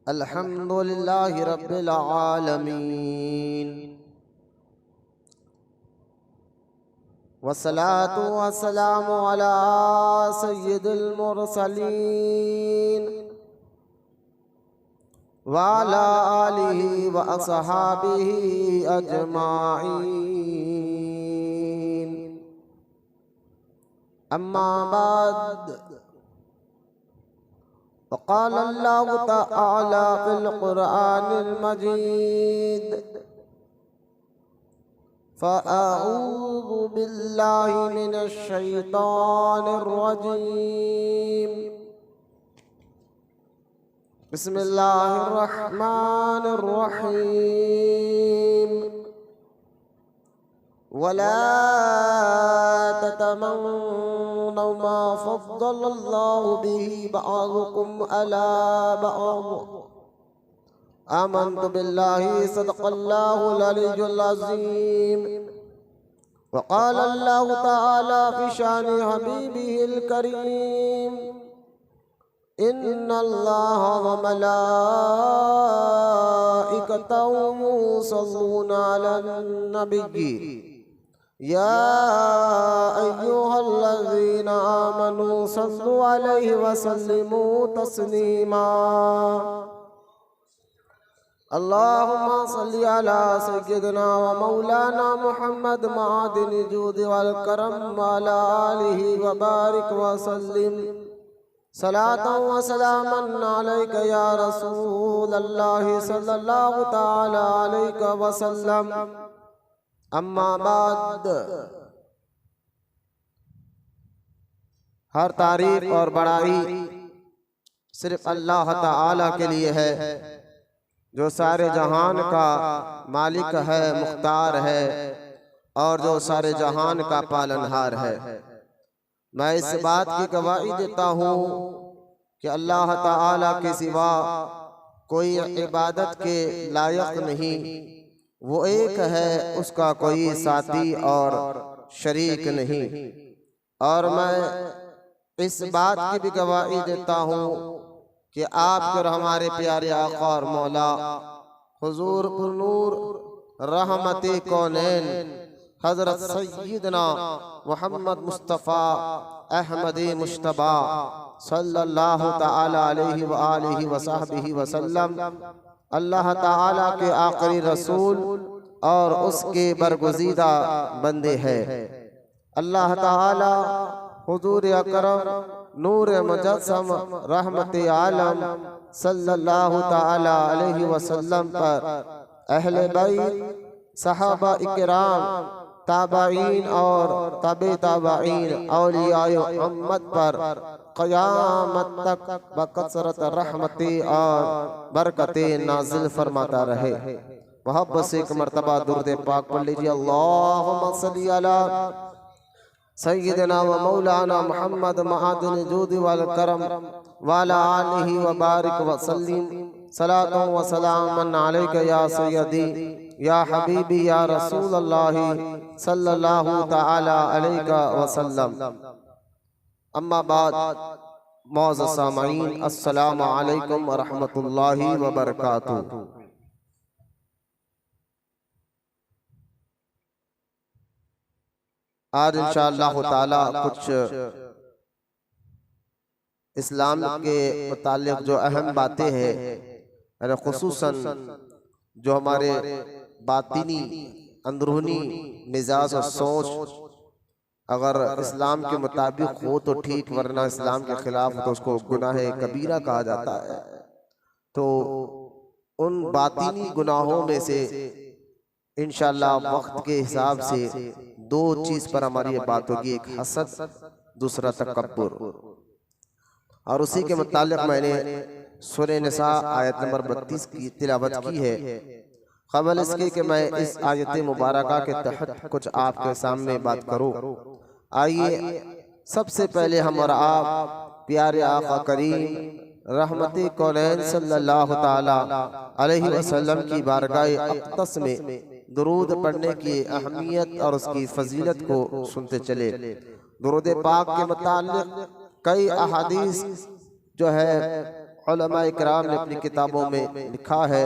अल्हम्दुलिल्लाहि रब्बिल आलमीन वस्सलातु वस्सलामु अला सय्यिदिल मुरसलीन व अला आलिहि व अस्हाबिहि अजमाईन। अम्मा बाद क़ाल अल्लाहु तआला फ़िल क़ुरआनिल मजीद फ़अऊज़ु बिल्लाहि मिनश शैतानिर रजीम। बिस्मिल्लाहिर रहमानिर रहीम। वला ततमन्नौ मा फ़द्दलल्लाहु बिहि बअज़कुम अला बअज़। आमन्तु बिल्लाहि सदक़ल्लाहुल अलिय्युल अज़ीम। वक़ाल अल्लाहु तआला फ़ी शानि हबीबिहिल करीम इन्नल्लाह व मलाइकतहु युसल्लूना अलन नबिय्यि या अय्युहल्लज़ीना आमनू सल्लु अलैहि व सल्लिमू तस्लीमा। अल्लाहुम्मा सल्लि अला सय्यिदिना व मौलाना मुहम्मद मआदिनिल जूदि वल करम व अला आलिहि व बारिक व सल्लिम सलातन व सलामन अलैका या रसूलल्लाहि सल्लल्लाहु तआला अलैहि व सल्लम। अम्मा बाद। हर तारीफ और बड़ाई सिर्फ अल्लाह ताला के लिए है जो सारे जहान का मालिक है, मुख्तार है और जो सारे जहान का पालनहार है। मैं इस बात की गवाही देता हूँ कि अल्लाह ताला के सिवा कोई इबादत के लायक नहीं, वो एक है, उसका कोई साथी और शरीक नहीं। और मैं इस बात की भी गवाही देता हूँ कि आपके और हमारे प्यारे आका और मौला हुजूर नूर रहमते कौनैन हज़रत सय्यदना मुहम्मद मुस्तफ़ा अहमद मुश्तबा सल्लल्लाहु तआला अलैहि व आलिहि व सहबिहि व सल्लम अल्लाह ताला के आखिरी रसूल और उसके बरगुज़ीदा बंदे हैं। अल्लाह ताला हुजूर अकरम नूर मुजस्सम रहमते आलम सल्लल्लाहु ताला अलैहि वसल्लम पर अहले बैत सहाबा इकराम ताबईन और तबे ताबईन औलियाए उम्मत पर क़यामत तक बकसरत रहमते और बरकते नाजिल फरमाता रहे। मोहब्बत से एक मरतबा दुरूद पाक पढ़ लीजिए। अल्लाहुम्मा सल्लि अला सय्यदना व मौलाना मुहम्मद मआदिनिल जूदि वल करम व अला आलिहि व बारिक व सल्लिम सलातन व सलामन अलैका या सय्यदी या हबीबी या रसूलल्लाहि सल्लल्लाहु तआला अलैहि व सल्लम। अम्मा बाद। मौअज़्ज़ज़ सामईन, अस्सलामु अलैकुम व रहमतुल्लाहि व बरकातुहू। आज इंशाअल्लाह ताला कुछ इस्लाम के मुताल्लिक़ जो अहम बातें हैं, ख़ुसूसन जो हमारे बातिनी अंदरूनी मिजाज और सोच अगर इस्लाम के मुताबिक हो तो ठीक, वरना इस्लाम के खिलाफ तो उसको गुनाह कबीरा कहा जाता है। तो उन बातिनी गुनाहों में से इंशाअल्लाह वक्त के हिसाब से दो चीज पर हमारी ये बात होगी, एक हसद, दूसरा तकब्बुर। और उसी के मुताल्लिक़ मैंने सूरह निसा आयत नंबर 32 की तिलावत की है। क़बल इसके कि मैं इस आयत मुबारका के तहत कुछ आपके सामने बात करूं, आइए सबसे पहले हम और आप प्यारे आका करीम रहमते कौनैन सल्लल्लाहु ताला अलैहि वसल्लम की बारगाह अक़दस में दुरूद पढ़ने की अहमियत और उसकी फजीलत को सुनते चले। दुरूद पाक के मुताल्लिक़ कई अहादीस जो है उलमा इकराम ने अपनी किताबों में लिखा है,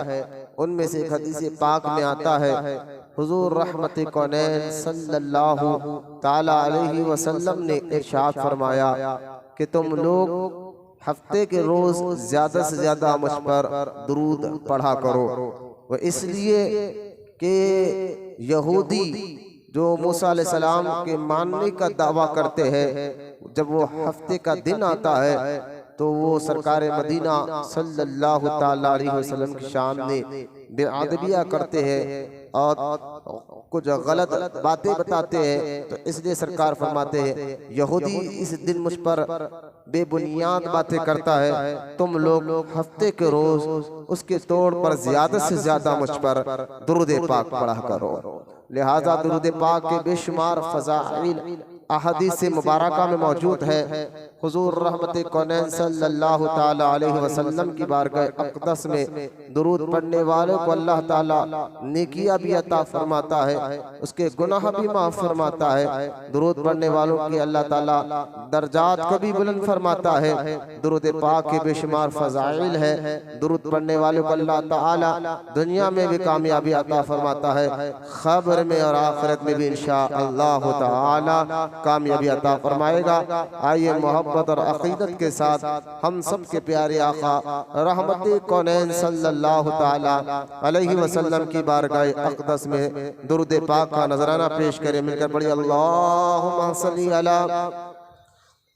उनमें से एक हदीस पाक में आता है, हुजूर रहमत कौनैन सल्लल्लाहु ताला अलैहि वसल्लम ने इरशाद फरमाया कि तुम लोग हफ्ते के रोज ज्यादा से ज्यादा मुझ पर दुरूद पढ़ा करो। वह इसलिए कि यहूदी जो मूसा अलैहिस्सलाम के मानने का दावा करते हैं, जब वो हफ्ते का दिन आता है तो वो सरकार मदीना सल्लल्लाहु ताला अलैहि वसल्लम की शान में बेअदबिया करते हैं और कुछ गलत बातें बताते हैं। तो इसलिए सरकार फरमाते हैं यहूदी इस दिन मुझ पर बेबुनियाद बातें करता है, तुम लोग हफ्ते के रोज उसके तौर पर ज्यादा से ज्यादा मुझ पर दुरूद पाक पढ़ा करो। लिहाजा दुरूद पाक के बेशुमार फज़ाइल अहदीस मुबारका में मौजूद है। हुजूर रहमत कौनैन सल्लल्लाहु ताला अलैहि वसल्लम की बारगाह अक़दस में दुरूद पढ़ने वालों को अल्लाह ताला नेकियां भी अता फरमाता है, उसके गुनाह भी माफ फरमाता है। दुरूद पढ़ने वालों के अल्लाह ताला दर्जात को भी बुलंद फरमाता है। दुरूद पाक के बेशुमार फज़ाइल है। दुरूद पढ़ने वालों को अल्लाह ताला दुनिया में भी कामयाबी अता फरमाता है, खबर में और आखिरत में भी इंशाअल्लाह ताला कामयाबी अता फरमाएगा। आइए मोहब्बत और अकीदत के साथ हम सब के प्यारे आका रहमत कौनैन सल्लल्लाहु ताला अलैहि वसल्लम की बारगाह अक़दस में दुरूद पाक का नजराना पेश करें। मिलकर पढ़िए अल्लाहुम्मा सल्ली अला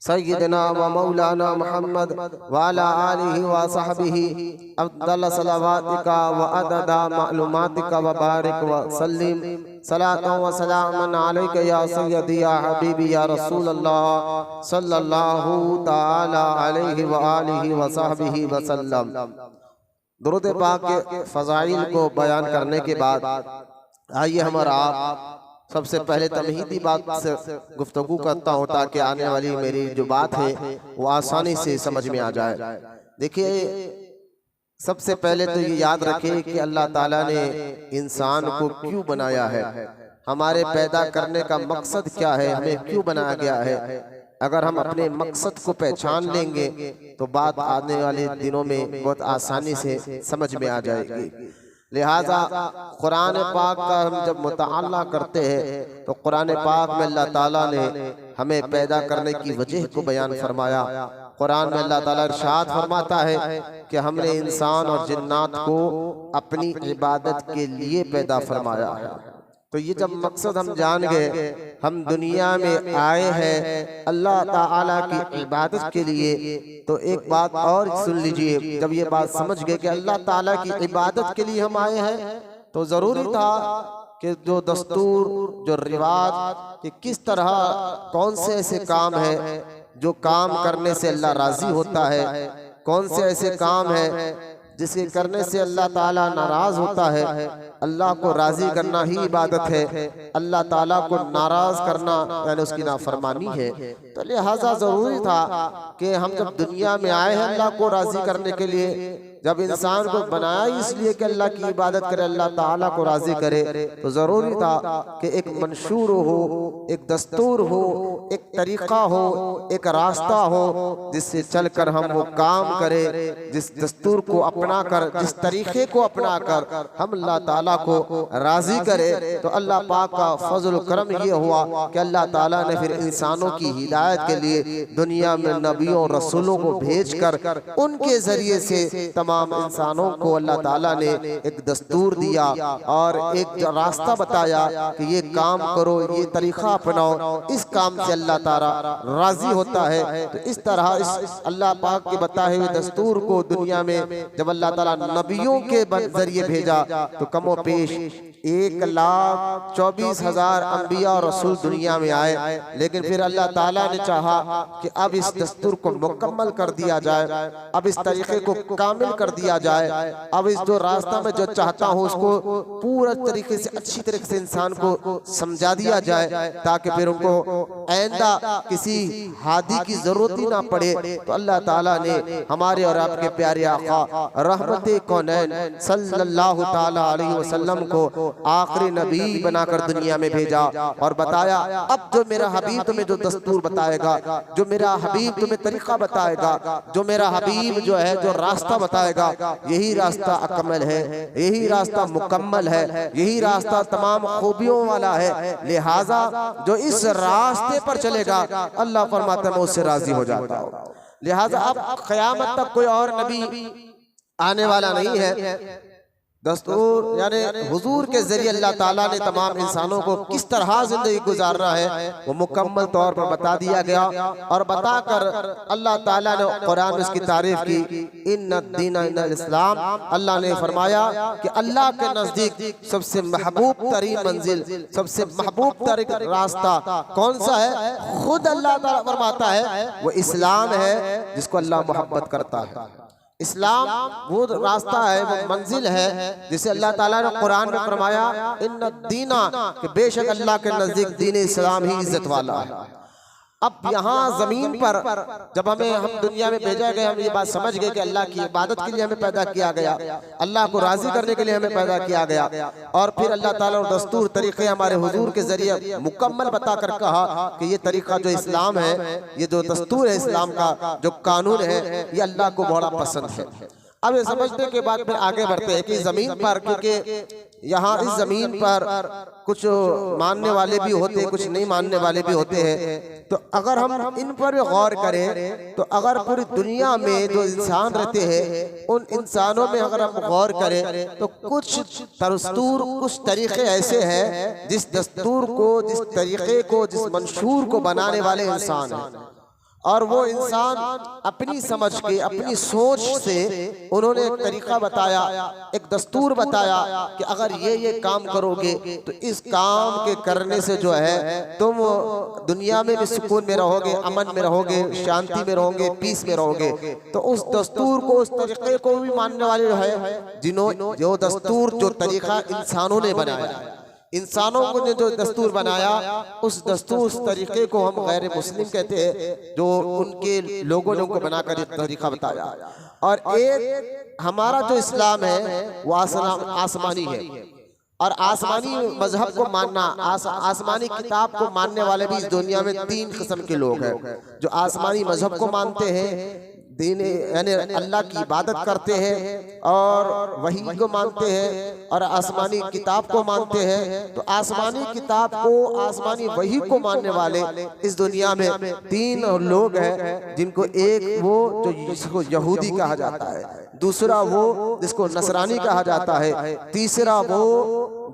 सय्यदना व मौलाना मुहम्मद व अला आलिहि व सहबिहि अफ़ज़ल सलावातिका व अददा मालूमातिका व बारिक व सल्लिम सलातो व सलामन अलैका या सय्यदी या हबीबी या रसूल अल्लाह सल्लल्लाहु ताला अलैहि व आलिहि व सहबिहि व सल्लम। दुरूद पाक के फ़ज़ाइल को बयान करने के बाद आइए हमारा आप सबसे पहले तमहीदी बात से गुफ्तगू करता हूँ ताकि आने वाली मेरी जो बात है वो आसानी से समझ में आ जाए। देखिए, सबसे पहले तो ये याद रखें कि अल्लाह ताला ने इंसान को क्यों बनाया है, हमारे पैदा करने का मकसद क्या है, हमें क्यों बनाया गया है। अगर हम अपने मकसद को पहचान लेंगे तो बात आने वाले दिनों में बहुत आसानी से समझ में आ जाएगी। लिहाजा कुरान पाक का हम जब मुताला करते हैं तो कुरान पाक में अल्लाह ताला ने हमें पैदा करने की वजह को बयान फरमाया। कुरान में अल्लाह ताला इरशाद फरमाता है कि हमने इंसान और जिन्नात को अपनी इबादत के लिए पैदा फरमाया है। तो ये जब मकसद हम जान गए, हम दुनिया में आए हैं अल्लाह ताला की इबादत के लिए, तो एक बात और सुन लीजिए। जब ये बात समझ गए कि अल्लाह ताला की इबादत के लिए हम आए हैं, तो जरूरी था कि जो दस्तूर, जो रिवाज, कि किस तरह कौन से ऐसे काम है जो काम करने से अल्लाह राजी होता है, कौन से ऐसे काम है जिसे करने से अल्लाह ताला नाराज होता है। अल्लाह को राजी करना ही इबादत है, अल्लाह ताला को नाराज करना यानी उसकी नाफरमानी है। तो लिहाजा जरूरी था कि हम जब दुनिया में आए हैं अल्लाह को राजी करने के लिए, जब इंसान को बनाया इसलिए कि अल्लाह की इबादत करे, अल्लाह ताला को राजी करे, तो जरूरी था कि एक मंशूर हो, एक दस्तूर हो, एक तरीका हो, एक रास्ता हो जिससे चलकर हम वो काम करें, जिस दस्तूर को अपना कर, जिस तरीके को अपना कर हम अल्लाह ताला को राजी करे। तो अल्लाह पाक का फजल करम ये हुआ कि अल्लाह ताला ने फिर इंसानों की हिदायत के लिए दुनिया में नबियों रसूलों को भेजकर उनके जरिए से तमाम इंसानों को अल्लाह ताला ने एक दस्तूर दिया और एक रास्ता बताया कि ये काम करो, ये तरीका अपनाओ, इस काम से अल्लाह ताला राजी होता है। तो इस तरह इस अल्लाह पाक के बताए हुए दस्तूर को दुनिया में जब अल्लाह ताला नबियों के जरिए भेजा तो कमो पेश 1,24,000 अंबिया और रसूल दुनिया में आए। लेकिन फिर अल्लाह ताला ने चाहा कि अब इस दस्तूर को मुकम्मल कर दिया जाए, अब इस तरीके को कामिल कर दिया जाए। अब इस जो रास्ता में जो चाहता हूँ उसको पूरा तरीके से अच्छी तरीके से इंसान को समझा दिया जाए, ताकि फिर उनको आइंदा किसी हादी की जरूरत ही ना पड़े। तो अल्लाह ताला ने हमारे और आपके प्यारे आका रहमते कौनैन सल्लल्लाहु ताला अलैहि वसल्लम को आखिरी नबी बनाकर दुनिया में भेजा और बताया, अब जो मेरा हबीब तुम्हें जो दस्तूर बताएगा, जो मेरा हबीब तुम्हें तरीका बताएगा, जो मेरा हबीब जो है जो रास्ता बताएगा, यही रास्ता अकमल है, यही रास्ता मुकम्मल है, यही रास्ता तमाम खूबियों वाला है। लिहाजा जो इस रास्ते पर चलेगा अल्लाह फरमाता है मैं उससे राजी हो जाता हूँ। लिहाजा अब क़यामत तक कोई और नबी आने वाला नहीं है। दस्तूर यानी हुजूर के जरिए अल्लाह ताला ने तमाम इंसानों को किस तरह जिंदगी गुजारना है वो मुकम्मल तौर पर बता दिया गया, और बताकर अल्लाह ताला ने कुरान में इसकी तारीफ की, इन्ना दीना इन्नल इस्लाम। अल्लाह ने फरमाया कि अल्लाह के नजदीक सबसे महबूब तरीन मंजिल, सबसे महबूब तरीन रास्ता कौन सा है? खुद अल्लाह ताला फरमाता है वो इस्लाम है, जिसको अल्लाह मोहब्बत करता है। इस्लाम वो रास्ता है, वो मंजिल है जिसे अल्लाह ताला ने कुरान में फरमाया इन्ना दीना, कि बेशक अल्लाह के नजदीक दीन इस्लाम ही इज्जत वाला है। अब यहाँ जमीन पर जब हम दुनिया में भेजा गया, हम ये बात समझ गए कि अल्लाह की इबादत के लिए हमें पैदा किया गया, अल्लाह को राजी करने के लिए हमें पैदा किया गया, और फिर अल्लाह ताला ने दस्तूर तरीके हमारे हुजूर के जरिए मुकम्मल बताकर कहा कि ये तरीका जो इस्लाम है, ये जो दस्तूर है इस्लाम का, जो कानून है, ये अल्लाह को बड़ा पसंद है। अब ये समझने के बाद फिर आगे बढ़ते हैं कि जमीन पर, क्योंकि यहाँ इस जमीन पर कुछ मानने वाले भी होते हैं, कुछ नहीं मानने वाले भी होते हैं। तो अगर हम इन पर भी गौर करें तो अगर पूरी दुनिया में जो इंसान रहते हैं उन इंसानों में अगर हम गौर करें तो कुछ दस्तूर, कुछ तरीके ऐसे हैं जिस दस्तूर को, जिस तरीके को, जिस मंशूर को बनाने वाले इंसान हैं, और वो इंसान अपनी समझ के, अपनी सोच से उन्होंने एक तरीका बताया, एक दस्तूर बताया कि अगर ये काम करोगे तो इस काम के करने से जो है तुम दुनिया में भी सुकून में रहोगे, अमन में रहोगे, शांति में रहोगे, पीस में रहोगे। तो उस दस्तूर को, उस तरीके को भी मानने वाले जो है, जिन्होंने जो दस्तूर, जो तरीका इंसानों ने बनाया, इंसानों को ने जो दस्तूर बनाया, उस दस्तूर, उस तरीके को हम गैर मुस्लिम कहते हैं, जो उनके लोगों ने उनको बनाकर एक तरीका बताया। और एक हमारा जो इस्लाम है वो आसमानी है, और आसमानी मजहब को मानना, आसमानी किताब को मानने वाले भी इस दुनिया में 3 किस्म के लोग हैं। जो आसमानी मजहब को मानते हैं, दीन यानी अल्लाह की इबादत करते हैं और वही को मानते हैं, और आसमानी किताब को मानते हैं। तो आसमानी किताब को, आसमानी वही को मानने वाले इस दुनिया में 3 लोग हैं, जिनको एक वो जो जिसको यहूदी कहा जाता है, दूसरा वो जिसको नसरानी कहा जाता है, तीसरा वो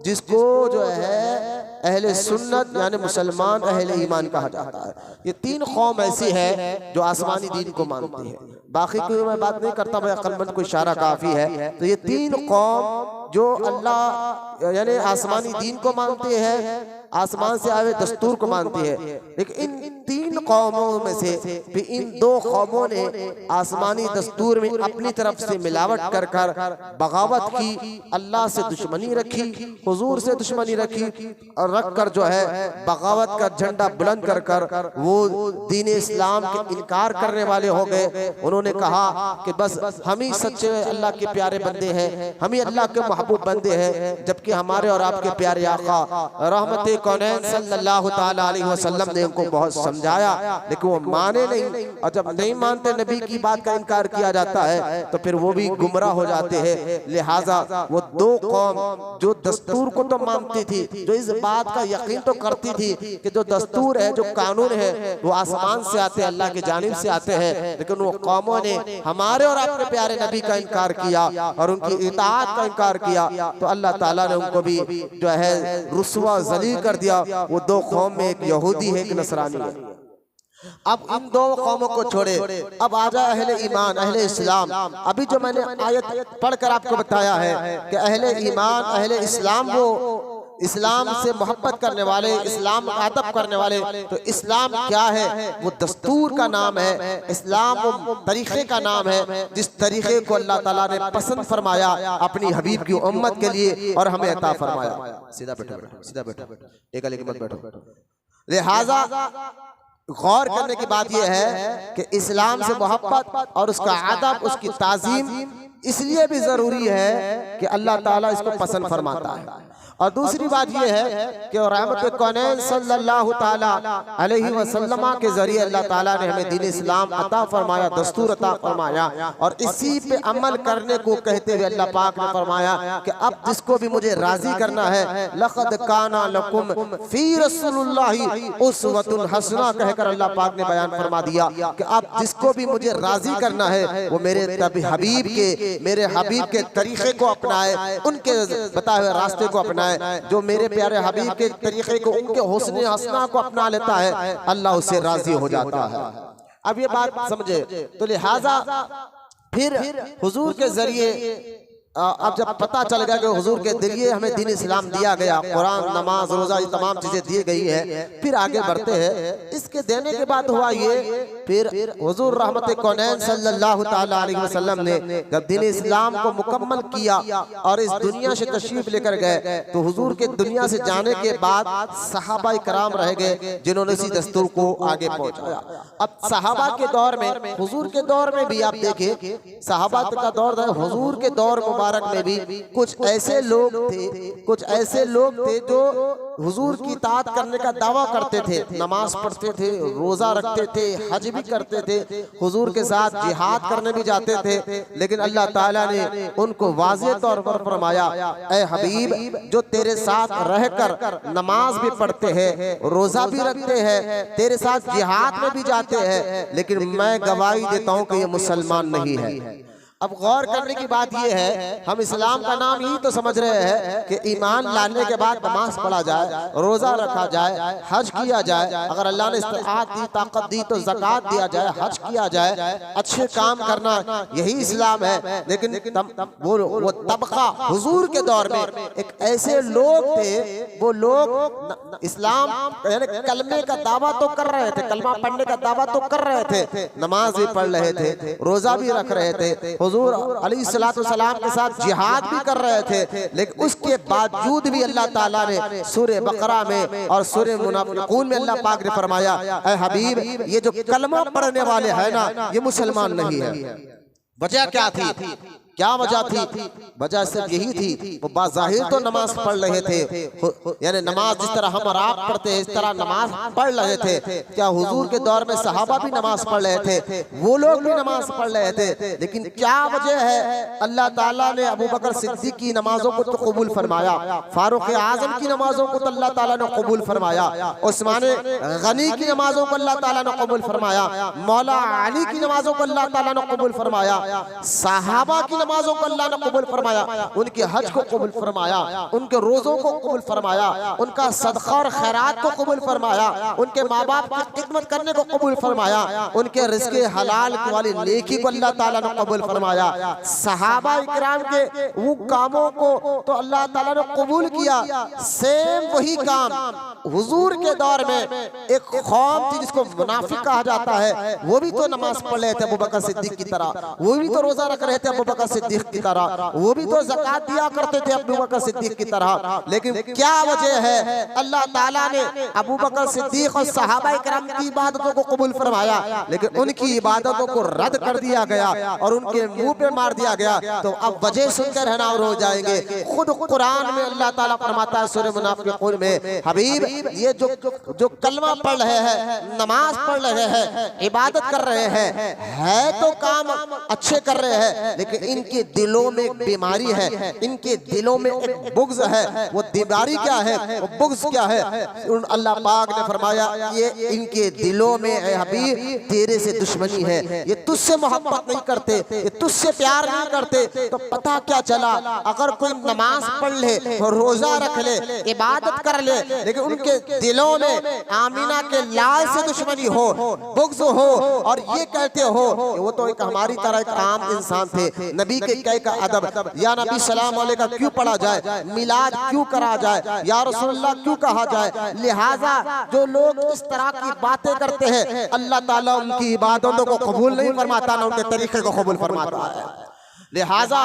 जिसको जो है अहले सुन्नत यानी मुसलमान अहले ईमान कहा जाता है। ये 3 कौम ऐसी है जो आसमानी दीन को मानती है। बाकी कोई मैं बात नहीं करता, मैं अक्लमंद को इशारा काफी है। तो ये 3 कौम जो अल्लाह यानी आसमानी दीन को मानते हैं, आसमान से आए दस्तूर को मानती है, लेकिन इन 3 कौमों में से भी इन 2 कौमों ने आसमानी दस्तूर में अपनी तरफ से मिलावट कर कर बगावत की, अल्लाह से दुश्मनी रखी, हुजूर से दुश्मनी रखी, और रख कर जो है बगावत का झंडा बुलंद कर कर वो दीन इस्लाम के इनकार करने वाले हो गए। उन्होंने कहा कि बस हम ही सच्चे अल्लाह के प्यारे बंदे हैं, हम ही अल्लाह के महबूब बंदे हैं, जबकि हमारे और आपके प्यारे आका रहमते कौनैन सल्लल्लाहु ताला अलैहि वसल्लम ने उनको बहुत समझाया, लेकिन वो माने नहीं। और जब नहीं मानते, नबी की बात का इनकार किया जाता है, तो फिर वो भी गुमराह हो जाते हैं। लिहाजा वो 2 कौम जो दस्तूर को तो मानती थी, जो इस बात का यकीन तो करती थी कि जो दस्तूर है, जो कानून है, वो आसमान से आते हैं, अल्लाह की जानिब से आते हैं, लेकिन वो कौमों ने हमारे और आपके प्यारे नबी का इनकार किया और उनकी इताअत का इनकार किया। तो अल्लाह ताला ने उनको भी जो है रुस्वा ज़लील कर दिया। वो 2 कौम में एक यहूदी है, एक नसरानी है। अब इन 2 कौमों को छोड़े, अब आ जाए अहले ईमान, अहले इस्लाम। अभी जो मैंने आयत पढ़कर आपको बताया है कि अहले ईमान, अहले इस्लाम वो इस्लाम से मोहब्बत करने वाले, इस्लाम का अदब करने वाले, तो इस्लाम क्या है? वो दस्तूर का नाम है, इस्लाम वो तरीक़े का नाम है जिस तरीक़े को अल्लाह ताला ने पसंद फरमाया अपनी हबीब की उम्मत के लिए और हमें अता फरमाया। सीधा बैठो, सीधा बैठो, एक अलग मत बैठो। लिहाजा गौर करने की बात यह है कि इस्लाम से मोहब्बत और उसका अदब, उसकी ताज़ीम इसलिए भी ज़रूरी है कि अल्लाह ताला इसको पसंद फरमाता है। और दूसरी बात यह है कि रहमत कौनैन सल्लल्लाहु ताला अलैहि वसल्लम के जरिए अल्लाह ताला ने हमें दीन इस्लाम अता फरमाया, दस्तूर अता फरमाया, और इसी पे अमल करने को कहते हुए अल्लाह पाक ने फरमाया कि अब जिसको भी मुझे राजी करना है, लक़द काना लकुम फी रसूलिल्लाहि उस्वतुन हसना कहकर अल्लाह पाक ने बयान फरमा दिया कि अब जिसको भी मुझे राजी करना है वो मेरे हबीब के तरीक़े को अपनाए, उनके बताए हुए रास्ते को अपनाए। जो मेरे प्यारे हबीब के तरीक़े को, उनके हुस्न हसना को अपना लेता है, अल्लाह उससे राजी हो जाता है। अब ये बात समझे, तो लिहाजा फिर हुजूर के जरिए अब जब पता चल गया कि हुजूर के जरिए हमें दीन इस्लाम दिया गया, कुरान, नमाज, रोजा, ये तमाम चीजें दी गई है, फिर आगे बढ़ते हैं। इसके देने के बाद हुआ ये, फिर हुजूर रहमत कौनैन सल्लल्लाहु ताला अलैहि वसल्लम ने जब दीन इस्लाम को मुकम्मल किया और इस दुनिया से तशरीफ लेकर गए, तो हुजूर के दुनिया से जाने के बाद सहाबा कराम रह गए जिन्होंने इसी दस्तूर को आगे पहुंचाया। अब सहाबा के दौर में, हुजूर के दौर में भी आप देखिए, सहाबा का दौर था, हुजूर के दौर मुबारक में भी कुछ ऐसे लोग थे जो हुजूर की इताअत करने का दावा करते थे, नमाज पढ़ते थे, रोजा रखते थे, हज भी करते थे, हुजूर के साथ जिहाद करने भी जाते थे, लेकिन अल्लाह ताला ने उनको वाज़ेह तौर पर फरमाया, ऐ हबीब, जो तेरे साथ रहकर नमाज भी पढ़ते हैं, रोजा भी रखते हैं, तेरे साथ जिहाद में भी जाते हैं, लेकिन मैं गवाही देता हूं कि ये मुसलमान नहीं है। अब गौर करने की बात यह है, हम इस्लाम का नाम यही तो समझ रहे हैं कि ईमान लाने के बाद नमाज पढ़ा जाए, रोजा रखा जाए, हज किया जाए, अगर अल्लाह ने इस्तिताअत दी, ताकत दी तो ज़कात दिया जाए, हज किया जाए, अच्छे काम करना, यही इस्लाम है। लेकिन वो तबका हुजूर के दौर में एक ऐसे लोग थे, वो लोग इस्लाम यानी कलमे का दावा तो कर रहे थे, कलमा पढ़ने का दावा तो कर रहे थे, नमाज भी पढ़ रहे थे, रोजा भी रख रहे थे, हुजूर अलैहिस्सलाम के साथ जिहाद भी कर रहे थे, लेकिन उसके बावजूद भी अल्लाह ताला ने सूरह बकरा में और सूरह मुनाफिकून में अल्लाह पाक ने फरमाया, ऐ हबीब, ये जो कलमा पढ़ने वाले हैं ना, ये मुसलमान नहीं है। वजह क्या थी? क्या वजह थी? वजह सिर्फ यही थी, वो बाज़ाहिर तो नमाज पढ़ रहे थे, यानी नमाज जिस तरह हम और आप पढ़ते हैं इस तरह नमाज पढ़ रहे थे। क्या हुजूर के दौर में सहाबा भी नमाज पढ़ रहे थे, वो लोग भी नमाज पढ़ रहे थे, लेकिन क्या वजह है? अल्लाह ताला ने अबू बकर सिद्दीक की नमाजों को तो कबूल फरमाया, फारूक आजम की नमाजों को तो अल्लाह ताला ने कबूल फरमाया, उस्मान गनी की नमाजों को अल्लाह ताला ने कबूल फरमाया, मौला अली की नमाजों को अल्लाह ताला ने कबूल फरमाया, सहाबा की नमाजों को अल्लाह ने कबूल फरमाया, उनके हज को कबूल फरमाया, उनके रोजों को कबूल फरमाया, उनका सदका और खैरात को कबूल फरमाया, उनके माँ बाप की खिदमत करने को कबूल फरमाया, उनके रिज़्क़े हलाल वाली नेकी को अल्लाह ताला ने कबूल फरमाया। सहाबा इकराम के वो कामों को तो अल्लाह ताला ने कबूल किया। सेम वही काम हुजूर के दौर में एक कौम थी जिसको मुनाफिक कहा जाता है, वो भी तो नमाज पढ़ रहे थे अबू बकर सिद्दीक की तरह, वो भी तो रोजा रख रहे थे अबू बकर सिद्दीक की तरह, वो भी तो ज़कात दिया करते थे अबू बकर सिद्दीक की तरह, लेकिन क्या वजह है? अल्लाह ताला ने अबू बकर सिद्दीक और सहाबा इकराम की इबादतों को कबूल फरमाया, लेकिन उनकी इबादतों को रद्द कर दिया गया और उनके मुंह पे मार दिया गया। तो अब वजह सुनकर है ना और हो जाएंगे। खुद कुरान में अल्लाह ताला फरमाता है सूरह मुनाफिकून में, हबीब, ये जो कलमा पढ़ रहे हैं, नमाज पढ़ रहे हैं, इबादत कर रहे हैं, है तो काम अच्छे कर रहे हैं, लेकिन इनके दिलों में एक बीमारी है, इनके दिलों में एक बुग़्ज़ है। वो बीमारी क्या है, वो बुग़्ज़ क्या है? अल्लाह पाक ने फरमाया, ये इनके दिलों में है हबीब तेरे से दुश्मनी है, ये तुझसे मोहब्बत नहीं करते, ये तुझसे प्यार नहीं करते। तो पता क्या चला, अगर कोई नमाज पढ़ ले, रोजा रख ले, इबादत कर ले, लेकिन उनके दिलों में आमीना के लाल से दुश्मनी हो, बुग़्ज़ हो, और ये कहते हो कि वो तो एक हमारी तरह एक आम इंसान थे, नबी नबी के कह का अदब, या नबी सलाम अलैका क्यों पढ़ा जाए, मिलाद क्यों करा जाए, या रसूलुल्लाह क्यों कहा जाए। लिहाजा जो लोग इस तरह की बातें करते हैं, अल्लाह ताला उनकी इबादतों को कबूल नहीं फरमाता, ना उनके तरीके को कबूल फरमाता है। लिहाजा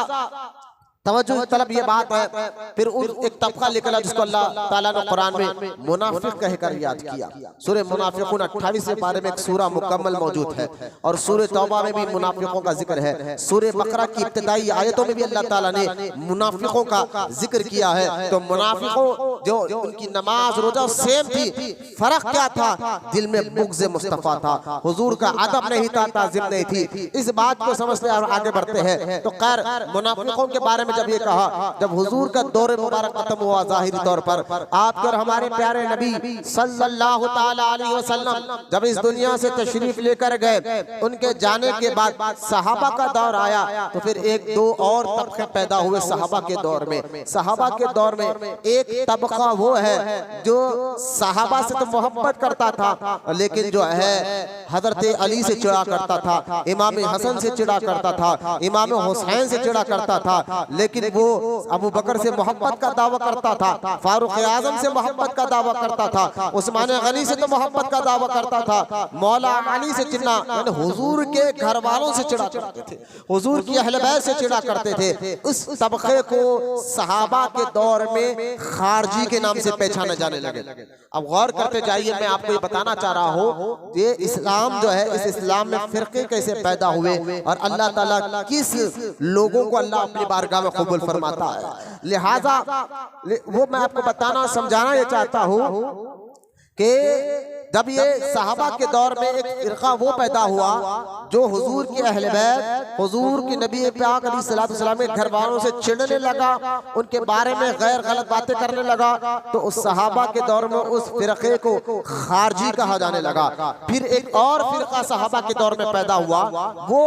तवज्जो तलब ये बात है। फिर एक तबका निकला जिसको अल्लाह ताला ने कुरान में मुनाफिक कहकर याद किया। सूरह मुनाफिकून 28 बारे में एक सूरा मुकम्मल मौजूद है, और सूरह तौबा में भी मुनाफिकों का जिक्र है। सूरह बकरा की इब्तिदाई आयतों में भी अल्लाह ताला ने मुनाफिकों का जिक्र किया है। तो मुनाफिकों जो उनकी नमाज रोजा सेम थी, फर्क क्या था, दिल में बुग़्ज़ मुस्तफ़ा था, हुजूर का अदब नहीं था, ताज़ीम नहीं थी। इस बात को समझते और आगे बढ़ते हैं। तो खैर मुनाफिकों के बारे में जब ये कहा, जब हुजूर का दौर मुबारक खत्म हुआ ज़ाहिरी तौर पर, आपके और हमारे प्यारे नबी सल्लल्लाहु ताला अलैहि वसल्लम जब इस दुनिया से तशरीफ लेकर गए, उनके जाने के बाद सहाबा का दौर आया। तो फिर एक दो और तबके पैदा हुए सहाबा के दौर में। सहाबा के दौर में एक तबका वो है जो सहाबा से तो मोहब्बत करता था, लेकिन जो है हजरत अली से चिढ़ा करता था, इमाम हसन से चिढ़ा करता था, इमाम हुसैन से चिढ़ा करता था, लेकिन वो अबू बकर से मोहब्बत का दावा करता था, फारूक आजम से मोहब्बत का दावा करता था, उस्मान गनी से तो मोहब्बत का दावा करता था, मौला अली से चिढ़ना, यानी हुजूर के घर वालों से चिढ़ा करते थे, हुजूर की अहले बैत से चिढ़ा करते थे। उस तबके को सहाबा के दौर में खारजी के नाम से पहचाने जाने लगे। अब गौर करते जाइए, मैं आपको ये बताना चाह रहा हूँ ये इस्लाम जो है, इस इस्लाम में फिरके कैसे पैदा हुए और अल्लाह ताला किस लोगों को अल्लाह अपनी बारगाह में कबूल फरमाता है। लिहाजा वो मैं आपको बताना समझाना ये चाहता हूँ कि जब ये सहाबा के दौर में एक फिरका वो पैदा हुआ जो हुजूर की अहले बैत, हुजूर की नबी पाक अलैहिस्सलातु वस्सलाम के घर वालों से चिढ़ने लगा, उनके बारे में गैर गलत बातें करने लगा, तो उस सहाबा के दौर में उस फिरके को खारजी कहा जाने लगा। फिर एक और फिरका सहाबा के दौर में पैदा हुआ, वो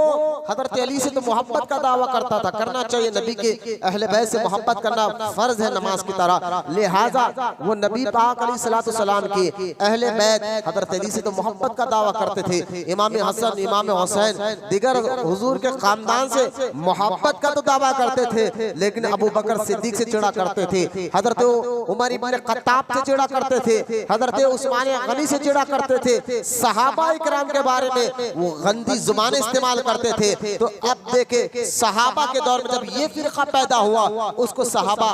हजरत अली से तो मोहब्बत का दावा करता था, करना चाहिए, नबी के अहले बैत से मोहब्बत करना फर्ज है नमाज की तरह। लिहाजा वो नबी पाक अलैहिस्सलातु वस्सलाम के अहले बैत हजरत अली से तो मोहब्बत का दावा करते थे, इमाम हसन, इमाम हुसैन, दिगर हुजूर के खानदान से मोहब्बत का तो दावा करते थे, लेकिन अबू बकर सिद्दीक से चिढ़ा करते थे, हजरत उमर इब्न खत्ताब से चिढ़ा करते थे, हजरत उस्मान गनी से चिढ़ा करते थे, सहाबा इकराम के बारे में वो गंदी जुबान इस्तेमाल करते थे। तो अब देखे सहाबा के दौर में जब ये फिरका पैदा हुआ, उसको सहाबा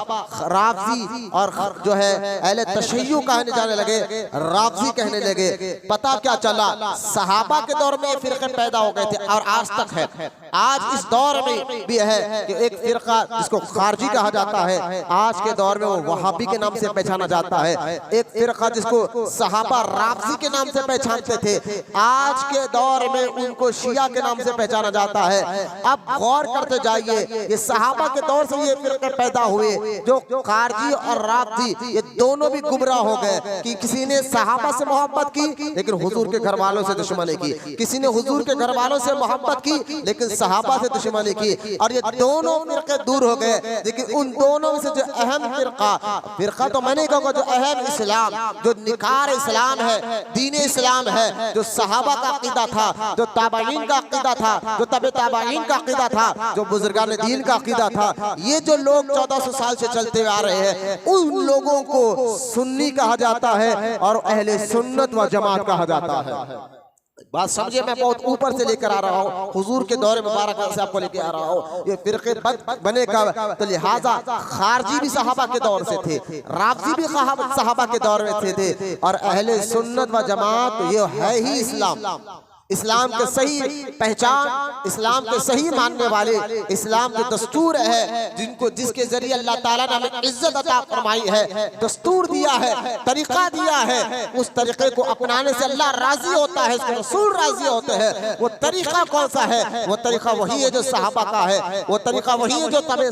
राफ़ज़ी और जो है अहले तशय्युअ कहने जाने लगे, राफ़ज़ी कहने लगे। पता क्या चला, सहाबा के दौर में फिरके पैदा हो गए थे और आज तक है। आज इस दौर में भी है कि एक फिरका जिसको खारजी कहा जाता है, आज के दौर में वो वहाबी के नाम से पहचाना जाता है। एक फिरका जिसको सहाबा राफ़ज़ी के नाम से पहचानते थे, आज के दौर में उनको शिया के नाम से पहचाना जाता है। अब गौर करते जाइए, ये सहाबा के दौर से ये फिरके पैदा हुए जो खारजी और राफ़ज़ी, ये दोनों भी गुमराह हो गए कि किसी ने सहाबा से मोहब्बत की लेकिन हुजूर के घर वालों से दुश्मनी की, किसी ने हुजूर के घर वालों से मोहब्बत की लेकिन सहाबा से दुश्मनी की, और ये दोनों फिरके दूर हो गए। लेकिन उन दोनों में से जो अहम फिरका तो मैंने कहा, जो अहम इस्लाम, जो निखार इस्लाम है, दीन इस्लाम है, जो सहाबा का अकीदा था, जो ताबईन का अकीदा था, जो तबे ताबईन का अकीदा था, जो बुजुर्गान दीन का अकीदा था, ये जो लोग 1400 साल से चलते आ रहे हैं, उन लोगों को सुन्नी कहा जाता है और अहले सुन्नत व जमात कहा जाता है। बात समझिए, मैं बहुत ऊपर से लेकर आ रहा हूँ, हुजूर के दौरे मुबारक से आपको लेकर आ रहा हूँ। ये फिरके बने का तो लिहाजा खारजी भी सहाबा के दौर से थे, राफ़ज़ी भी सहाबा के दौर में थे, और अहले सुन्नत व जमात ये है ही इस्लाम। इस्लाम के सही पहचान, इस्लाम के सही मानने वाले, इस्लाम के दस्तूर है जिनको, जिसके जरिए अल्लाह ताला ने हमें इज्जत अता फरमाई है, दस्तूर दिया है, तरीका दिया है, उस तरीके को अपनाने से अल्लाह राजी होता है, उसके रसूल राजी होते हैं। वो तरीका कौन सा है? वो तरीका वही है जो सहाबा का है, वो तरीका वही है जो तबे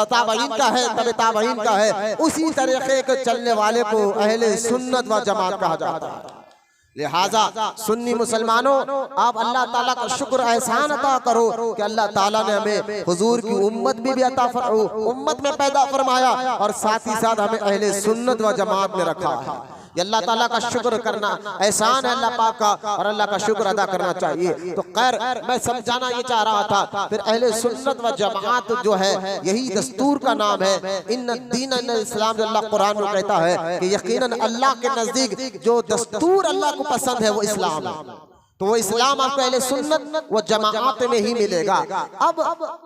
ताबईन का है, तबे ताबईन का है। उसी तरीके के चलने वाले को अहले सुन्नत व जमात कहा जाता है। लिहाजा सुन्नी मुसलमानों, आप अल्लाह ताला का शुक्र एहसान अता करो कि अल्लाह ताला ने हमें हुजूर की उम्मत भी अता उम्मत में पैदा फरमाया और साथ ही साथ हमें अहले सुन्नत व जमात में रखा है। ये अल्लाह ताला का शुक्र करना एहसान है अल्लाह पाक का, और अल्लाह का शुक्र अदा करना चाहिए। तो खैर मैं समझाना ये चाह रहा था, फिर अहले सुन्नत व जमात जो है यही दस्तूर का नाम है। इन दीन इस्लाम, जो अल्लाह कुरान में कहता है कि यकीनन अल्लाह के नजदीक जो दस्तूर अल्लाह को पसंद है वो इस्लाम है। तो वो इस्लाम आपको अहले सुन्नत व जमात में ही मिलेगा। अब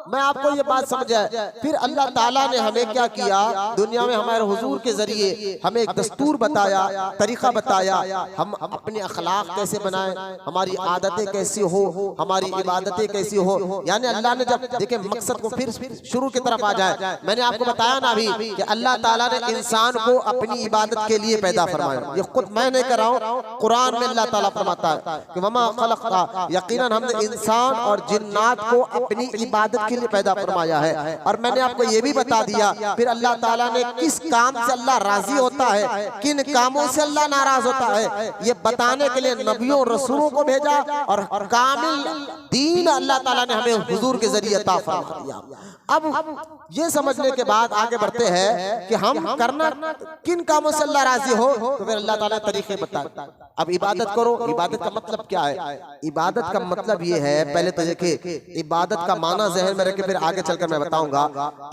मैं आपको ये बात समझा, फिर अल्लाह ताला ने हमें क्या किया, दुनिया में हमारे हुजूर के जरिए हमें एक दस्तूर बताया, तरीका बताया, हम अपने अखलाक कैसे बनाएं, हमारी आदतें कैसी हो, हमारी इबादतें कैसी हो। यानी अल्लाह ने जब देखे मकसद को फिर शुरू की तरफ आ जाए, मैंने आपको बताया ना अभी कि अल्लाह ताला ने इंसान को अपनी इबादत के लिए पैदा फरमाया। ये खुद मैं नहीं कर रहा हूँ, कुरान में अल्लाह ताला फरमाता है कि वमा खलक़ा, यकीनन हमने इंसान और जिन्नात को अपनी इबादत के लिए पैदा फरमाया है। और मैंने आपको ये भी बता दिया फिर अल्लाह ताला ने किस काम से अल्लाह राजी होता है, किन कामों से अल्लाह नाराज होता है, ये बताने के लिए नबियों रसूलों को भेजा, और कामिल दीन अल्लाह ताला ने हमें हुजूर के जरिए अता फरमा दिया। अब ये समझने के बाद आगे बढ़ते हैं कि हम करना किन कामों से अल्लाह राजी हो, तो फिर अल्लाह ताला तरीके बताए। अब इबादत करो, इबादत का मतलब क्या है? इबादत का मतलब ये है, पहले तो देखिए इबादत का माना ज़हन में रखे, फिर आगे चलकर मैं बताऊंगा।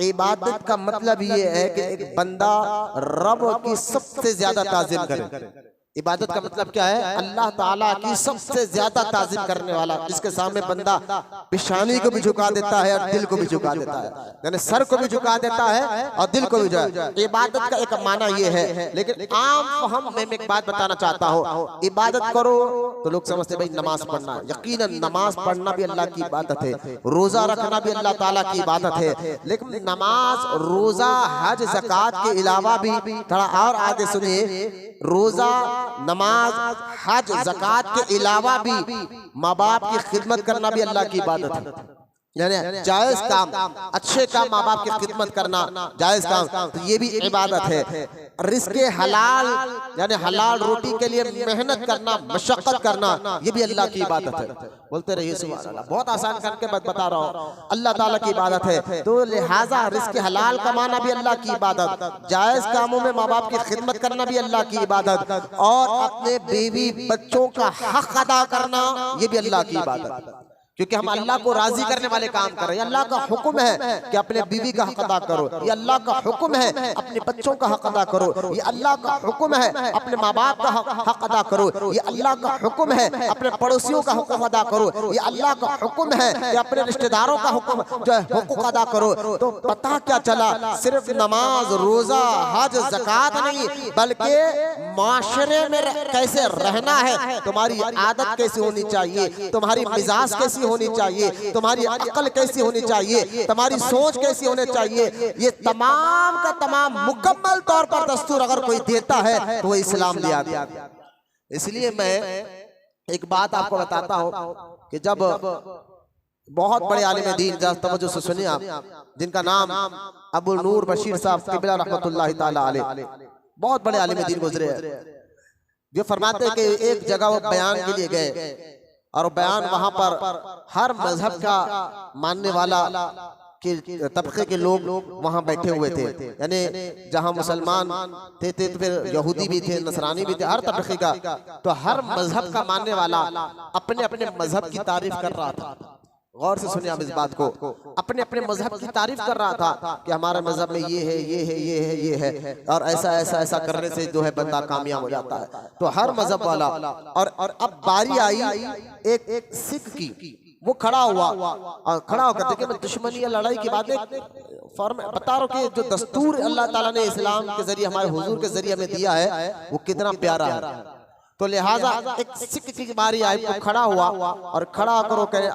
इबादत का मतलब ये है कि एक बंदा रब की सबसे ज्यादा ताज़ीम करे। इबादत का मतलब क्या है? अल्लाह ताला की सबसे ज्यादा ताज़ीम करने वाला, जिसके सामने बंदा पेशानी को भी झुका देता है और दिल को भी झुका देता है, यानी सर को भी झुका देता है और दिल को भी झुका। इबादत का एक माना ये है, लेकिन आम मैं एक बात बताना चाहता हूँ, इबादत करो तो लोग समझते भाई नमाज पढ़ना, यकीनन नमाज पढ़ना भी अल्लाह की इबादत है, रोजा रखना भी अल्लाह ताला की इबादत है। लेकिन नमाज, रोजा, हज, ज़कात के अलावा भी थोड़ा और आगे सुनिए, रोजा, नमाज, हज, ज़कात के अलावा भी माँ बाप की खिदमत करना भी अल्लाह की इबादत है। यानी जायज काम, अच्छे काम, माँ बाप की खिदमत करना जायज काम, तो ये भी इबादत है। रिज़्क़े हलाल, यानी हलाल रोटी के लिए मेहनत करना, मशक्कत करना, ये भी अल्लाह की इबादत है। बोलते रहिए सुभान अल्लाह, बहुत आसान करके बता रहा हूँ, अल्लाह ताला की इबादत है। तो लिहाजा रिज़्क़े हलाल कमाना भी अल्लाह की इबादत, जायज कामों में माँ बाप की खिदमत करना भी अल्लाह की इबादत, और अपने बीवी बच्चों का हक अदा करना ये भी अल्लाह की इबादत, क्योंकि हम अल्लाह को राजी करने वाले काम कर रहे हैं। अल्लाह का हुक्म है कि अपने बीवी का हक अदा करो, ये अल्लाह का हुक्म है अपने बच्चों का हक अदा करो, ये अल्लाह का हुक्म है अपने माँ बाप का हक अदा करो, ये अल्लाह का हुक्म है अपने पड़ोसियों का हुक्म अदा करो, ये अल्लाह का हुक्म है कि अपने रिश्तेदारों का हुक्म जो है हुकूक अदा करो। तो पता क्या चला, सिर्फ नमाज, रोजा, हज, ज़कात नहीं, बल्कि माशरे में कैसे रहना है, तुम्हारी आदत कैसी होनी चाहिए, तुम्हारी मिजाज कैसी होनी चाहिए, तुम्हारी अक्ल कैसी होनी चाहिए, तुम्हारी सोच कैसी होनी चाहिए, ये तमाम का तमाम मुकम्मल तौर पर दस्तूर अगर कोई देता है तो वो इस्लाम दिया गया। इसलिए मैं एक बात आपको बताता हूं कि जब बहुत बड़े आलिम दीन, तवज्जो से सुनिए आप, जिनका नाम अबू नूर बशीर साहब क़िबला रहमतुल्लाहि ताला अलैह, बहुत बड़े आलिम दीन गुजरे हैं, जो फरमाते हैं कि एक जगह वो बयान के लिए गए, और बयान वहां पर हर मजहब का मानने वाला के तबके के लोग वहां बैठे हुए थे, यानी जहां मुसलमान थे तो फिर यहूदी भी थे, नसरानी भी थे, हर तबके का। तो हर मजहब का मानने वाला अपने अपने मजहब की तारीफ कर रहा था। गौर से सुनिए आप इस बात को, अपने अपने मजहब की तारीफ कर रहा था कि हमारे मजहब में ये है, ये है, ये है, ये है, और ऐसा ऐसा ऐसा करने से जो है बंदा कामयाब हो जाता है। तो हर मजहब वाला, और अब बारी आई एक सिख की, वो खड़ा हुआ और खड़ा होकर, देखिए मैं दुश्मनी या लड़ाई की बात बता रहा हूँ कि जो दस्तूर अल्लाह ताला ने इस्लाम के जरिए, हमारे हुजूर के जरिए हमें दिया है, वो कितना प्यारा है। तो लिहाजा एक सिख की बारी आई, तो खड़ा हुआ और खड़ा करो कहे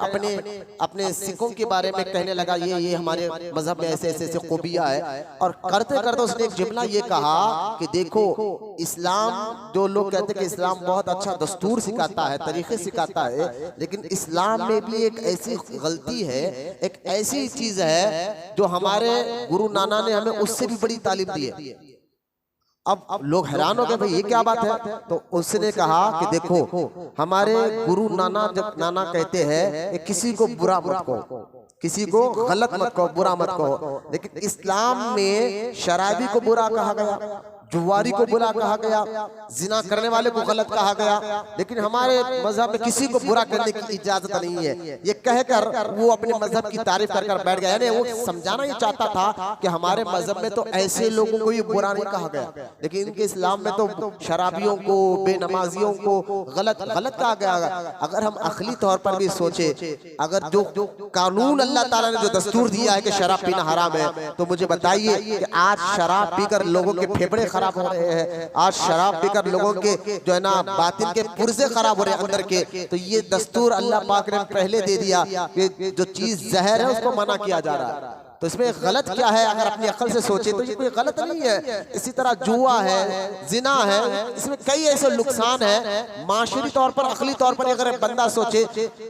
अपने सिखों के बारे में कहने लगा, ये हमारे मजहब में ऐसे ऐसे ऐसे खूबियां है। और करते करते उसने एक जुमला ये कहा कि देखो, इस्लाम, जो लोग कहते हैं कि इस्लाम बहुत अच्छा दस्तूर सिखाता है, तरीके सिखाता है, लेकिन इस्लाम में भी एक ऐसी गलती है, एक ऐसी चीज है जो हमारे गुरु नाना ने हमें उससे भी बड़ी तालीम दी है। अब लोग हैरान हो गए, भाई ये क्या बात है? तो उसने कहा कि देखो, हमारे गुरु नाना जब नाना कहते हैं कि किसी को बुरा मत कहो, किसी को गलत मत कहो, बुरा मत कहो, लेकिन इस्लाम में शराबी को बुरा कहा गया, जुआरी को बुरा कहा गया, जिना करने वाले को गलत कहा गया, लेकिन हमारे मजहब में किसी को बुरा करने की इजाजत नहीं है। ये कहकर वो अपने मजहब की तारीफ कर बैठ गया। यानी वो समझाना ये चाहता था कि हमारे मजहब में तो ऐसे लोगों को ये बुरा नहीं कहा गया, लेकिन इनके इस्लाम में तो शराबियों को, बेनमाजियों को गलत कहा गया। अगर हम अखली तौर पर भी सोचे, अगर जो कानून अल्लाह ताला ने जो दस्तूर दिया है कि शराब पीना हराम है, तो मुझे बताइए कि आज शराब पीकर लोगों के फेफड़े खराब हो रहे हैं, आज शराब पीकर लोगों के जो है ना बातिन के पुर्जे खराब हो रहे हैं अंदर के। तो ये दस्तूर अल्लाह पाक ने पहले दे दिया कि जो चीज जहर है उसको मना किया जा रहा है। तो इसमें गलत क्या है? अगर अपनी अकल से सोचे तो ये कोई गलत नहीं है। इसी तरह जुआ है, जिना है, इसमें कई ऐसे नुकसान है। माशरी तौर पर, अकली तौर पर अगर बंदा सोचे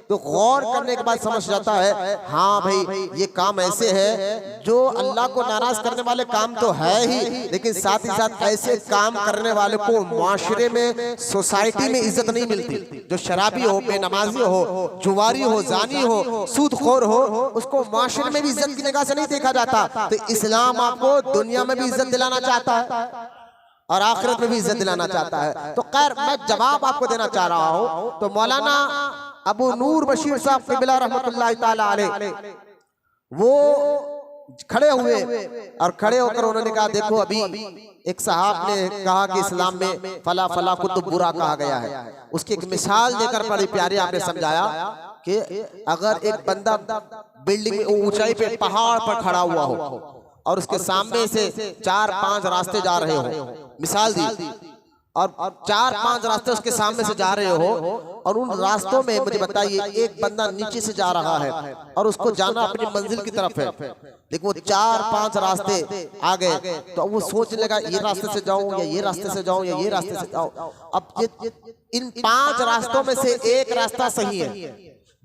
तो गौर करने के बाद समझ जाता है, हाँ भाई ये काम ऐसे है जो अल्लाह को नाराज करने वाले काम तो है ही, लेकिन साथ ही साथ ऐसे काम करने वाले को माशरे में, सोसाइटी में इज्जत नहीं मिलती। जो शराबी हो, बेनमाजी हो, जुआरी हो, जानी हो, सूदखोर हो, उसको माशरे में भी इज्जत की निगाह से नहीं देखा जाता। तो इस्लाम आपको दुनिया में भी इज्जत दिलाना चाहता है और आखिरत में भी इज्जत दिलाना चाहता है। तो खैर मैं जवाब आपको देना चाह रहा हूं। तो मौलाना अबू नूर बशीर साहब क़िबला रहमतुल्लाह ताला अलैह वो खड़े हुए और खड़े होकर उन्होंने कहा, देखो अभी एक साहब ने कहा कि इस्लाम में फला फला को तो बुरा कहा गया है। उसकी एक मिसाल देकर बड़ी प्यारी आपने समझाया कि अगर एक बंदा बिल्डिंग ऊंचाई पे, पहाड़ पर खड़ा हुआ हो और उसके सामने से 4-5 रास्ते जा रहे हो, मिसाल दी, और 4-5 रास्ते उसके सामने से जा रहे हो, और उन रास्तों में मुझे बताइए एक बंदा नीचे से जा रहा है और उसको जाना अपनी मंजिल की तरफ है, लेकिन वो 4-5 रास्ते आ गए, तो वो सोच लेगा ये रास्ते से जाऊं या ये रास्ते से जाऊं या ये रास्ते से जाऊं। अब इन 5 रास्तों में से एक रास्ता सही है,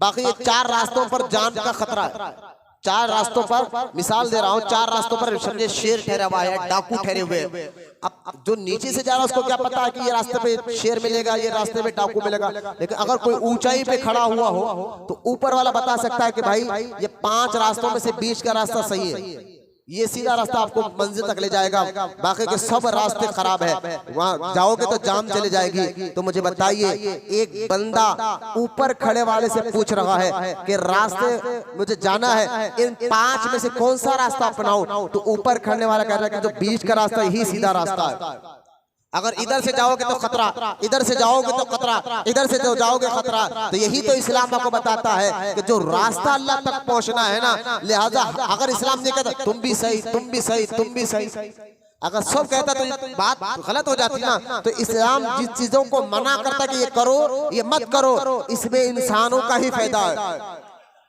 बाकी ये 4 रास्तों पर जान का खतरा है। 4 रास्तों पर, मिसाल दे रहा हूँ, 4 रास्तों पर समझे शेर ठहरा हुआ है, डाकू ठहरे हुए हैं। अब जो नीचे से जा रहा है उसको क्या पता है कि ये रास्ते पे शेर मिलेगा, ये रास्ते पे डाकू मिलेगा, लेकिन अगर कोई ऊंचाई पे खड़ा हुआ हो तो ऊपर वाला बता सकता है कि भाई ये 5 रास्तों में से बीच का रास्ता सही है, ये सीधा रास्ता आपको मंजिल तक ले जाएगा, बाकी के सब रास्ते खराब है, वहां जाओगे तो जाम चले जाएगी। तो मुझे बताइए एक बंदा ऊपर खड़े वाले से पूछ रहा है कि रास्ते मुझे जाना है, इन 5 में से कौन सा रास्ता अपनाऊं? तो ऊपर खड़े वाला कह रहा है कि जो बीच का रास्ता यही सीधा रास्ता है। अगर इधर से जाओगे तो खतरा, इधर से जाओगे तो खतरा, इधर से तो जाओगे खतरा। तो यही तो इस्लाम आपको बताता है कि जो रास्ता अल्लाह तक पहुंचना है ना, लिहाजा अगर इस्लाम नहीं कहता तुम भी सही, तुम भी सही, तुम भी सही, अगर सब कहता तो बात गलत हो जाती ना। तो इस्लाम जिस चीजों को मना करता कि ये करो, ये मत करो, इसमें इंसानों का ही फायदा है।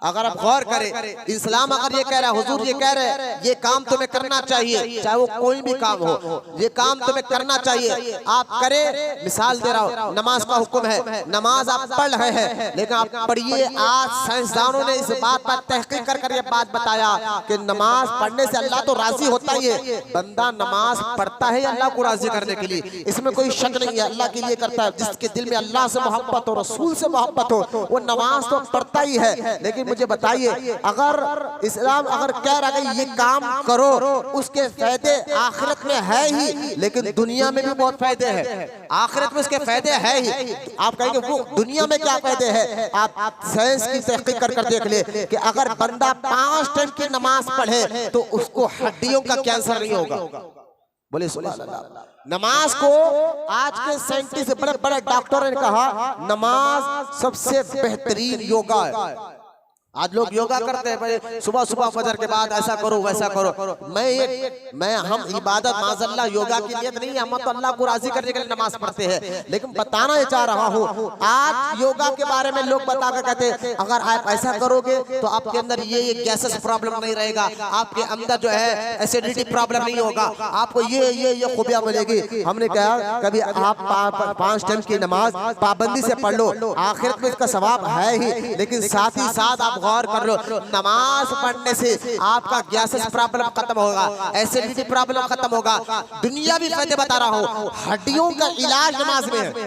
अगर आप गौर करें, इस्लाम अगर ये कह रहा है, हुजूर ये कह रहे हैं ये काम तुम्हें करना चाहिए, चाहे वो कोई भी काम हो, ये काम तुम्हें करना चाहिए, आप करें। मिसाल दे रहा हूं, नमाज का हुक्म है, नमाज आप पढ़ रहे हैं, लेकिन आप पढ़िए। आज साइंसदानों ने इस बात पर तहकीक कर ये बात बताया कि नमाज पढ़ने से अल्लाह तो राजी होता ही है, बंदा नमाज पढ़ता है अल्लाह को राजी करने के लिए, इसमें कोई शक नहीं है, अल्लाह के लिए करता है। जिसके दिल में अल्लाह से मोहब्बत हो, रसूल से मोहब्बत हो, वो नमाज तो पढ़ता ही है। लेकिन मुझे बताइए, अगर इस्लाम अगर कह रहा है ये काम करो, उसके फायदे आखिरत में है ही, लेकिन दुनिया में भी बहुत फायदे हैं, आखिरत में उसके फायदे है ही। आप कहेंगे वो दुनिया में क्या फायदे हैं? आप साइंस की तहकीक कर देख ले कि अगर बंदा 5 टाइम की नमाज पढ़े तो उसको हड्डियों का कैंसर नहीं होगा। बोले सुभान अल्लाह। नमाज को आज के साइंटिस्ट, बड़े बड़े डॉक्टरों ने कहा नमाज सबसे बेहतरीन योगा है। आज लोग योगा करते हैं, सुबह सुबह फजर के बाद ऐसा करो वैसा करो। हम इबादत माज़अल्लाह योगा की नियत नहीं है, हम तो अल्लाह को राजी करने के लिए नमाज पढ़ते हैं। लेकिन बताना ये चाह रहा हूँ, आज योगा के बारे में लोग बता कर कहते हैं अगर आप ऐसा करोगे तो आपके अंदर ये गैसेस प्रॉब्लम नहीं रहेगा, आपके अंदर जो है एसिडिटी प्रॉब्लम नहीं होगा, आपको ये खूबियां मिलेगी। हमने कहा कभी आप 5 टाइम की नमाज पाबंदी से पढ़ लो, आखिरत में इसका सवाब है ही, लेकिन साथ ही साथ आप गौर कर लो, नमाज पढ़ने से आपका गैसेस प्रॉब्लम खत्म होगा, एसिडिटी प्रॉब्लम खत्म होगा। दुनिया भी फायदे बता रहा हूँ, हड्डियों का इलाज नमाज में है।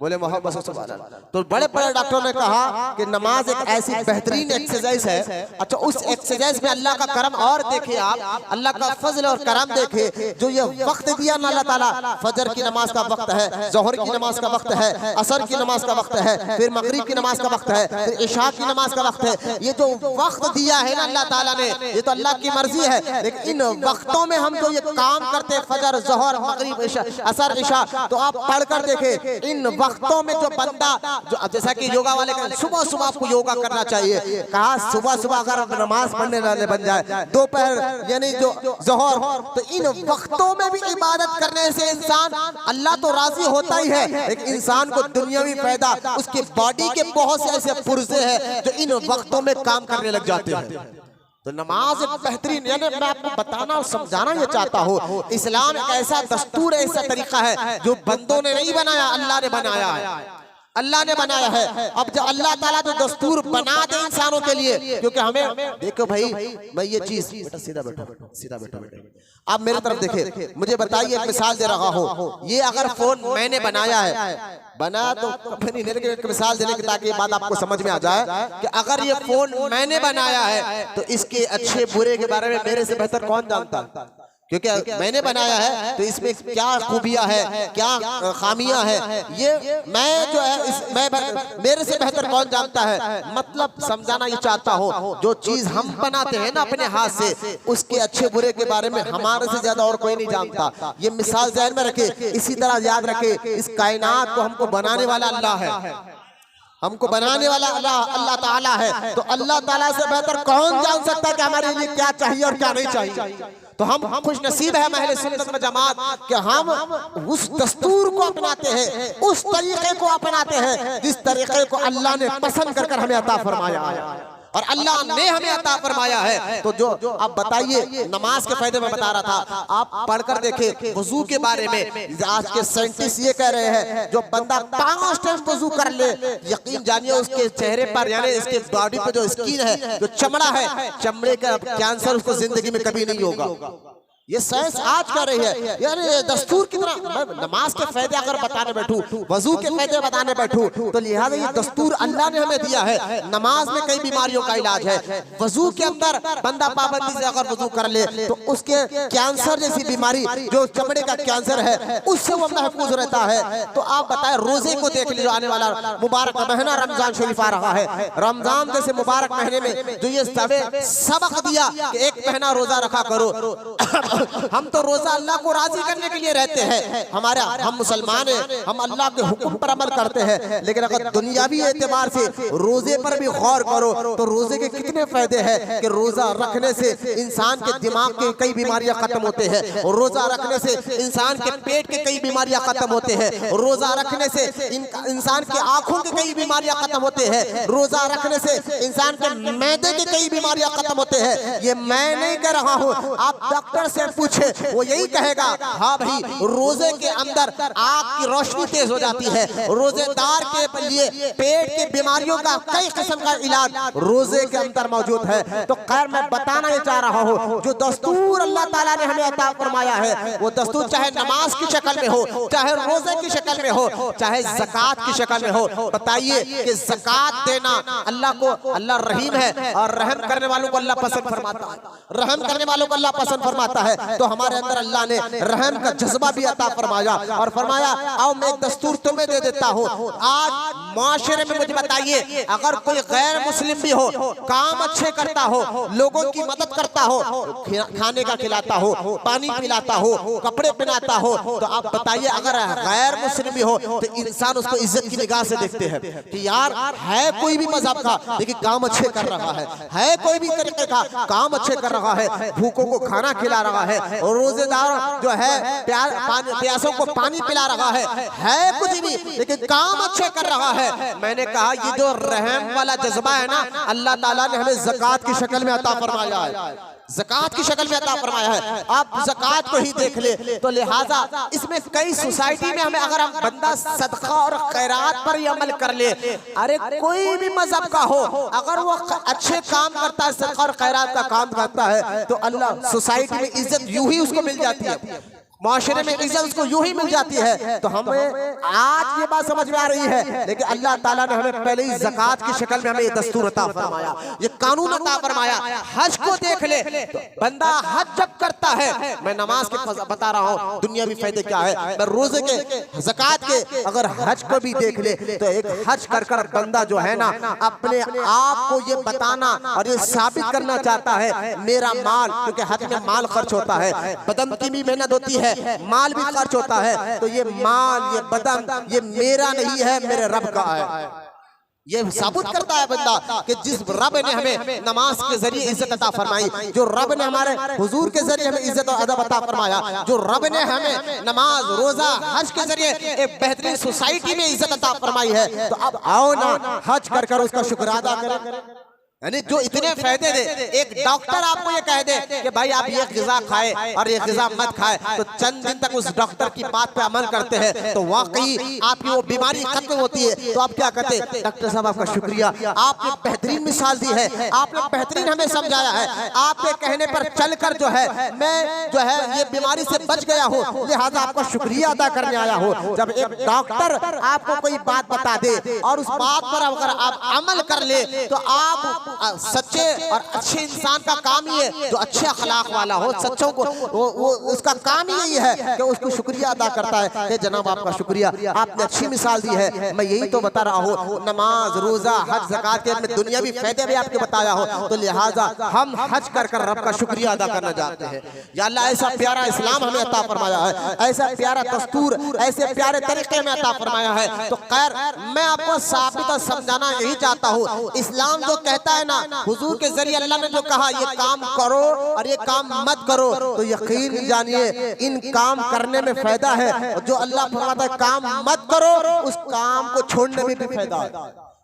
बोले मोहब्बत से सुभान अल्लाह। तो बड़े बड़े डॉक्टरों ने कहा कि नमाज एक ऐसी बेहतरीन एक्सरसाइज है। अच्छा, उस एक्सरसाइज में अल्लाह का करम और देखे आप, अल्लाह का फजल और करम देखे। जो ये वक्त दिया ना अल्लाह ताला, फजर की नमाज का वक्त है, जोहर की नमाज का वक्त है, असर की नमाज का वक्त है, फिर मगरिब की नमाज का वक्त है, फिर इशा की नमाज का वक्त है। ये जो वक्त दिया है ना अल्लाह ताला ने, ये तो अल्लाह की मर्जी है। लेकिन इन वक्तों में हम जो ये काम करते हैं, फजर, जोहर, मगरिब, इशा, असर, इशा, तो आप पढ़कर देखे इन वक्तों में जो बंदा, जो जैसा कि योगा वाले का सुबह सुबह आपको योगा करना चाहिए, कहा सुबह सुबह अगर नमाज पढ़ने वाले बन जाए, दोपहर यानी जो जोहर, तो इन वक्तों में भी इबादत करने से इंसान, अल्लाह तो राजी होता ही है, लेकिन इंसान को दुनियावी फायदा, उसकी बॉडी के बहुत से ऐसे पुर्जे हैं जो इन वक्तों में काम करने लग जाते हैं। तो नमाज एक बेहतरीन, यानी मैं आपको बताना और समझाना ये चाहता हूँ, इस्लाम एक ऐसा दस्तूर, ऐसा तरीका है जो बंदों ने नहीं बनाया, अल्लाह ने बनाया है। अल्लाह ने बनाया है। अब जब अल्लाह ताला जो दस्तूर बना दे इंसानों के लिए, क्योंकि हमें देखो भाई, मैं ये चीज, बेटा सीधा बैठो, सीधा बैठो बेटा, आप मेरी तरफ देखे, मुझे बताइए, एक मिसाल दे रहा हूँ। ये अगर फोन मैंने बनाया है, बना तो कंपनी ने, लेकिन एक मिसाल देने की ताकि बात आपको समझ में आ जाए कि अगर ये फोन मैंने बनाया है तो इसके अच्छे बुरे के बारे में मेरे से बेहतर कौन जानता, क्योंकि मैंने बनाया है तो इसमें क्या खूबियां है, क्या खामियां है, ये मैं जो है मेरे से बेहतर कौन जानता है। मतलब समझाना ये चाहता हूँ, जो चीज हम बनाते हैं ना अपने हाथ से, उसके अच्छे बुरे के बारे में हमारे से ज्यादा और कोई नहीं जानता। ये मिसाल ध्यान में रखे। इसी तरह याद रखे, इस कायनात को हमको बनाने वाला अल्लाह है, हमको बनाने वाला अल्लाह ताला है। तो अल्लाह ताला से बेहतर कौन जान सकता है कि हमारे लिए क्या चाहिए और क्या नहीं चाहिए। तो हम खुश नसीब है अहले सुन्नत व जमात कि हम उस दस्तूर को अपनाते हैं, उस तरीके को अपनाते हैं जिस तरीके को अल्लाह ने पसंद कर हमें अता फरमाया है और अल्लाह ने हमें अता फरमाया है। तो जो आप बताइए, नमाज के फायदे में बता रहा था, आप पढ़कर देखे वजू के बारे में। आज के साइंटिस्ट ये कह रहे हैं, जो बंदा 5 टाइम वजू कर ले, यकीन जानिए उसके चेहरे पर, यानी इसके बॉडी पर जो स्किन है, जो चमड़ा है, चमड़े का कैंसर उसको जिंदगी में कभी नहीं होगा। ये साइंस आज कर रही है। यार दस्तूर कितना, नमाज के फायदे अगर बताने बैठूं, वजू के फायदे बताने बैठूं, तो लिहाजा ये दस्तूर अल्लाह ने हमें दिया है। नमाज में कई बीमारियों का इलाज है। वजू के अंदर बंदा पाबंदी से अगर वजू कर ले तो उसके कैंसर जैसी बीमारी, जो चमड़े का कैंसर है, उससे वो महफूज रहता है। तो आप बताएं, रोजे को देख लीजिए, आने वाला मुबारक महीना रमजान शरीफ आ रहा है। रमजान जैसे मुबारक महीने में जो ये सबक दिया कि एक महीना रोजा रखा करो। हम तो रोजा अल्लाह को राजी करने के लिए रहते हैं, हम मुसलमान हैं, हम अल्लाह के हुक्म पर अमल करते हैं। लेकिन अगर दुनियावी एतबार से रोजे पर भी गौर करो तो रोजे के कितने फायदे हैं कि रोजा रखने से इंसान के दिमाग के कई बीमारियां खत्म होते हैं, रोजा रखने से इंसान के पेट के कई बीमारियां खत्म होते हैं, रोजा रखने से इंसान की आंखों के कई बीमारियां खत्म होते हैं, रोजा रखने से इंसान के मैदे के कई बीमारियां खत्म होते हैं। ये मैं नहीं कह रहा हूँ, आप डॉक्टर से पूछे, वो यही कहेगा, हाँ भाई, रोजे के अंदर आँख की रोशनी तेज हो जाती है। रोजेदार के लिए पेट की बीमारियों का कई किस्म का इलाज रोजे के अंदर मौजूद है। तो खैर मैं बताना ये चाह रहा हूँ, जो दस्तूर अल्लाह ताला ने हमें अता फरमाया है, वो दस्तूर चाहे नमाज की शक्ल में हो, चाहे रोजे की शक्ल में हो, चाहे ज़कात की शक्ल में हो। बताइए कि ज़कात देना अल्लाह को, अल्लाह रहीम है और रहम करने वालों को अल्लाह पसंद फरमाता है, रहम करने वालों को अल्लाह पसंद फरमाता है। तो हमारे अंदर अल्लाह ने रहम का जज्बा भी अता फरमाया और फरमाया, आओ मैं एक दस्तूर तुम्हें दे देता हूँ। आज माशरे में मुझे बताइए, अगर कोई गैर मुस्लिम भी हो, काम अच्छे करता हो, लोगों की मदद करता हो, खाने का खिलाता हो, पानी पिलाता हो, कपड़े पहनाता हो, तो आप बताइए, अगर गैर मुस्लिम भी हो तो इंसान उसको इज्जत की निगाह से देखते हैं कि यार है कोई भी मजहब का, लेकिन काम अच्छे कर रहा है कोई भी तरीके का काम अच्छे कर रहा है, भूखों को खाना खिला रहा है, और रोजेदार जो है प्यासों को पानी पिला रहा है कुछ भी, लेकिन काम अच्छे कर रहा है। मैंने कहा ये जो रहम वाला जज्बा है ना, अल्लाह ताला ने हमें ज़कात की शक्ल में अता फरमाया है, ज़कात की शक्ल में अता फरमाया है। आप ज़कात को ही देख ले, तो लिहाजा इसमें कई सोसाइटी में हमें, अगर हम बंदा सदका और खैरात पर ही अमल कर ले, अरे कोई भी मजहब का हो, अगर वो अच्छे काम करता है, सदका और खैरात का काम करता है, तो अल्लाह सोसाइटी में इज्जत यूं ही उसको मिल जाती है। माशरे में इज्जत उसको यूं ही मिल जाती है। तो हमें आज ये बात समझ में आ रही है, लेकिन अल्लाह ताला ने हमें पहले ही ज़कात की शक्ल में हमें ये दस्तूर अता फरमाया, ये कानून अता फरमाया। हज को देख ले, तो बंदा हज जब करता है, मैं नमाज के बता रहा हूँ दुनियावी फायदे क्या है, मैं रोजे के, ज़कात के, अगर हज को भी देख ले तो एक हज कर कर बंदा जो है ना अपने आप को ये बताना और ये साबित करना चाहता है मेरा माल, क्योंकि हज में माल खर्च होता है, बदन की भी मेहनत होती है, माल भी खर्च होता है, तो ये माल, ये बदन, ये मेरा नहीं है, मेरे रब का है। ये साबित करता है बंदा कि जिस रब ने हमें नमाज के जरिए इज्जत अता फरमाई, जो रब ने हमारे हुजूर के जरिए हमें इज्जत और अदब अता फरमाया, जो रब ने हमें नमाज, रोजा, हज के जरिए एक बेहतरीन सोसाइटी में इज्जत अता फरमाई है, तो अब आओ ना हज कर कर उसका शुक्र अदा करें। यानी जो इतने फायदे दे, एक डॉक्टर आपको ये कह दे कि भाई आप ये ग़िज़ा खाए और ये ग़िज़ा मत खाए, तो चंद दिन तक उस डॉक्टर की बात पे अमल करते हैं तो वाकई आपकी वो बीमारी खत्म होती है। तो आप क्या कहते हैं, डॉक्टर साहब आपका शुक्रिया, आपने बेहतरीन मिसाल दी है, आपने बेहतरीन हमें समझाया है, आपके कहने पर चलकर जो है मैं जो है ये बीमारी से बच गया हूँ, लिहाजा आपका शुक्रिया अदा करने आया हूँ। जब एक डॉक्टर आपको कोई बात बता दे और उस बात पर अगर आप अमल कर ले तो आप सच्चे और अच्छे इंसान का काम ही है, जो अच्छे अखलाक वाला हो, सच्चों को वो उसका काम ही यही है कि उसको शुक्रिया अदा करता है कि जनाब आपका शुक्रिया, आपने अच्छी मिसाल दी है। मैं यही तो बता रहा हूँ, नमाज, रोजा, हज, ज़कात के दुनियावी फायदे भी आपके बताया हो, तो लिहाजा हम हज कर कर रब का शुक्रिया अदा करना चाहते हैं। या अल्लाह ऐसा प्यारा इस्लाम हमें अता फरमाया है, ऐसा प्यारा दस्तूर, ऐसे प्यारे तरीके में अता फरमाया है। तो खैर मैं आपको साबित और समझाना यही चाहता हूँ, इस्लाम जो कहता है ना, हुजूर के जरिए अल्लाह ने जो कहा ये काम करो और ये काम मत करो, तो यकीन जानिए इन काम करने में फायदा है, जो अल्लाह फरमाता है काम मत करो उस काम को छोड़ने में भी फायदा है।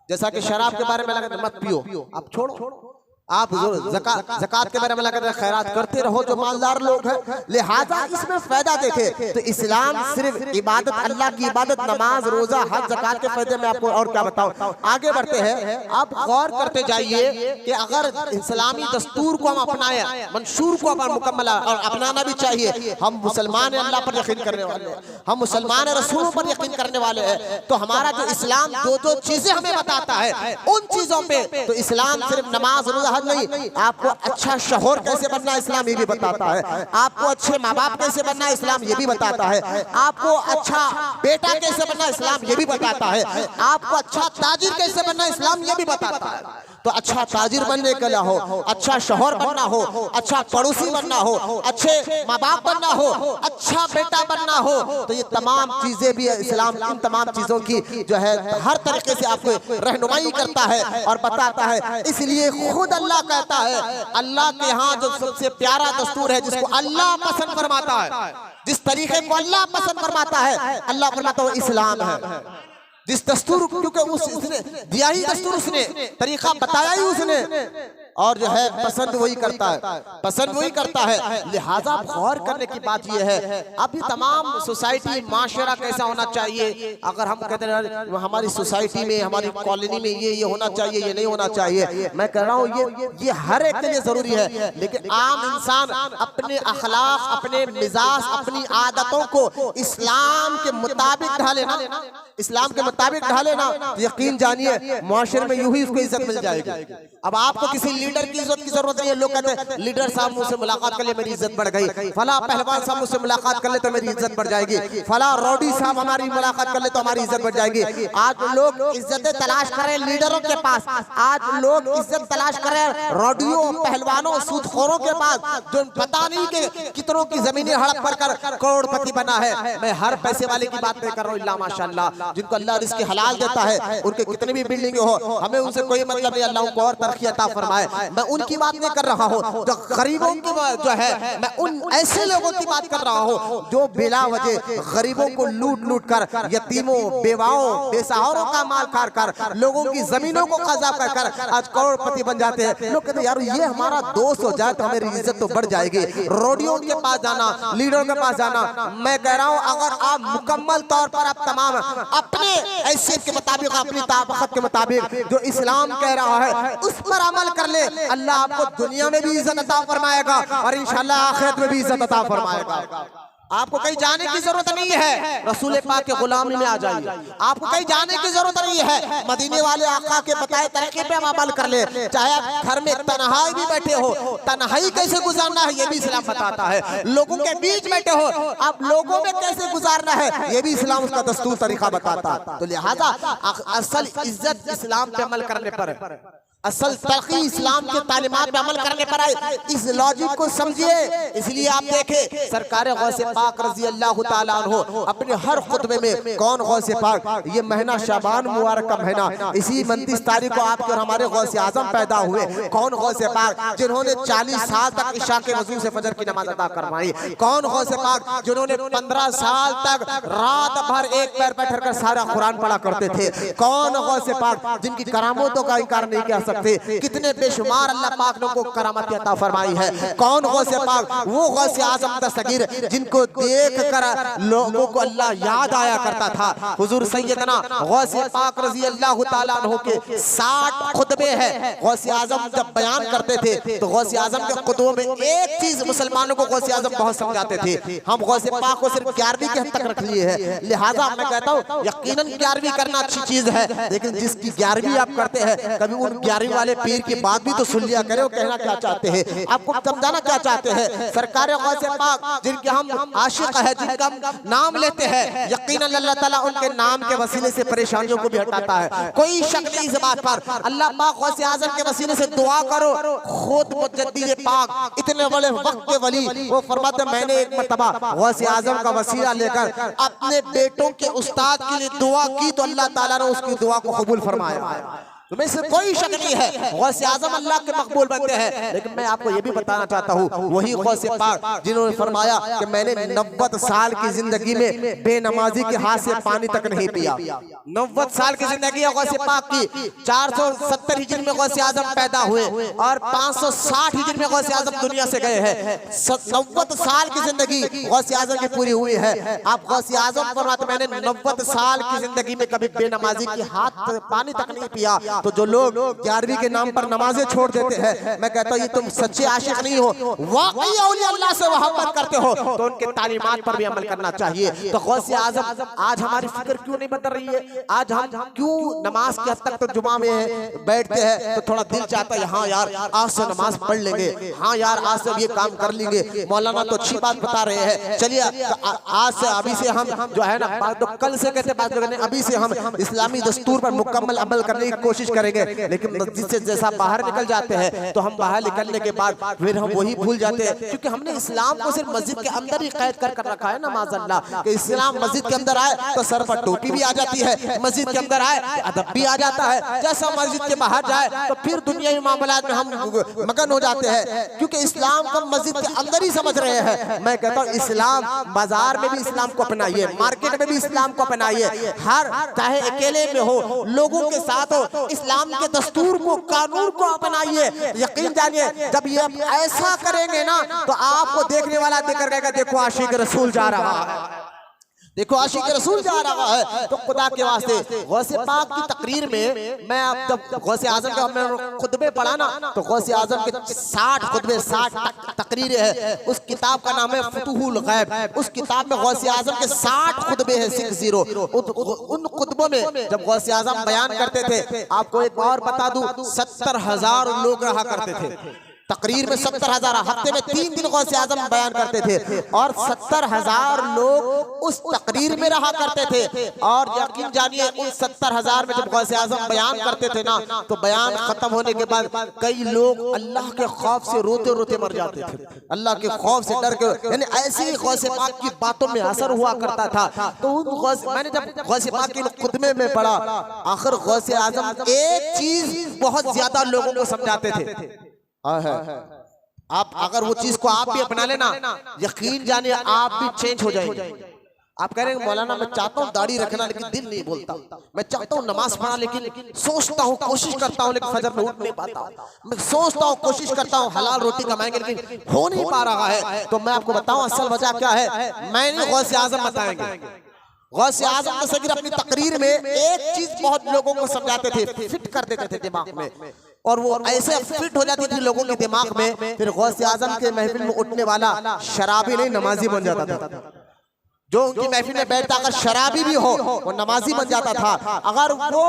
जैसा कि शराब के बारे में लगा मत पियो, आप छोड़ो, आप ज़कात के बारे में लगा खैरात करते रहो जो मालदार लोग हैं, लिहाजा इसमें फायदा देखे। तो इस्लाम सिर्फ इबादत, अल्लाह की इबादत, नमाज, रोजा, हज, ज़कात के फायदे में आपको और क्या बताऊं। आगे बढ़ते हैं, आप गौर करते जाइए कि अगर इस्लामी दस्तूर को हम अपनाएं, मंशूर को मुकम्मल और अपनाना भी चाहिए। हम मुसलमान हैं, अल्लाह पर यकीन करने वाले हैं, हम मुसलमान रसूलों पर यकीन करने वाले हैं, तो हमारा जो इस्लाम जो चीजें हमें बताता है उन चीजों पे, तो इस्लाम सिर्फ नमाज, रोजा नहीं, आपको अच्छा शोहर कैसे बनना इस्लाम ये भी बताता है, आपको अच्छे माँ बाप कैसे बनना इस्लाम ये भी बताता है, आपको अच्छा बेटा कैसे बनना इस्लाम ये भी बताता है, आपको अच्छा ताजिर कैसे बनना इस्लाम ये भी बताता है। तो अच्छा ताजिर बनने के लिए हो, अच्छा शोहर बनना हो, अच्छा पड़ोसी बनना हो, अच्छे माँ बाप बनना हो, अच्छा बेटा बनना हो, तो ये तमाम चीजें भी इस्लाम इन तमाम चीजों की जो है हर तरीके से आपको रहनुमाई करता है और बताता है। इसलिए खुद अल्लाह कहता है, अल्लाह के यहाँ जो सबसे प्यारा दस्तूर है जिसको अल्लाह पसंद फरमाता है, जिस तरीके को अल्लाह पसंद फरमाता है, अल्लाह फरमाता है इस्लाम है। जिस दस्तूर, क्योंकि उसने दिया ही दस्तूर, उसने तरीका बताया ही उसने, और जो है पसंद वही करता है, पसंद वही करता है। लिहाजा गौर करने की बात यह है, अभी तमाम सोसाइटी, माशरा कैसा होना चाहिए। अगर हम कहते हैं हमारी सोसाइटी में, हमारी कॉलोनी में ये होना चाहिए, ये नहीं होना चाहिए, मैं कह रहा हूँ ये हर एक के लिए जरूरी है, लेकिन आम इंसान अपने अखलाक, अपने मिजाज, अपनी आदतों को इस्लाम के मुताबिक ढाले ना, इस्लाम के मुताबिक ढाले ना, यकीन जानिए मुआशरे में यूं ही उसको इज्जत मिल जाएगी। अब आपको किसी लीडर की इज्जत की जरूरत नहीं है। लोग कहते हैं लीडर साहब मुझसे मुलाकात कर ले मेरी इज्जत बढ़ गई, फला पहलवान साहब मुझसे मुलाकात कर ले तो मेरी इज्जत बढ़ जाएगी, फला रौडी साहब हमारी मुलाकात कर ले तो हमारी इज्जत बढ़ जाएगी। आज लोग इज्जतें तलाश करें लीडरों के पास, आज लोग इज्जत तलाश करें रौडियों, पहलवानों, सूदखोरों के पास, जो पता नहीं कि कितनों की जमीनें हड़प कर करोड़पति बना है। मैं हर पैसे वाले की बात नहीं कर रहा हूँ, इल्ला माशाअल्लाह, जिनको अल्लाह रिज़्क़ हलाल देता है, उनके कितनी भी बिल्डिंग हो, हमें उनसे कोई मतलब नहीं, अल्लाह उनको और तरक्की अता फरमाए। मैं उनकी बात नहीं कर रहा हूँ जो गरीबों की जो है, मैं उन ऐसे लोगों की बात कर रहा हूँ जो बिला वजह गरीबों को लूट लूट कर, यतीमों, बेवाओं, बेसहारों का माल खार कर, लोगों की जमीनों को कब्जा कर कर आज करोड़पति बन जाते हैं। लोग कहते हैं यार ये हमारा दोस्त हो जाए तो हमारी इज्जत तो बढ़ जाएगी। रोडियों के पास जाना, लीडरों के पास जाना, मैं कह रहा हूँ अगर आप मुकम्मल तौर पर आप तमाम अपने हैसियत के मुताबिक, अपनी ताकत के मुताबिक जो इस्लाम कह रहा है उस पर अमल कर ले, अल्लाह आपको दुनिया में भी इज्जत अता फरमाएगा और इंशाअल्लाह आखिरत में भी इज्जत अता फरमाएगा। आपको कहीं जाने की जरूरत नहीं है, रसूल पाक के गुलामी में आ जाइए। आपको कहीं जाने की जरूरत नहीं है, मदीने वाले आका के बताए तरीके पे हम अमल कर ले। चाहे आप घर में तन्हाई भी बैठे हो, तन्हाई कैसे गुजारना है ये भी इस्लाम बताता है। लोगों के बीच बैठे हो, आप लोगों में कैसे गुजारना है ये भी इस्लाम उसका दस्तूर तरीका बताता है। तो लिहाजा असल इज्जत इस्लाम पे अमल करने पर, असल तरक्की इस्लाम के तालीमात पे अमल करने पर आए। इस लॉजिक को समझिए। इसलिए आप देखें सरकार गौसे पाक रजी अल्लाह ताला अन्हु अपने हर खुतबे में कौन गौसे पाक, ये महीना शाबान मुबारक का महीना, इसी 29 तारीख को आपके और हमारे गौसे आजम पैदा हुए। कौन गौसे पाक जिन्होंने 40 साल तक इशा के वजू से फजर की नमाज अदा करवाई। कौन गौसे पाक जिन्होंने 15 साल तक रात भर एक पैर पर ठहरकर सारा कुरान पढ़ा करते थे। कौन गौसे पाक जिनकी करामतों का इनकार नहीं किया सकते। कितने बेशुमार अल्लाह पाक ने को करामत अता फरमाई है। कौन गौसे पाक, वो गौसे आजम दस्तगीर जिनको देख कर लोगों को अल्लाह याद आया करता था। हुजूर सैयदना गौसे पाक रजी अल्लाह ताला अन्हु के 60 खुतबे हैं। गौसे आजम जब बयान करते थे तो गौसे आजम के खुतबों में एक चीज मुसलमानों को गौसे आजम बहुत समझाते थे। हम गौसे पाक को सिर्फ 11वीं के हद तक रख लिए है, लिहाजा मैं कहता हूँ यकीनन 11वीं करना अच्छी चीज है, लेकिन जिसकी 11वीं आप करते हैं कभी उन 11वीं वाले पीर की बात भी तो सुन लिया करें। वो कहना क्या चाहते हैं, आपको समझाना क्या चाहते हैं। सरकार गौसे पाक जिनके हम आशिक है, जिनका हम नाम लेते हैं, यकीनन अल्लाह ताला उनके नाम के वसीले से परेशानियों को भी हटाता है। कोई शक नहीं इस बात पर। अल्लाह पाक गौसे आजम के वसीले से दुआ करो। खुद मुजद्दिद पाक इतने बड़े वक्त के वली वो फरमाते मैंने एक मर्तबा गौसे आजम का वसीला लेकर अपने बेटों के उस्ताद के लिए दुआ की तो अल्लाह ताला ने उसकी दुआ को कबूल फरमाया। तुम्हें इससे कोई शक नहीं है, गौसे आजम अल्लाह के मकबूल बनते हैं। लेकिन मैं आपको ये भी बताना चाहता हूँ वही गौसे पाक जिन्होंने फरमाया कि मैंने 90 साल की जिंदगी में बेनमाजी के हाथ से पानी तक नहीं पिया। 90 साल की जिंदगी है गौसे पाक की। 470 हिजरी में गौसे आजम पैदा हुए और 560 हिजरी में गौसे आजम दुनिया से गए हैं। 90 साल की जिंदगी गौसे आजम की पूरी हुई है। आप गौसे आजम फरमाते मैंने 90 साल की जिंदगी में कभी बेनमाजी के हाथ पानी तक नहीं पिया। तो जो लोग 11वीं के नाम पर नमाजें छोड़ देते हैं, मैं कहता हूँ ये तुम सच्चे आशिक नहीं हो, वाकई औलिया अल्लाह से मोहब्बत करते हो तो उनके तालीमात पर भी अमल करना चाहिए। तो गौसे आजम आज हमारी फिक्र क्यों नहीं बदल रही है? आज हम क्यों नमाज के हद तक तो जुमा में बैठते हैं तो थोड़ा दिल चाहता है हाँ यार आज से नमाज पढ़ लेंगे, हाँ यार आज से ये काम कर लेंगे, मौलाना तो अच्छी बात बता रहे हैं, चलिए आज से अभी से हम जो है ना, तो कल से कहते बात करने, अभी से हम इस्लामी दस्तूर पर मुकम्मल अमल करने की कोशिश करेंगे। लेकिन मस्जिद से जैसा बाहर निकल जाते हैं तो हम बाहर निकलने के बाद फिर हम वही भूल जाते हैं, क्योंकि हमने इस्लाम को सिर्फ मस्जिद के अंदर ही कैद कर रखा है ना। माज़अल्लाह कि इस्लाम मस्जिद के अंदर आए तो सर पर टोपी भी आ जाती है, मस्जिद के अंदर आए तो अदब भी आ जाता है, जैसा मस्जिद के बाहर जाए तो फिर दुनियावी मामलात में हम मगन हो जाते हैं, क्योंकि इस्लाम को मस्जिद के अंदर ही समझ रहे हैं। मैं कहता हूँ इस्लाम बाजार में भी इस्लाम को अपनाइए, मार्केट में भी इस्लाम को अपनाइए, हर चाहे अकेले में हो लोगों के साथ हो, इस्लाम के दस्तूर को कानून को अपनाइए। यकीन जानिए जब ये ऐसा करेंगे ना तो आपको देखने वाला देखकर कहेगा देखो आशिक रसूल जा रहा है, देखो आशिक रसूल जा रहा है। तो खुदा के वास्ते गौसे पाक की तकरीर में मैं आप जब गौसे आजम के हमने खुतबे पढ़ा ना तो गौसे आजम के 60 खुतबे 60 तकरीरें हैं। उस किताब का नाम है फुतूहुल गैब। उस किताब में गौसे आजम के 60 खुतबे हैं 60। उन खुतबों में जब गौसे आजम बयान करते थे, आपको एक और बता दूं 70,000 लोग रहा करते थे तकरीर में। 70,000 हफ्ते में 3 दिन गौसे आजम बयान करते थे और 70,000 लोग उस तकरीर में रहा करते थे। और यकीन जानिए उन 70,000 में जब गौसे आजम बयान करते थे ना तो बयान खत्म होने के बाद कई लोग अल्लाह के खौफ से रोते रोते मर जाते थे, अल्लाह के खौफ से डर के, यानी ऐसे ही गौसे पाक की बातों में असर हुआ करता था। तो मैंने जब गौसे पाक के खुतबे में पढ़ा, आखिर गौसे आजम एक चीज बहुत ज्यादा लोगों को समझाते थे। आप अगर वो चीज को आप भी अपना लेना, यकीन जानिए आप भी चेंज हो जाएंगे। आप कह रहे हैं मौलाना मैं चाहता हूँ दाढ़ी रखना लेकिन दिल नहीं बोलता, मैं चाहता हूँ नमाज पढ़ना लेकिन सोचता हूँ कोशिश करता हूँ लेकिन फजर में उठ नहीं पाता, मैं सोचता हूँ कोशिश करता हूँ हलाल रोटी कमाएंगे लेकिन हो नहीं पा रहा है। तो मैं आपको बताऊँ असल वजह क्या है, मैंने गौसे आजम बताएंगे। गौसे आजम तस्वीर अपनी तकरीर में एक चीज बहुत लोगों को समझाते थे, फिट कर देते थे दिमाग में, और वो ऐसे फिट हो जाती थी लोगों के दिमाग में, फिर गौसे आजम के महफिल में उठने वाला शराबी नहीं नमाजी बन जाता था। जो उनकी महफिल में बैठता अगर शराबी भी हो वो नमाजी बन जाता था, अगर वो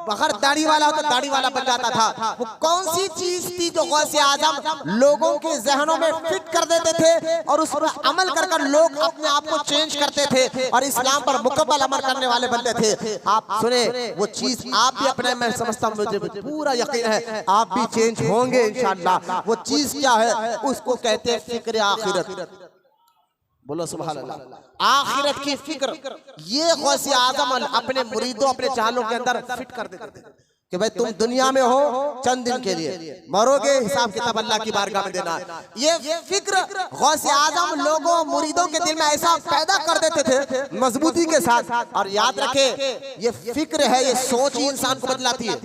बगैर दाढ़ी वाला हो तो दाढ़ी वाला बन जाता था। वो कौन सी चीज थी जो गौसे आजम लोगों के जहनों में फिट कर देते थे और उस पर अमल कर लोग अपने आप को चेंज करते थे और इस्लाम पर मुकम्मल अमल करने वाले बनते थे। आप सुने वो चीज आप भी अपने, मैं समझता हूँ, मुझे पूरा यकीन है आप भी चेंज होंगे इंशाअल्लाह। वो चीज क्या है? उसको कहते हैं फिक्र आखिरत। बोलो सुभान अल्लाह। आखिरत की फिक्र ये गौसे आजम अपने मुरीदों, अपने चालों के अंदर फिट कर देते कि भाई तुम दुनिया में हो चंद दिन के लिए, मरोगे, हिसाब किताब अल्लाह की बारगाह में देना। ये फिक्र गौसे आजम लोगों मुरीदों के दिल में ऐसा पैदा कर देते थे मजबूती के साथ। और याद रखे ये फिक्र है, ये सोच ही इंसान को बदलाती है।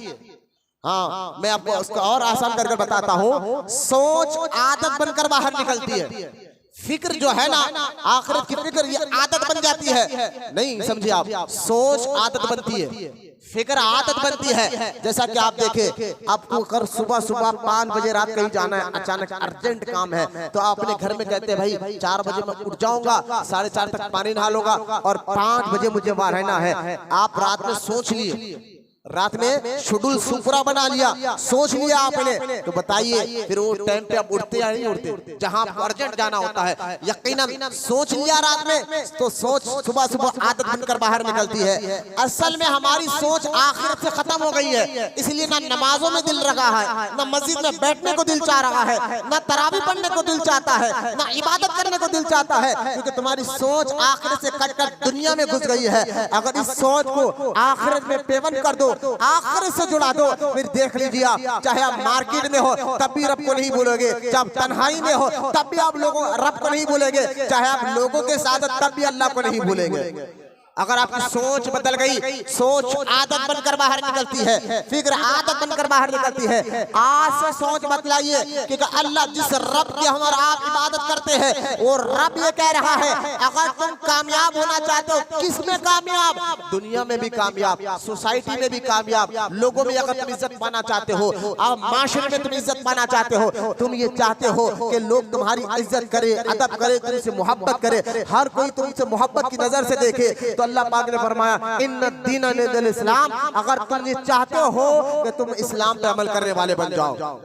हाँ, मैं आपको उसको और आसान करके बताता हूँ। सोच आदत बनकर बाहर निकलती है। फिक्र जो है ना, आखिरत की फिक्र, ये आदत बन जाती है। नहीं समझे आप? सोच आदत बनती है, फिक्र आदत बनती है। जैसा कि आप देखे, आपको अगर सुबह सुबह 5 बजे रात कहीं जाना है, अचानक अर्जेंट काम है, तो आप अपने घर में कहते हैं भाई 4 बजे मैं उठ जाऊंगा, 4:30 तक पानी नहा लूंगा और 5 बजे मुझे वहां रहना है। आप रात में सोच लिए, रात में शेड्यूल सुपरा बना लिया, सोच लिया आपने, तो बताइए फिर वो टाइम पे आप उठते या नहीं उठते? जहां अर्जेंट जाना होता है यकीनन सोच लिया रात में, तो सोच सुबह सुबह आदत बनकर बाहर निकलती है। असल में हमारी सोच आखिरत से खत्म हो गई है, इसलिए ना नमाजों में दिल लगा है, ना मस्जिद में बैठने को दिल चाह रहा है, ना तरावी पढ़ने को दिल चाहता है, ना इबादत करने को दिल चाहता है, क्योंकि तुम्हारी सोच आखिरत से कटकर दुनिया में घुस गई है। अगर इस सोच को आखिरत में पेवन कर दो, आखिरत से जुड़ा दो, फिर देख लीजिए चाहे आप मार्केट में हो तब भी रब को नहीं भूलोगे, चाहे तन्हाई में हो तब भी आप लोगों रब को नहीं भूलेंगे, चाहे आप लोगों के साथ तब भी अल्लाह को नहीं भूलेंगे। अगर आपकी सोच बदल गई, सोच आदत बनकर बाहर निकलती है, फिक्र आदत बनकर बाहर निकलती है। आज से सोच बदलाइए कि अल्लाह जिस रब की हम और आप इबादत करते हैं वो रब ये कह रहा है, अगर तुम कामयाब होना चाहते हो, किसमें कामयाब? दुनिया में भी कामयाब, सोसाइटी में भी कामयाब, लोगों में अगर तुम इज्जत पाना चाहते हो, आप माशरे में तुम इज्जत पाना चाहते हो, तुम ये चाहते हो कि लोग तुम्हारी इज्जत करे, अदब करे, तुमसे मोहब्बत करे, हर कोई तुमसे मोहब्बत की नजर से देखे, तो अल्लाह पाक ने फरमाया इन्ना दीना लिल इस्लाम। अगर तुम ये चाहते हो कि तुम इस्लाम पे अमल करने वाले बन जाओ,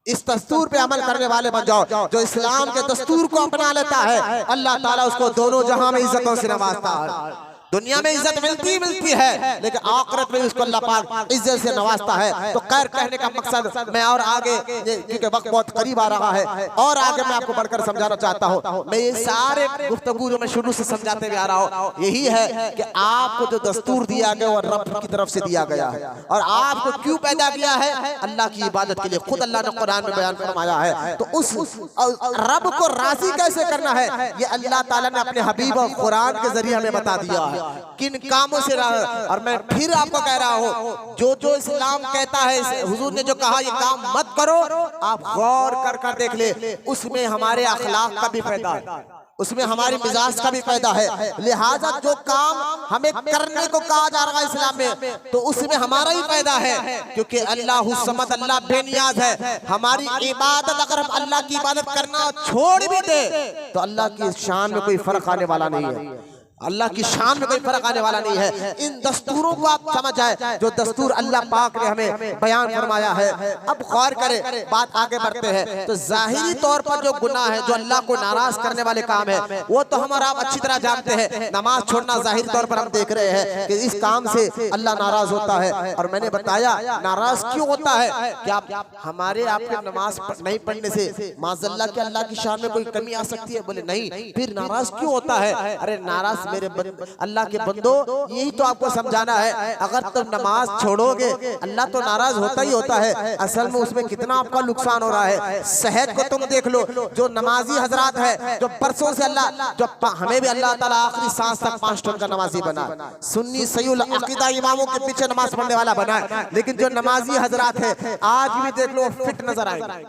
इस दस्तूर पे अमल करने वाले बन जाओ, जो इस्लाम के दस्तूर को अपना लेता है, अल्लाह ताला उसको दोनों जहां में इज्जतों से नवाजता है। दुनिया में इज्जत मिलती है, लेकिन आखिरत में उसको अल्लाह पाक इज्जत से नवाजता है। तो खैर कहने का मकसद मैं और आगे, क्योंकि वक्त बहुत करीब आ रहा है, और आगे मैं आपको बढ़कर समझाना चाहता हूँ। मैं ये सारे गुफ्तगू जो मैं शुरू से समझाते हुए आ रहा हूँ, यही है कि आपको जो दस्तूर दिया गया वो रब की तरफ से दिया गया है, और आपको क्यों पैदा किया है? अल्लाह की इबादत के लिए। खुद अल्लाह ने कुरान में बयान फरमाया है। तो उस रब को राजी कैसे करना है, ये अल्लाह ताला ने अपने हबीब और कुरान के जरिए हमें बता दिया है, किन कामों से। और मैं फिर आपको कह रहा हूँ, जो इस्लाम कहता है, हुजूर ने जो कहा ये काम मत करो, आप गौर कर देख ले, उसमें हमारे अखलाक का भी फायदा है, उसमें हमारी मिजाज का भी फायदा है। लिहाजा जो काम हमें करने को कहा जा रहा है इस्लाम में, तो उसमें हमारा ही फायदा है, क्योंकि अल्लाह समद, अल्लाह बेनियाज है। हमारी इबादत अगर हम अल्लाह की इबादत करना छोड़ भी दे तो अल्लाह की शान में कोई फर्क आने वाला नहीं है, अल्लाह की शान में कोई फर्क आने वाला नहीं है। इन दस्तूरों को आप समझ जाए, जो दस्तूर अल्लाह पाक ने हमें बयान फरमाया है। अब गौर करें, बात आगे बढ़ते हैं। तो जाहिरी तौर पर जो गुनाह है, जो अल्लाह को नाराज करने वाले काम है, वो तो हम और आप अच्छी तरह जानते हैं। नमाज छोड़ना जाहिरी तौर पर हम देख रहे हैं कि इस काम से अल्लाह नाराज होता है। और मैंने बताया नाराज क्यों होता है, क्या हमारे आपके नमाज नहीं पढ़ने से माज़अल्लाह के अल्लाह की शान में कोई कमी आ सकती है? बोले नहीं। फिर नाराज क्यों होता है? अरे नाराज मेरे अल्लाह के बंदो, यही तो आपको समझाना है। अगर तुम नमाज छोड़ोगे, अल्लाह तो नाराज होता ही होता है। असल में उसमें कितना आपका नुकसान हो रहा है। सेहत को तुम देख लो, जो नमाजी हजरात है, जो बरसों से अल्लाह, जो हमें भी अल्लाह ताला आखिरी सांस तक 5 टाइम का नमाजी बना, सुन्नी सहीउल अकीदा इमामों के पीछे नमाज पढ़ने वाला बना, लेकिन जो नमाजी हजरात है आज भी देख लो फिट नजर आएंगे,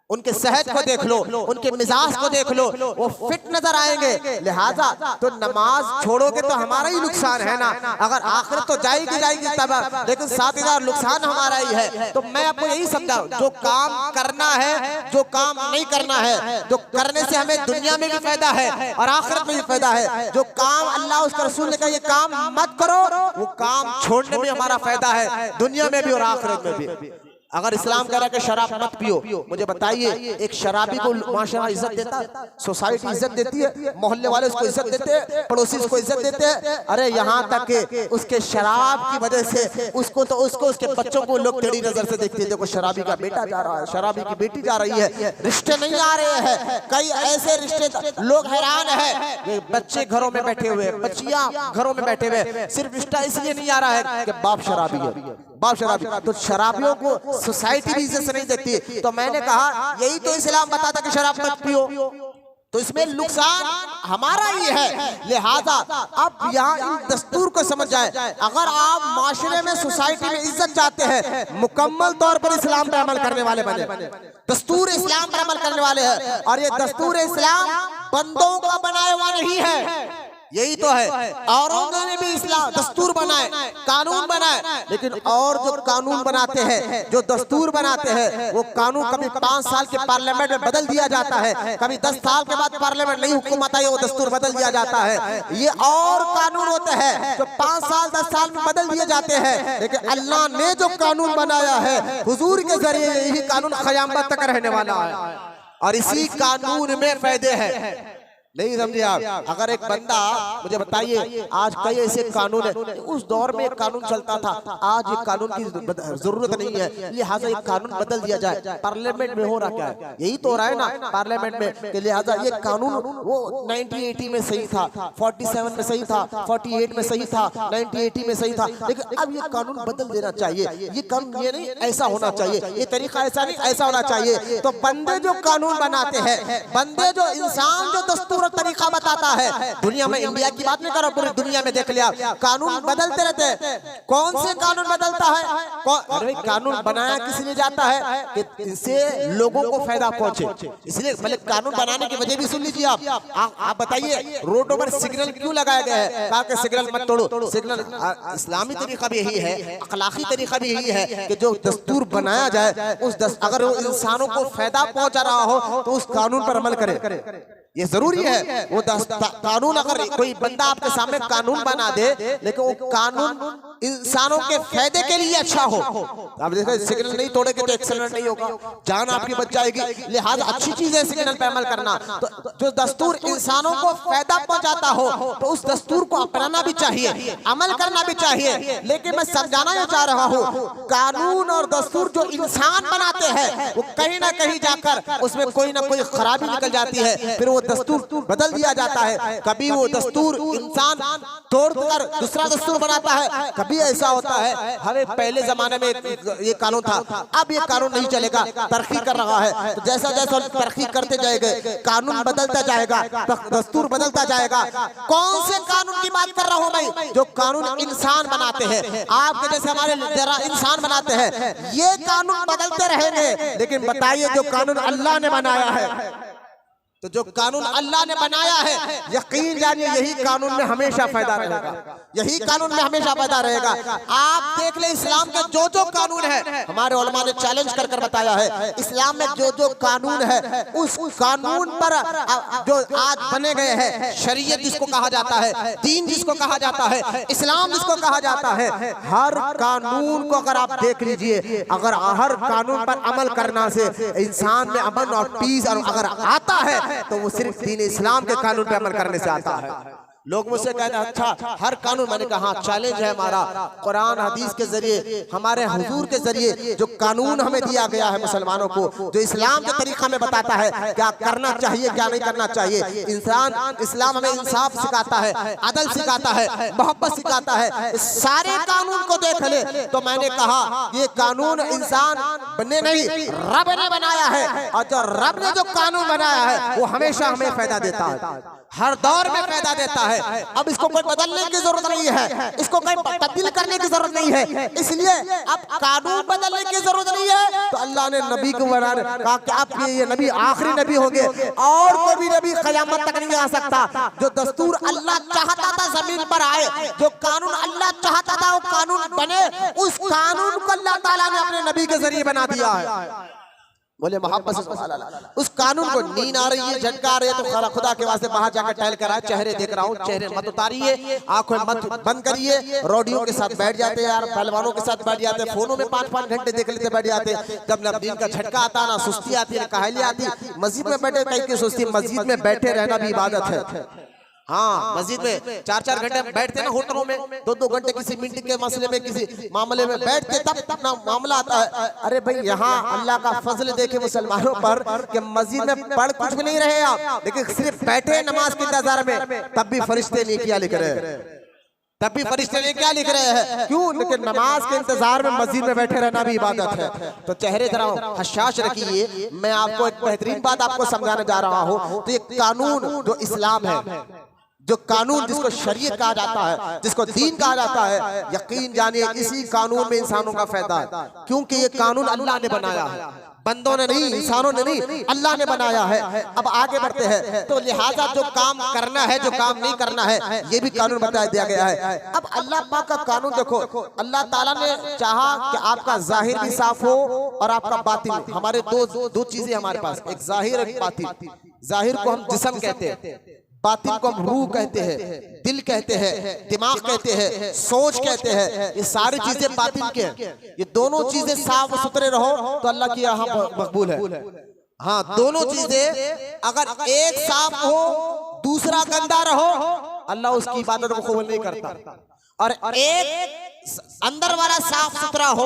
उनके सेहत को देख लो, उनके मिजाज को देख लो, वो फिट नजर आएंगे। लिहाजा तो नमाज छोड़ोगे तो हमारा ही नुकसान है ना। अगर आखिरत तो जाएगी जाएगी तब, लेकिन साथ ही नुकसान हमारा ही है। तो मैं आपको यही समझाऊं, जो काम करना है, जो काम नहीं करना है, जो करने से हमें दुनिया में भी फायदा है और आखिरत में भी फायदा है, जो काम अल्लाह उसका रसूल ने कहा ये काम मत करो, वो काम छोड़ने में हमारा फायदा है, दुनिया में भी और आखिरत में भी। अगर इस्लाम कह रहा है कि शराब मत पियो, मुझे बताइए एक शराबी को माशरा इज्जत देता है, सोसाइटी इज्जत देती है, मोहल्ले वाले उसको इज्जत देते हैं, पड़ोसी उसको इज्जत देते हैं। अरे यहाँ तक कि उसके शराब की वजह से उसको उसके बच्चों को लोग टेढ़ी नजर से देखते हैं। देखो शराबी का बेटा जा रहा है, शराबी की बेटी जा रही है, रिश्ते नहीं आ रहे हैं। कई ऐसे रिश्ते लोग हैरान है, बच्चे घरों में बैठे हुए, बच्चियां घरों में बैठे हुए, सिर्फ रिश्ता इसलिए नहीं आ रहा है कि बाप शराबी है, बाप शराबी। तो शराबियों को सोसाइटी भी इज्जत से नहीं देती। तो मैंने कहा यही तो इस्लाम बताता कि शराब मत पियो, तो इसमें नुकसान हमारा ही है। लिहाजा अब यहाँ इन दस्तूर को समझ जाए। अगर आप माशरे में, सोसाइटी में इज्जत चाहते हैं, मुकम्मल तौर पर इस्लाम पर अमल करने वाले बने, दस्तूर इस्लाम पर अमल करने वाले हैं। और ये दस्तूर इस्लाम बंदों का बनाया हुआ नहीं है, यही तो है। औरों ने भी इस्लाम दस्तूर बनाए, कानून बनाए, लेकिन और जो कानून बनाते हैं, जो दस्तूर बनाते हैं, वो कानून कभी 5 साल के पार्लियामेंट में बदल दिया जाता है, कभी 10 साल के बाद पार्लियामेंट नई हुकूमत आई, वो दस्तूर बदल दिया जाता है। ये और कानून होते हैं जो 5 साल 10 साल में बदल दिए जाते हैं। लेकिन अल्लाह ने जो कानून बनाया है, हुजूर के जरिए यही कानून क़यामत तक रहने वाला है और इसी कानून में फायदे हैं। नहीं समझे आप? अगर एक बंदा, मुझे बताइए, आज कई ऐसे कानून है, उस दौर में एक कानून चलता था, आज एक कानून की जरूरत नहीं है, लिहाजा एक कानून बदल दिया जाए। पार्लियामेंट में हो रहा क्या है? यही तो हो रहा है ना पार्लियामेंट में, कि लिहाजा ये कानून वो 1980 में सही था, 47 में सही था, 48 में सही था, 1980 में सही था, लेकिन अब ये कानून बदल देना चाहिए। ये कानून ये नहीं, ऐसा होना चाहिए, ये तरीका ऐसा नहीं, ऐसा होना चाहिए। तो बंदे जो कानून बनाते हैं, बंदे जो इंसान जो दस्तूर तरीका बताता है, दुनिया में, इंडिया की बात नहीं कर रहा, पूरी दुनिया में देख लिया, कानून बदलते रहते हैं। कौन से कानून बदलता है? अरे कानून बनाया किस लिए जाता है? कि इससे लोगों को फायदा पहुंचे, इसलिए मतलब कानून बनाने की वजह भी सुन लीजिए आप बताइए रोडों पर सिग्नल क्यों लगाया गया है? कहा कि सिग्नल मत तोड़ो। सिग्नल इस्लामी तरीका भी यही है, अखलाकी तरीका भी यही है कि जो दस्तूर बनाया जाए, उस अगर वो इंसानों को फायदा पहुंचा रहा हो तो उस कानून पर अमल करे, ये जरूरी है। वो कानून, अगर कोई बंदा आपके सामने कानून बना दे, लेकिन वो कानून इंसानों के फायदे के लिए अच्छा हो, आप देखो सिग्नल नहीं तोड़ेंगे तो एक्सीडेंट नहीं होगा, जान आपकी बच जाएगी। लिहाजा अच्छी चीज है सिग्नल पे अमल करना। तो जो दस्तूर इंसानों को फायदा पहुंचाता हो, तो उस दस्तूर को अपनाना भी चाहिए, अमल करना भी चाहिए। लेकिन मैं समझाना ये चाह रहा हूँ, कानून और दस्तूर जो इंसान बनाते हैं, वो कहीं ना कहीं जाकर उसमें कोई ना कोई खराबी निकल जाती है, फिर वो दस्तूर बदल दिया जाता है। कभी वो दस्तूर इंसान तोड़कर दूसरा दस्तूर बनाता है, कभी ऐसा होता है। हमें पहले जमाने में ये कानून था, अब ये कानून नहीं चलेगा, तरक्की कर रहा है। तो जैसा जैसा तरक्की करते जाएंगे, कानून बदलता जाएगा, दस्तूर बदलता जाएगा। कौन से कानून की बात कर रहा हूँ मैं? जो कानून इंसान बनाते हैं, आपके जैसे हमारे जरा इंसान बनाते हैं, ये कानून बदलते रहेंगे। लेकिन बताइए जो कानून अल्लाह ने बनाया है, तो जो कानून अल्लाह ने बनाया है, यकीन जानिए यही कानून में हमेशा फायदा रहेगा, यही कानून में हमेशा फायदा रहेगा। आप देख ले इस्लाम के जो जो कानून है, हमारे उलमा ने चैलेंज कर कर बताया है, इस्लाम में जो जो कानून है, उस कानून पर जो आज बने गए हैं, शरीयत जिसको कहा जाता है, दीन जिसको कहा जाता है, इस्लाम जिसको कहा जाता है, हर कानून को अगर आप देख लीजिए, अगर हर कानून पर अमल करना से इंसान में अमन और पीस अगर आता है, तो वो सिर्फ दीन इस्लाम के कानून पे अमल करने से आता है। लोग मुझसे कहते हैं अच्छा हर कानून, मैंने कहा चैलेंज है हमारा, कुरान हदीस के जरिए, हमारे हुजूर के जरिए जो कानून हमें दिया गया है मुसलमानों को, जो इस्लाम के तरीका में बताता है क्या करना चाहिए क्या नहीं करना चाहिए। इस्लाम हमें इंसाफ सिखाता है, अदल सिखाता है, मोहब्बत सिखाता है। सारे कानून को देख ले तो मैंने कहा ये कानून इंसान ने नहीं, रब ने बनाया है, और जो रब ने जो कानून बनाया है वो हमेशा हमें फायदा देता है, हर दौर में फायदा देता है। है, अब इसको कोई बदलने की जरूरत नहीं है, इसको कोई तब्दील करने की जरूरत नहीं है, इसलिए अब कानून बदलने की जरूरत नहीं है। तो अल्लाह ने नबी को कहा कि आपके ये नबी आखिरी नबी होंगे और कोई भी नबी क़यामत तक नहीं आ सकता। जो दस्तूर अल्लाह चाहता था जमीन पर आए, जो कानून अल्लाह चाहता था वो कानून बने, उस कानून को अल्लाह ताला ने अपने नबी के जरिए बना दिया है। बोले मोहब्बत से सुभान अल्लाह। उस कानून को नींद आ रही है, झटका आ रही है, तो खुदा के वास्ते बाहर जाकर टहल कर आए, चेहरे देख रहा हूँ, चेहरे मत उतारिए, आंखें मत बंद करिए, रोडियों के साथ बैठ जाते हैं यार, पहलवानों के साथ बैठ जाते हैं, फोनों में 5-5 घंटे देख लेते बैठ जाते, जब न नींद का झटका आता ना सुस्ती आती है, काहली आती, मस्जिद में बैठे कहीं की सुस्ती, मस्जिद में बैठे रहना भी इबादत है। हाँ, मस्जिद में 4-4 घंटे बैठते ना, होटलों में 2-2 घंटे किसी मीटिंग के मसले में, किसी मामले में बैठते, तब ना मामला आता है। अरे भाई यहाँ अल्लाह का फजल देखे मुसलमानों पर कि मस्जिद में पढ़ कुछ भी नहीं रहे आप, लेकिन सिर्फ बैठे नमाज के इंतजार में, तब भी फरिश्ते नेकियां लिख रहे हैं, तब भी फरिश्ते ने क्या लिख रहे हैं, क्यों? लेकिन नमाज के इंतजार में मस्जिद में बैठे रहना भी इबादत है। तो चेहरे जरा हशाश रखिए। मैं आपको एक बेहतरीन बात आपको समझाने जा रहा हूँ। तो ये कानून जो इस्लाम है, जो कानून जिसको शरीयत कहा जाता है, जिसको दीन कहा जाता है, यकीन जानिए इसी कानून में इंसानों का फायदा है, क्योंकि ये कानून अल्लाह ने बनाया है, बंदों ने नहीं, इंसानों ने नहीं, अल्लाह ने बनाया है। अब आगे बढ़ते हैं, तो लिहाजा जो काम करना है, जो काम नहीं करना है, ये भी कानून बता दिया गया है। अब अल्लाह पाक का कानून देखो, अल्लाह ताला ने चाहा कि आपका जाहिर भी साफ हो और आपका बातिन। हमारे दो चीजें हमारे पास, एक जाहिर एक बातिन। जाहिर को हम जिस्म कहते हैं, बातिन को हम रूह कहते हैं, दिल कहते हैं, दिमाग कहते हैं, सोच कहते हैं। ये सारी चीजें बातिन के हैं। ये दोनों चीजें साफ सुथरे रहो तो अल्लाह की यहाँ मकबूल है। हाँ, दोनों चीजें अगर एक साफ हो दूसरा गंदा रहो, अल्लाह उसकी इबादत को कबूल नहीं करता। और एक अंदर वाला साफ सुथरा हो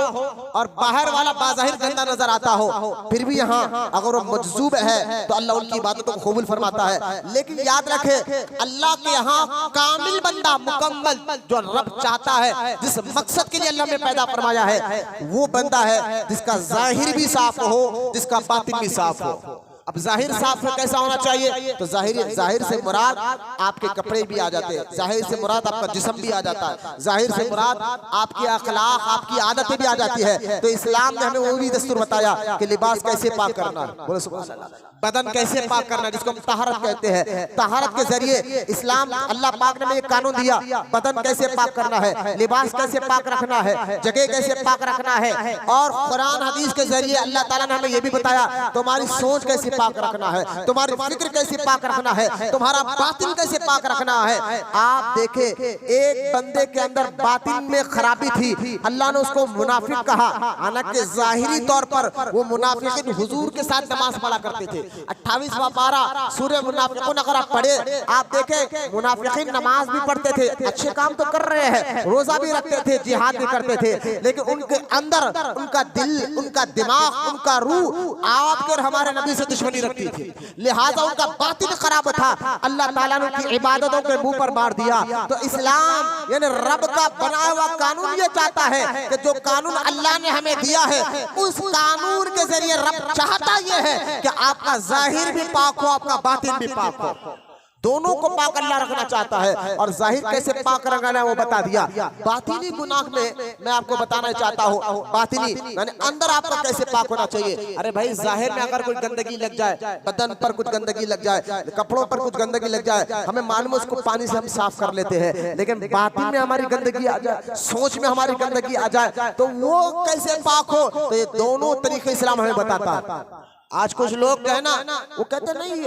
और बाहर वाला बाज़ाहिर गंदा नजर आता हो, फिर भी यहाँ अगर वो मजजूब है तो अल्लाह उनकी इबादतों को कबूल फरमाता है। लेकिन याद रखे, अल्लाह के यहाँ कामिल बंदा, मुकम्मल, जो रब चाहता है, जिस मकसद के लिए अल्लाह ने पैदा फरमाया है, वो बंदा है जिसका जाहिर भी साफ हो, जिसका बातिन भी साफ हो। अब जाहिर साफ में कैसा होना चाहिए? तो जाहिर से मुराद आपके कपड़े भी आ जाते हैं, जाहिर से मुराद आपका जिस्म भी आ जाता है, जाहिर से मुराद आपके अखलाक, आपकी आदतें भी आ जाती है। तो इस्लाम ने हमें वो भी दस्तूर बताया कि लिबास कैसे पाक करना है, बोलो सुभान अल्लाह, बदन कैसे पाक करना है, जिसको हम तहारत कहते हैं। तहारत के जरिए इस्लाम, अल्लाह पाक ने हमें एक कानून दिया, बदन कैसे पाक करना है, लिबास कैसे पाक रखना है, जगह कैसे पाक रखना है। और कुरान हदीस के जरिए अल्लाह ताला ने हमें ये भी बताया तुम्हारी सोच कैसे पाक रखना है, तुम्हारी फिक्र कैसे पाक रखना है, तुम्हारा बातिन कैसे पाक रखना है। आप देखे एक बंदे के अंदर बातिन में खराबी थी, अल्लाह ने उसको मुनाफिक कहा। हालांकि जाहिरी तौर पर वो मुनाफिकीन हुजूर के साथ नमाज पढ़ा करते थे। 28वां पारा सूरह मुनाफिकून अगर आप पढ़े, आप देखे मुनाफिकीन नमाज भी पढ़ते थे, अच्छे काम तो कर रहे हैं, रोजा भी रखते थे, जिहाद भी करते थे, लेकिन उनके अंदर उनका दिल, उनका दिमाग, उनका रूह आपके और हमारे नबी से दुश्मनी रखती थी। लिहाजा उनका बातिन खराब था, अल्लाह ताला ने उनकी इबादतों के मुंह पर मार दिया। तो इस्लाम यानी रब का बनाया हुआ कानून ये चाहता है कि जो कानून अल्लाह ने हमें दिया है, उस कानून के जरिए रब चाहता ये है कि आपका जाहिर भी पाक हो, आपका बातिन भी पाक हो। दोनों को पाक अल्लाह रखना चाहता है। और जाहिर कैसे पाक रखना है वो बता दिया। बातिनी गुनाह में मैं आपको बताना चाहता हूँ, बातिनी यानी अंदर आपका कैसे पाक होना चाहिए। अरे भाई, जाहिर में अगर कोई गंदगी लग जाए, बदन पर कुछ गंदगी लग जाए, कपड़ों पर कुछ गंदगी लग जाए, हमें मालूम है उसको पानी से हम साफ कर लेते हैं, लेकिन बातिन में हमारी गंदगी आ जाए, सोच में हमारी गंदगी आ जाए, तो वो कैसे पाक हो। तो ये दोनों तरीके इस्लाम हमें बताता है। आज कुछ लोग जो है ना, वो कहते नहीं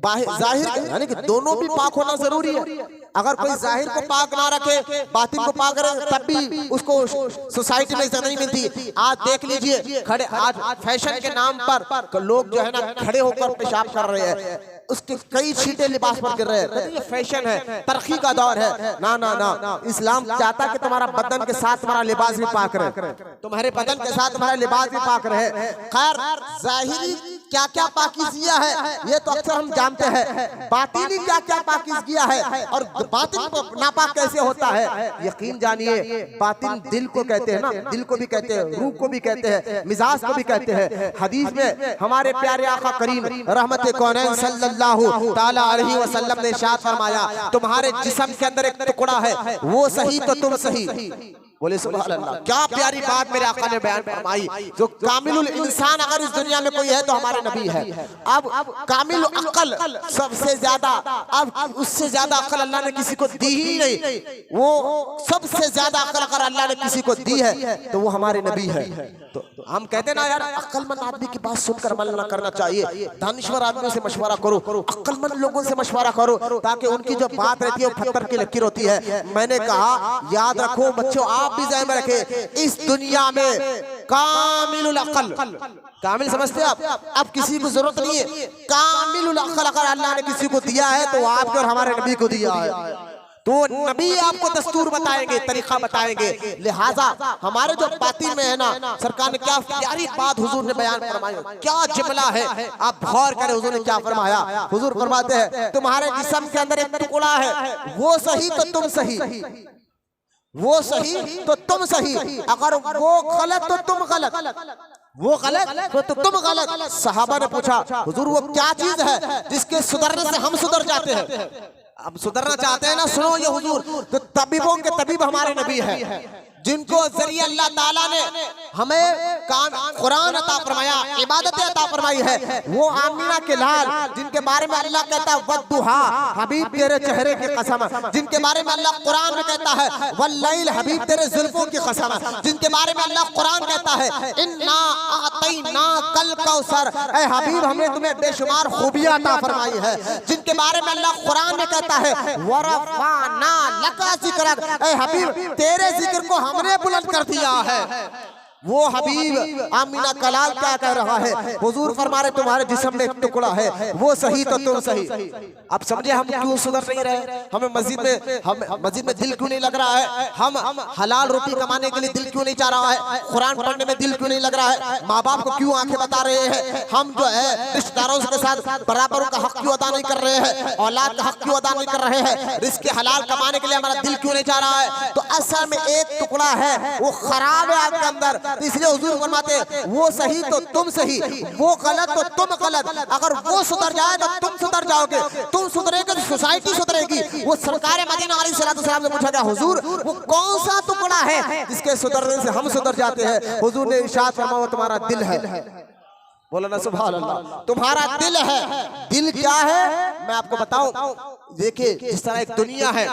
जाहिर यानी कि दोनों भी पाक होना जरूरी है। अगर कोई जाहिर को पाक ना रखे, बातिन को पाक रखे, तब भी उसको सोसाइटी में इज्जत नहीं मिलती। आज देख लीजिए, खड़े आज फैशन के नाम पर लोग जो है ना खड़े होकर पेशाब कर रहे हैं, उसके कई छींटे लिबास पर गिर रहे हैं। ये फैशन है, तरक्की का दौर है। ना ना ना, इस्लाम चाहता कि तुम्हारा बदन के साथ तुम्हारा लिबास भी पाक रहे, तुम्हारे बदन के साथ तुम्हारा लिबास भी पाक रहे। खैर, जाहिरी क्या क्या पाकीज़िया है ये तो अक्सर हम जानते हैं, बातिनी क्या क्या पाकीज़िया है और बातिन नापाक कैसे होता है। यकीन जानिए बातिन दिल को कहते हैं ना, दिल को भी कहते हैं, रूह को भी कहते हैं, मिजाज को भी कहते हैं। हदीस में हमारे प्यारे आका करीम रहमत कौनैन सल्लल्लाहु ताला अलैहि वसल्लम ने इरशाद फरमाया, तुम्हारे जिस्म के अंदर एक टुकड़ा है, वो सही तो तुम सही। बोले सुभान अल्लाह। क्या प्यारी बात मेरे आका ने बयान फरमाई। जो कामिलुल इंसान अगर इस दुनिया में कोई है तो हमारे नबी है। अब कामिल अक्ल सबसे ज्यादा, अब उससे ज्यादा अक्ल अल्लाह ने किसी को दी ही नहीं। वो सबसे ज्यादा अक्ल अगर अल्लाह ने किसी को दी है तो वो हमारे नबी है। तो हम कहते ना यार अक्लमंद आदमी की बात सुनकर अमल ना करना चाहिए, दानिश्वर आदमियों से मशवरा करो, अक्लमंद लोगों से मशवरा करो, ताकि उनकी जो बात रहती है वो पत्थर की लकीर होती है। मैंने कहा याद रखो बच्चों, आप भी ज़हन में रखें, इस दुनिया में कामिलुल अक्ल, कामिल समझते हैं आप, अब किसी को जरूरत नहीं है। कामिलुल अक्ल अगर अल्लाह ने किसी को दिया है तो आपके और हमारे नबी को दिया है। तो नबी आपको दस्तूर बताएंगे, तरीका बताएंगे। लिहाजा हमारे जो बातिन में है ना, सरकार ने क्या प्यारी बात हुजूर ने बयान फरमाई, क्या जुमला है, आप गौर करें। हुजूर ने क्या फरमाया, हुजूर फरमाते हैं तुम्हारे जिस्म के अंदर एक टुकड़ा है, वो सही तो तुम सही, वो सही तो तुम सही, अगर वो गलत तो तुम गलत, वो गलत तो तुम गलत। सहाबा ने पूछा हुजूर वो क्या चीज है जिसके सुधरने से हम सुधर जाते हैं। अब सुधरना चाहते हैं ना, सुनो ये हुजूर, तो तबीबों के तबीब हमारे नबी है, जिनको जरिए अल्लाह ताला ने हमें कुरान अता फरमाया, इबादतें अता फरमाई है। वो आमीना के लाल जिनके बारे में अल्लाह कहता है वद्दुहा, हबीब तेरे चेहरे की कसम, जिनके बारे में अल्लाह कुरान में कहता है वल्लैल, हबीब तेरे जुल्फों की कसम, जिनके बारे में अल्लाह कुरान कहता है इन्ना आतैना कल कौसर, ऐ हबीब हमने तुम्हें बेशुमार खूबियां अता फरमाई है, जिनके बारे में अल्लाह कुरान में कहता है वरफाना लका जिक्रक, ऐ हबीब तेरे जिक्र को हमने बुलंद कर दिया है। वो हबीब आमीना कलाल क्या कह रहा है, हुजूर फरमा रहे तुम्हारे जिस्म में एक टुकड़ा है, वो सही तो तुम सही। अब समझे हम क्यों सुधर नहीं रहे, हमें मस्जिद में दिल क्यों नहीं लग रहा है, हम हलाल रोटी कमाने के लिए दिल क्यों नहीं चाह रहा है, कुरान पढ़ने में दिल क्यों नहीं लग रहा है, माँ बाप को क्यों आंखें बता रहे हैं, हम जो है रिश्तेदारों के साथ बराबर का हक क्यों अदा नहीं कर रहे हैं, औलाद का हक क्यों अदा नहीं कर रहे हैं, रिस्क हलाल कमाने के लिए हमारा दिल क्यों नहीं चाह रहा है। तो असल में एक टुकड़ा है वो खराब है आपके अंदर, इसलिए हुजूर फरमाते वो सही तो तुम सही, वो गलत तो तुम गलत। अगर वो सुधर जाए तो तुम सुधर जाओगे, तुम सुधरेगे तो सोसाइटी सुधरेगी। वो सरकार मदीना अलैहिस्सलातु वस्सलाम से पूछा गया हुजूर वो कौन सा टुकड़ा है जिसके सुधरने से हम सुधर जाते हैं। हुजूर ने इरशाद फरमाया वो तुम्हारा दिल है। बोलो ना सुभान अल्लाह, तुम्हारा दिल है। दिल क्या है मैं आपको बताऊं, देखिए जिस तरह एक दुनिया है,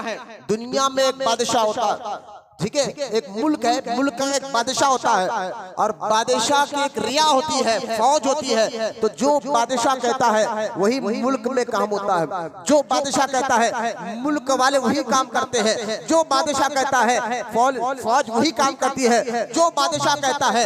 दुनिया में एक बादशाह होता है, ठीक है, एक मुल्क है, मुल्क का एक बादशाह होता है, और बादशाह की एक रिया होती है, फौज होती है। तो जो बादशाह कहता है वही मुल्क में काम होता है, जो बादशाह कहता है मुल्क वाले वही काम करते हैं, जो बादशाह कहता है फौज वही काम करती है, जो बादशाह कहता है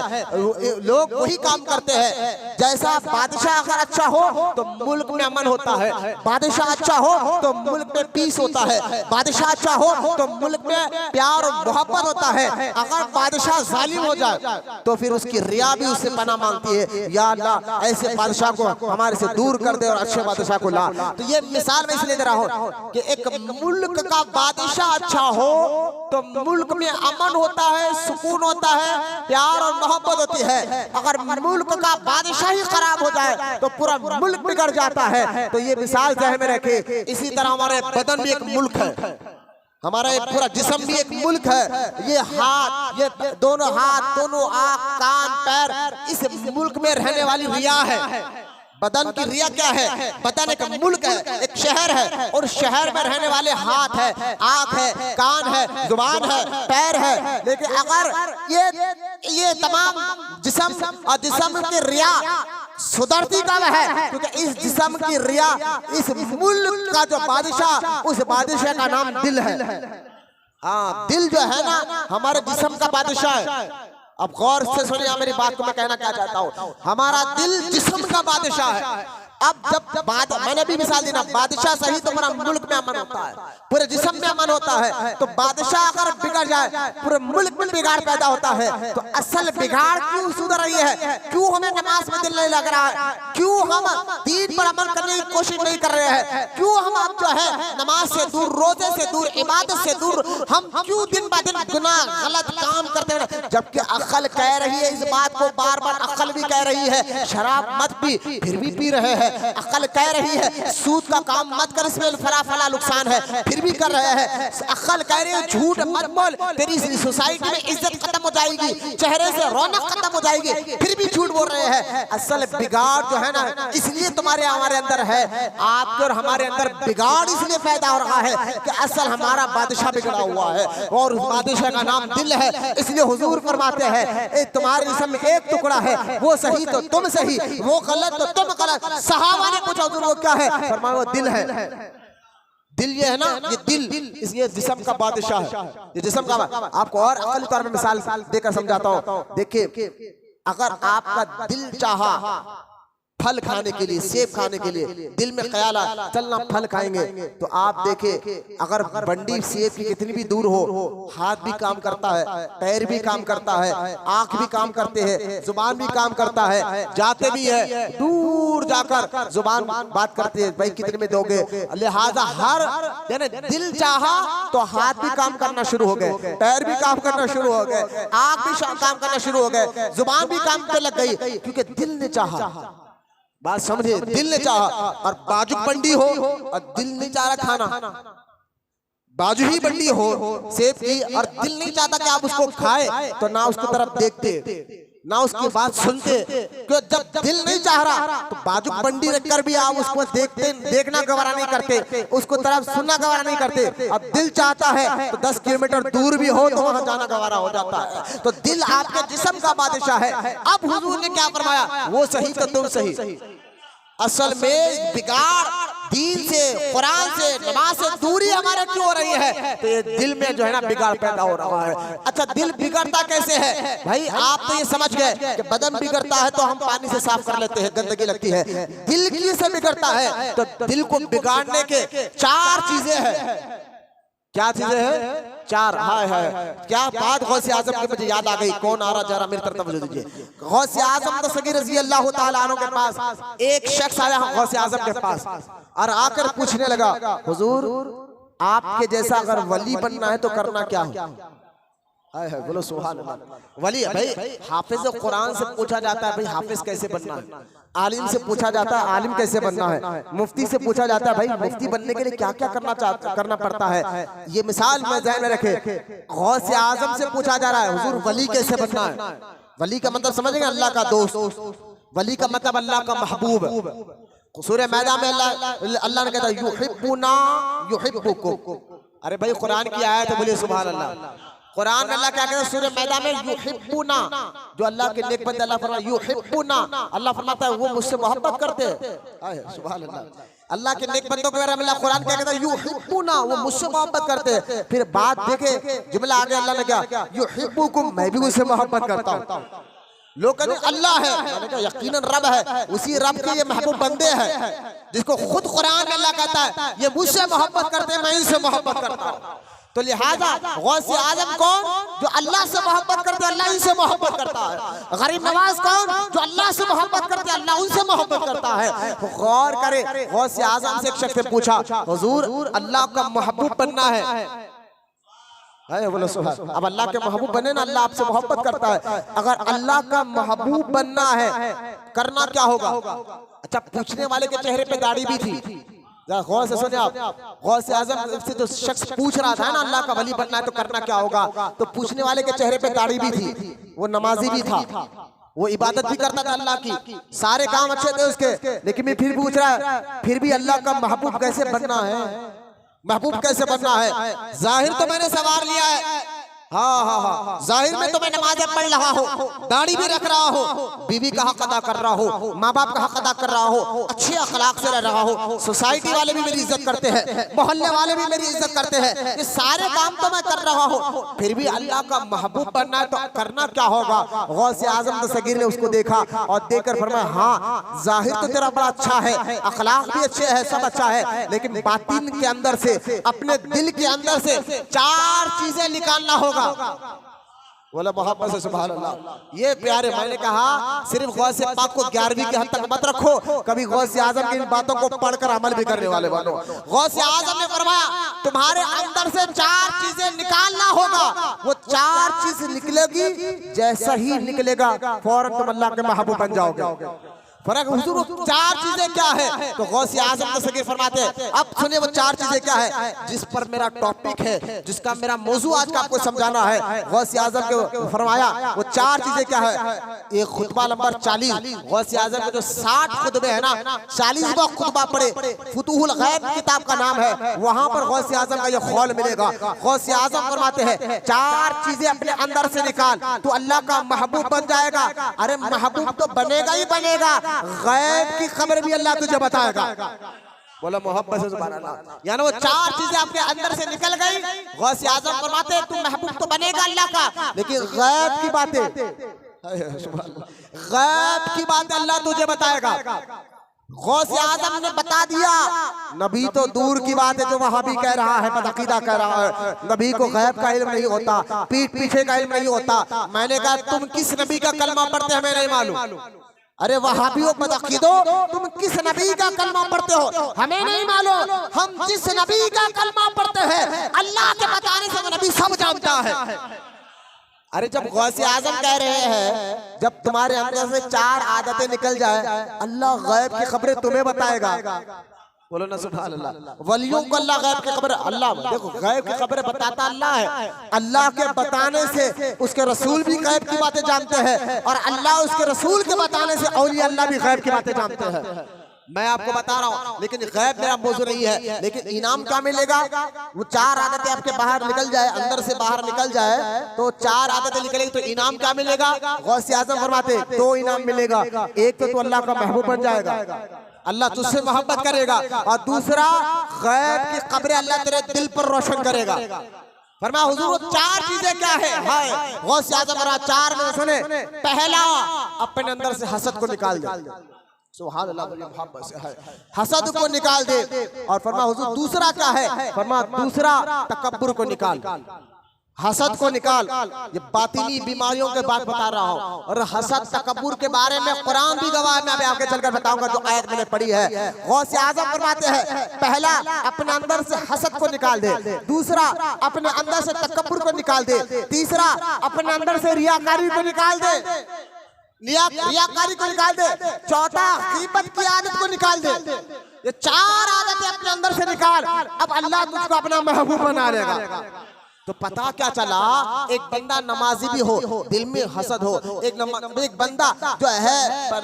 लोग वही काम करते हैं। जैसा बादशाह अगर अच्छा हो तो मुल्क में अमन होता है, बादशाह अच्छा हो तो मुल्क में पीस होता है, बादशाह अच्छा हो तो मुल्क में प्यार और मोहब्बत होता है। अगर बादशाह जालिम हो जाए तो फिर उसकी रिया भी उससे पनाह मांगती है, या अल्लाह ऐसे बादशाह को हमारे से दूर कर दे और अच्छे बादशाह को ला। तो ये मिसाल मैं इसलिए दे रहा हूँ कि एक मुल्क का बादशाह अच्छा हो तो मुल्क में अमन होता है, सुकून होता है, प्यार और मोहब्बत होती है। अगर मुल्क का बादशाह ही खराब हो जाए तो पूरा मुल्क बिगड़ जाता है। तो ये मिसाल ज़हन में रखे। इसी तरह हमारे बदन भी एक मुल्क है, हमारा एक पूरा जिस्म भी एक मुल्क है। ये हाथ, ये दोनों हाथ, दोनों आँख, कान, पैर, इस मुल्क में रहने वाली रिया है। बदन की रिया क्या है, बदन एक मुल्क है, एक शहर है, और शहर में रहने वाले हाथ है, आँख है, कान है, जुबान है, पैर है। लेकिन अगर ये तमाम जिस्म और जिस्म की रिया सुधरती कब है, क्योंकि इस जिस्म की रिया इस मुल्क का जो बादशाह, उस बादशाह का नाम दिल है। हाँ, दिल जो है ना हमारे जिस्म का बादशाह है। अब गौर से सुनिए मेरी बात को, मैं कहना क्या चाहता हूँ, हमारा दिल जिस्म का बादशाह है। अब जब बाद मैंने भी मिसाल दी ना, बादशाह सही तो पूरा मुल्क में अमन होता है, पूरे जिस्म में अमन होता है। तो बादशाह अगर बिगड़ जाए पूरे मुल्क में बिगाड़ पैदा होता है। तो असल बिगाड़ क्यों सुधर रही है? क्यों हमें नमाज में दिल नहीं लग रहा है? क्यों हम दीन पर अमल करने की कोशिश नहीं कर रहे हैं? क्यों हम अब जो है नमाज से दूर, रोजे से दूर, इबादत से दूर, हम क्यों दिन ब दिन गुनाह गलत काम करते हैं? जबकि अक्ल कह रही है इस बात को, बार बार अक्ल भी कह रही है शराब मत पी, फिर भी पी रहे हैं। अक्ल कह रही है सूद का काम मत कर, इसमें फला फला नुकसान है, फिर भी कर रहे हैं। अक्ल कह रही है झूठ मत बोल, तेरी सोसाइटी में इज्जत खत्म हो जाएगी, चेहरे से रौनक खत्म हो जाएगी, फिर भी झूठ बोल रहे हैं। असल बिगाड़ जो है ना, इसलिए तुम्हारे हमारे अंदर है, आपके और हमारे अंदर बिगाड़ इसलिए पैदा हो रहा है कि असल हमारा बादशाह बिगड़ा हुआ है और उस बादशाह का नाम दिल है। इसलिए हुजूर फरमाते हैं तुम्हारे जिस्म में एक टुकड़ा है, वो सही तो तुम सही, वो गलत तो तुम गलत। सहाबा ने पूछा हुजूर वो क्या है? फरमाया वो दिल है। दिल ये है ना, ये दिल ये जिस्म का बादशाह है, ये जिस्म का। आपको और अकल तौर में मिसाल देकर समझाता हूँ। देखिए, अगर आपका दिल चाहा फल खाने के लिए, सेब खाने के लिए, दिल में ख्याल आया चलना फल खाएंगे, तो आप देखें अगर बंडी सेब की कितनी भी दूर हो, हाथ भी काम करता है, पैर भी काम करता है, आंख भी काम करते हैं, जुबान भी काम करता है, जाते भी है दूर जाकर जुबान बात करते हैं भाई कितने में दोगे। लिहाजा हर यानी दिल चाहा तो हाथ भी काम करना शुरू हो गए, पैर भी काम करना शुरू हो गए, आंख भी काम करना शुरू हो गए, जुबान भी काम पे लग गई, क्योंकि दिल ने चाहा। बात समझे, दिल ने चाहा। और बाजू बंडी हो और दिल नहीं चाह रहा खाना, बाजू ही बंडी हो सेब की और दिल नहीं चाहता कि आप उसको खाए, तो ना उसकी तरफ देखते ना उसकी बात सुनते। क्यों? जब दिल नहीं चाह रहा तो बाजू बंडी रखकर भी आप उसको देखना गवारा नहीं करते, उसको तरफ सुनना गवारा नहीं करते। अब दिल चाहता है तो 10 किलोमीटर दूर भी हो तो वहां जाना गवारा हो जाता है। तो दिल आपके जिस्म का बादशाह है। अब हुजूर ने क्या फरमाया? वो सही तो तुम सही। असल में बिगाड़ दीन से, कुरान से, नमाज से दूरी हमारे क्यों हो रही है? तो ये दिल में जो है ना बिगाड़ पैदा हो रहा है। अच्छा, दिल बिगड़ता कैसे है भाई? आप तो ये समझ गए कि बदन बिगड़ता है तो हम पानी से साफ कर लेते हैं, गंदगी लगती है। दिल किससे बिगड़ता है? तो दिल को बिगाड़ने के 4 चीजें हैं। क्या चीजें हैं? 4। हाय क्या बात! गौसे आजम की मुझे याद आ गई। कौन आ रहा? जरा मेरी तरफ तवज्जो दीजिए। गौसे आजम दस्तगीर रज़ी अल्लाह तआला अन्हु के पास एक शख्स आया गौसे आजम के पास और आकर पूछने लगा, हुजूर आपके जैसा अगर वली बनना है तो करना क्या है? बोलो सुभान अल्लाह। वली भाई हाफिज कुरान से पूछा जाता है भाई हाफिज कैसे बनना है, आलिम से पूछा जाता है आलिम कैसे बनना है, मुफ्ती से पूछा जाता है भाई मुफ्ती बनने के लिए क्या क्या करना पड़ता है। ये मिसाल मैं ज़हन में रखे। गौसे आजम से पूछा जा रहा है हुजूर वली कैसे बनना है? वली का मतलब समझेंगे अल्लाह का दोस्त, वली का मतलब अल्लाह का महबूब। सूरह मैदा में अल्लाह ने कहता युहिब्बुना युहिब्बुकुम। अरे भाई कुरान की आयत है, बोलिए सुभान अल्लाह। कुरान में अल्लाह क्या कहता है सूरह मैदा में? युहिब्बुना, जो अल्लाह के नेक बंदे अल्लाह फरमाता है युहिब्बुना, अल्लाह फरमाता है वो मुझसे मोहब्बत करते हैं। सुभान अल्लाह। अल्लाह के नेक बंदों के बारे में अल्लाह कुरान क्या कहता है? युहिब्बुना, वो मुझसे मोहब्बत करते हैं। फिर बात देखे जुमला आगे अल्लाह ने क्या? युहिब्बुकुम, मैं भी उससे मोहब्बत करता हूँ। लोग कहते अल्लाह है, मैंने कहा यकीनन रब है, उसी रब के ये महबूब बंदे हैं जिसको खुद कुरान में अल्लाह कहता है ये मुझसे मोहब्बत करते हैं, मैं इनसे मोहब्बत करता हूँ। तो लिहाजा गौसे आजम कौन? जो अल्लाह से मोहब्बत करते हैं, अल्लाह इनसे मोहब्बत करता है। गरीब नवाज कौन? जो अल्लाह से मोहब्बत करते हैं, अल्लाह उनसे मोहब्बत करता है। तो गौर करे, गौसे आजम से एक शख्स ने पूछा, हुजूर अल्लाह का महबूब बनना है, बोलो सुभान। अब अल्लाह के महबूब बने ना, अल्लाह आपसे मोहब्बत करता है। अगर अल्लाह का महबूब बनना है करना क्या होगा? अच्छा, पूछने वाले के चेहरे पे दाढ़ी भी थी। गौर से सुनिए आप। गौसे आजम से जो शख्स पूछ रहा था ना अल्लाह का वली बनना है तो करना क्या होगा, तो पूछने वाले के चेहरे पे दाढ़ी भी थी, वो नमाजी भी था, वो इबादत भी करता था अल्लाह की, सारे काम अच्छे थे उसके, लेकिन मैं फिर पूछ रहा है फिर भी अल्लाह का महबूब कैसे बनना है? महबूब कैसे बनना है? जाहिर तो मैंने सवार लिया है हाँ हाँ हाँ, जाहिर में तो मैं नमाज़ें पढ़ रहा हूँ, दाढ़ी भी रख रहा हूँ, बीवी का हक अदा कर रहा हूँ, माँ बाप का हक अदा कर रहा हूँ, अच्छे अखलाक से रह रहा हूँ, सोसाइटी वाले भी मेरी इज्जत करते हैं, मोहल्ले वाले भी मेरी इज्जत करते हैं, ये सारे काम तो मैं कर रहा हूँ, फिर भी अल्लाह का महबूब बनना है तो करना क्या होगा। गौसे आजम दस्तगीर ने उसको देखा और देखकर फरमाया, हाँ जाहिर तो तेरा बड़ा अच्छा है, अखलाक भी अच्छे है, सब अच्छा है, लेकिन बातिन के अंदर से, अपने दिल के अंदर से 4 चीजें निकालना होगा। बोला मोहब्बत से सुभान अल्लाह। ये प्यारे, मैंने कहा सिर्फ गौसे पाक को 11वीं के हद तक मत रखो, कभी गौसे आजम की इन बातों को पढ़कर अमल भी करने वाले बनो। गौसे आजम ने फरमाया तुम्हारे अंदर से 4 चीजें निकालना होगा, वो 4 चीज निकलेगी, जैसा ही निकलेगा फौरन तुम अल्लाह के महबूब बन जाओगे। फर्क हुजूर 4 चीजें क्या है, तो गौसे आजम दस्तगीर फरमाते हैं, अब सुनिए वो 4 चीजें क्या है जिस पर मेरा टॉपिक है, जिसका मेरा मौजू आज का आपको समझाना है। गौसे आजम के फरमाया वो 4 चीजें क्या है। ये खुतबा नंबर 40, गौसे आजम के जो 60 खुतबे है ना, 40वां खुतबा पढ़े, फुतूहुल गैब किताब का नाम है, वहां पर गौसे आजम का ये खौल मिलेगा। गौसे आजम फरमाते हैं 4 चीजें अपने अंदर से निकाल तो अल्लाह का महबूब बन जाएगा। अरे महबूब तो बनेगा ही बनेगा, गैब की खबर भी अल्लाह तुझे बताएगा। बोला मोहब्बत से सुभान अल्लाह। यानी वो 4 चीजें आपके अंदर से निकल गई। गौसे आजम फरमाते हैं तुम महबूब तो बनेगा अल्लाह का, लेकिन गैब की बातें, गैब की बातें अल्लाह तुझे बताएगा। गौसे आजम ने बता दिया, नबी तो दूर की बात है जो वहां भी कह रहा है, बदअकीदा कह रहा है, नबी को गैब का इल्म नहीं होता, पीठ पीछे का इल्म नहीं होता। मैंने कहा तुम किस नबी का कलमा पढ़ते हमें नहीं मालूम। अरे वहाबियों बदअकीदो, तुम किस नबी का कलमा पढ़ते हो हमें नहीं मालूम। हम जिस नबी का कलमा पढ़ते हैं अल्लाह के बताने से वो नबी सब जानता है। अरे जब गौसे आजम कह रहे हैं जब तुम्हारे अंदर से 4 आदतें निकल जाए अल्लाह गैब की खबरें तुम्हें बताएगा। बोलो ना सुभान अल्लाह। वलियों को अल्लाह गैब की खबर, अल्लाह देखो गैब की खबरें बताता अल्लाह है, अल्लाह के बताने से उसके रसूल भी गैब की बातें जानते हैं और अल्लाह उसके रसूल के बताने से औलिया अल्लाह भी गैब की बातें जानते हैं। मैं आपको बता रहा हूँ, लेकिन गैब मेरा मौजू नहीं है, लेकिन इनाम क्या मिलेगा। वो 4 आदतें आपके बाहर निकल जाए, अंदर से बाहर निकल जाए तो 4 आदतें निकलेगी तो इनाम क्या मिलेगा। गौसे आजम फरमाते 2 इनाम मिलेगा, एक तो अल्लाह का महबूब बन जाएगा, अल्लाह तुझसे मोहब्बत करेगा, और दूसरा गैब की खबरें अल्लाह तेरे दिल पर रोशन करेगा। फरमाया हुजूर वो 4 चीजें क्या है। हाय गौसे आजम फरमाया 4 में सुने, पहला अपने अंदर से हसद को निकाल दे। सुभान अल्लाह, मोहब्बत से है, हसद को निकाल दे। और फरमाया हुजूर दूसरा क्या है, फरमाया दूसरा तकब्बुर को निकाल, हसद को निकाल। ये बातिनी बीमारियों के बात बता रहा हूँ, और हसद तकब्बुर के बारे में कुरान भी गवाह है, मैं अभी आगे चलकर बताऊंगा जो आयत मैंने पढ़ी है। गौसे आजम फरमाते हैं पहला अपने अंदर से हसद को निकाल दे, दूसरा अपने अंदर से तकब्बुर को निकाल दे, तीसरा अपने अंदर से रियाकारी को निकाल दे, रियाकारी को निकाल दे, चौथा गीबत की आदत को निकाल दे। ये 4 आदतें अपने अंदर से निकाल, अब अल्लाह तुझको अपना महबूब बना लेगा। तो पता क्या चला, एक बंदा नमाजी भी हो दिल में हसद हो, एक बंदा जो है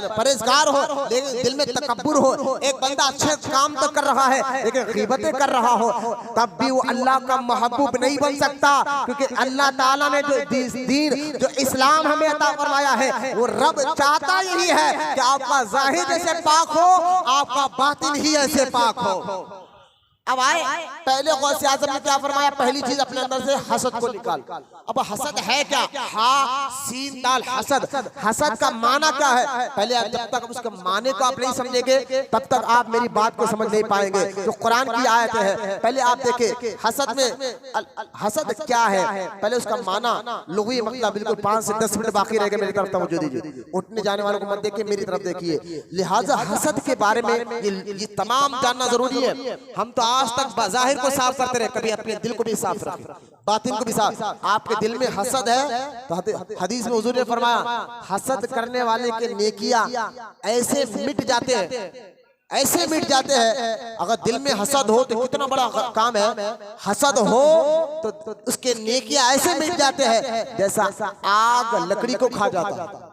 परहेजगार हो लेकिन दिल में तकब्बुर हो, एक बंदा अच्छे काम तो कर रहा है लेकिन गीबतें कर रहा हो, तब भी वो अल्लाह का महबूब नहीं बन सकता। क्योंकि अल्लाह ताला ने जो दीन जो इस्लाम हमें अता फरमाया है, वो रब चाहता यही है कि आपका ज़ाहिर जैसे पाक हो, आपका बातिन ही ऐसे पाक हो। अब आए पहले गौसे आजम ने क्या फरमाया, पहली चीज अपने अंदर से हसद को निकाल। अब हसद है क्या, हा सीन दाल हसद, हसद का माना क्या है। पहले जब तक उसके माने को आप नहीं समझेंगे तब तक आप मेरी बात को समझ नहीं पाएंगे। जो कुरान की आयत है पहले आप देखें हसद में, हसद क्या है, पहले उसका माना लुग़वी मतलब बिल्कुल 5 से 10 मिनट बाकी रह गए, मेरी तरफ तवज्जो दीजिए, उठने जाने वालों को मत देखिए, मेरी तरफ देखिए। लिहाजा हसद के बारे में ये तमाम जानना जरूरी है। हम तो आज तक बाज़ाहिर को साफ करते रहे, कभी अपने दिल को भी साफ रखें, बातिन को भी साफ। आपके दिल में हसद है तो हदीस में हुजूर ने फरमाया हसद करने वाले के नेकियां ऐसे मिट जाते हैं, ऐसे मिट जाते हैं। अगर दिल में हसद हो तो कितना बड़ा काम है, हसद हो तो उसके नेकियां ऐसे मिट जाते हैं जैसा आग लकड़ी को खा जाता है,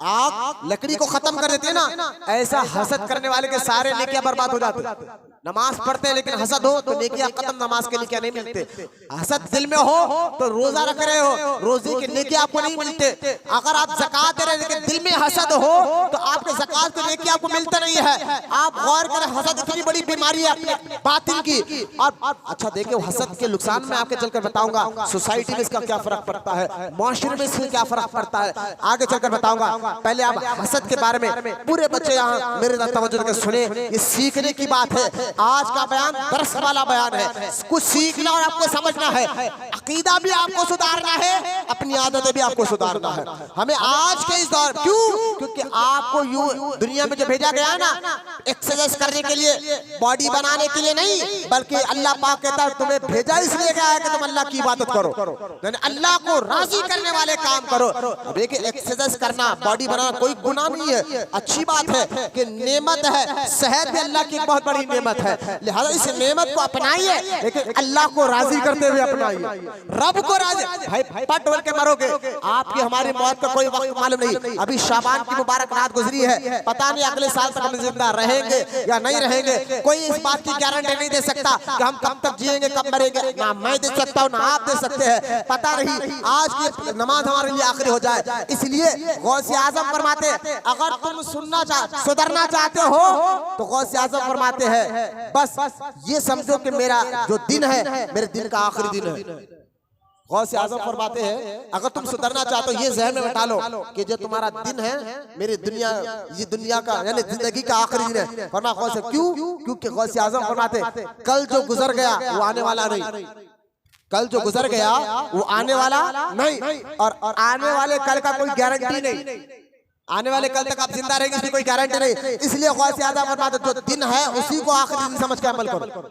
आग लकड़ी को खत्म कर देती है ना, ऐसा हसद करने वाले के सारे नेकियां बर्बाद हो जाते हैं। नमाज पढ़ते हैं लेकिन हसद हो तो नेकियां खत्म, नमाज के नेकियां नहीं मिलते। हसद दिल में हो तो रोजा रख रहे हो, रोजे के नेकियां आपको नहीं मिलते। अगर आप ज़कात दे रहे हैं लेकिन दिल में हसद हो तो आपके ज़कात के नेकियां आपको मिलते नहीं है। आप गौर करें, हसद इतनी बड़ी बीमारी है अपने बातिन की। और अच्छा देखिए, हसद के नुकसान में आपके चलकर बताऊंगा, सोसाइटी में इसका क्या फर्क पड़ता है, माशरे में इससे क्या फर्क पड़ता है, आगे चलकर बताऊंगा। पहले आप हसद के बारे में पूरे बच्चे यहाँ मेरे साथ तवज्जो देकर सुने, ये सीखने की बात है। आज का बयान दर्स वाला बयान है, कुछ सीखना और आपको समझना है। अकीदा भी आपको सुधारना है, अपनी आदतें भी आपको सुधारना है। हमें आज के इस दौर, क्योंकि आपको यूं दुनिया में जो भेजा गया है ना, एक्सरसाइज करने के लिए, बॉडी बनाने के लिए नहीं, बल्कि अल्लाह पाक कहता है तुम्हें भेजा इसलिए गया है कि तुम अल्लाह की इबादत करो, यानी अल्लाह को राजी करने वाले काम करो। देखिए, एक्सरसाइज करना, बॉडी बनाना कोई गुनाह नहीं है, अच्छी बात है कि नेमत है। सेहत भी अल्लाह की एक बहुत बड़ी नेमत है, लिहाजा इस नेमत को अपनाइए, लेकिन अल्लाह को राजी करते हुए अपनाइए, रब को राजी। भाई पट बोल के मरोगे, आपकी हमारी मौत का कोई वक्त मालूम नहीं। अभी शाबान की मुबारक रात गुजरी है, पता नहीं अगले साल तक हम जिंदा रहेंगे या नहीं रहेंगे। कोई इस बात की गारंटी नहीं दे सकता कि हम कब तक जिएंगे, कब मरेंगे। ना मैं दे सकता हूँ, ना आप दे सकते हैं, पता नहीं। आज की नमाज हमारे लिए आखिरी हो जाए, इसलिए गौसे आजम फरमाते हैं, अगर तुम सुधरना चाहते हो तो गौसे आजम फरमाते हैं, बस ये समझो कि मेरा जो दिन है, मेरे दिन का आखिरी दिन है। गौसे आजम फरमाते हैं, अगर तुम सुधरना चाहते हो, ये ज़हन में बैठा लो कि जो तुम्हारा दिन है, मेरी दुनिया, ये दुनिया का यानी जिंदगी का आखिरी दिन है। फरमा गौसे क्यों? क्योंकि गौसे आजम फरमाते कल जो गुजर गया वो आने वाला नहीं, कल जो गुजर गया वो आने वाला नहीं, और आने वाले कल का कोई गारंटी नहीं। आने वाले कल तक आप जिंदा रहेंगे इसकी कोई गारंटी नहीं। इसलिए गौसे आजम फरमाते जो दिन है उसी को आखिरी दिन समझ के अमल करो,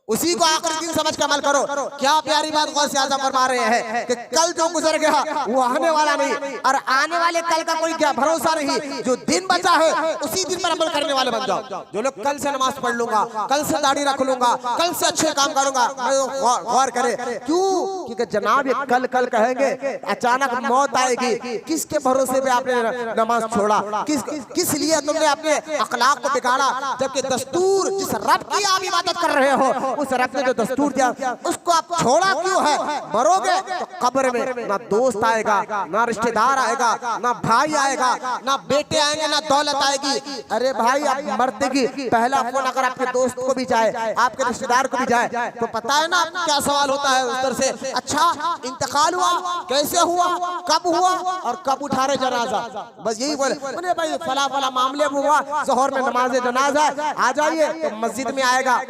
उसी को आखिरी दिन समझ के अमल करो। क्या प्यारी बात गौसे आजम फरमा रहे हैं कि कल जो गुजर गया वो आने वाला नहीं, और आने वाले कल का कोई क्या भरोसा नहीं। जो दिन बचा है उसी दिन पर अमल करने वाले बन जाओ। जो लोग कल से नमाज पढ़ लूंगा, कल से दाढ़ी रख लूंगा, कल से अच्छे काम करूंगा, गौर करे क्यों? क्योंकि जनाब ये कल कल कहेंगे, अचानक मौत आएगी। किसके भरोसे पे आपने नमाज छोड़ा? किस लिए तुमने अपने अखलाक को बिगाड़ा? जबकि दस्तूर जिस रब की आप इबादत कर रहे हो, उस रब ने जो दस्तूर दिया उसको आप छोड़ा क्यों है? मरोगे तो कब्र में ना दोस्त आएगा, ना रिश्तेदार आएगा, ना भाई आएगा, ना बेटे आएंगे, ना दौलत आएगी। अरे भाई, आप मरते की पहला फोन अगर आपके दोस्त को भी जाए, आपके रिश्तेदार को भी जाए, तो पता है ना क्या सवाल होता है उधर से, अच्छा इंतकाल हुआ, कैसे हुआ, कब हुआ और कब उठा रहे जनाजा? बस यही बोले भाई फला फला मामले में हुआ, जोहर में नमाज जनाजा आ जाइए, तो मस्जिद में आएगा,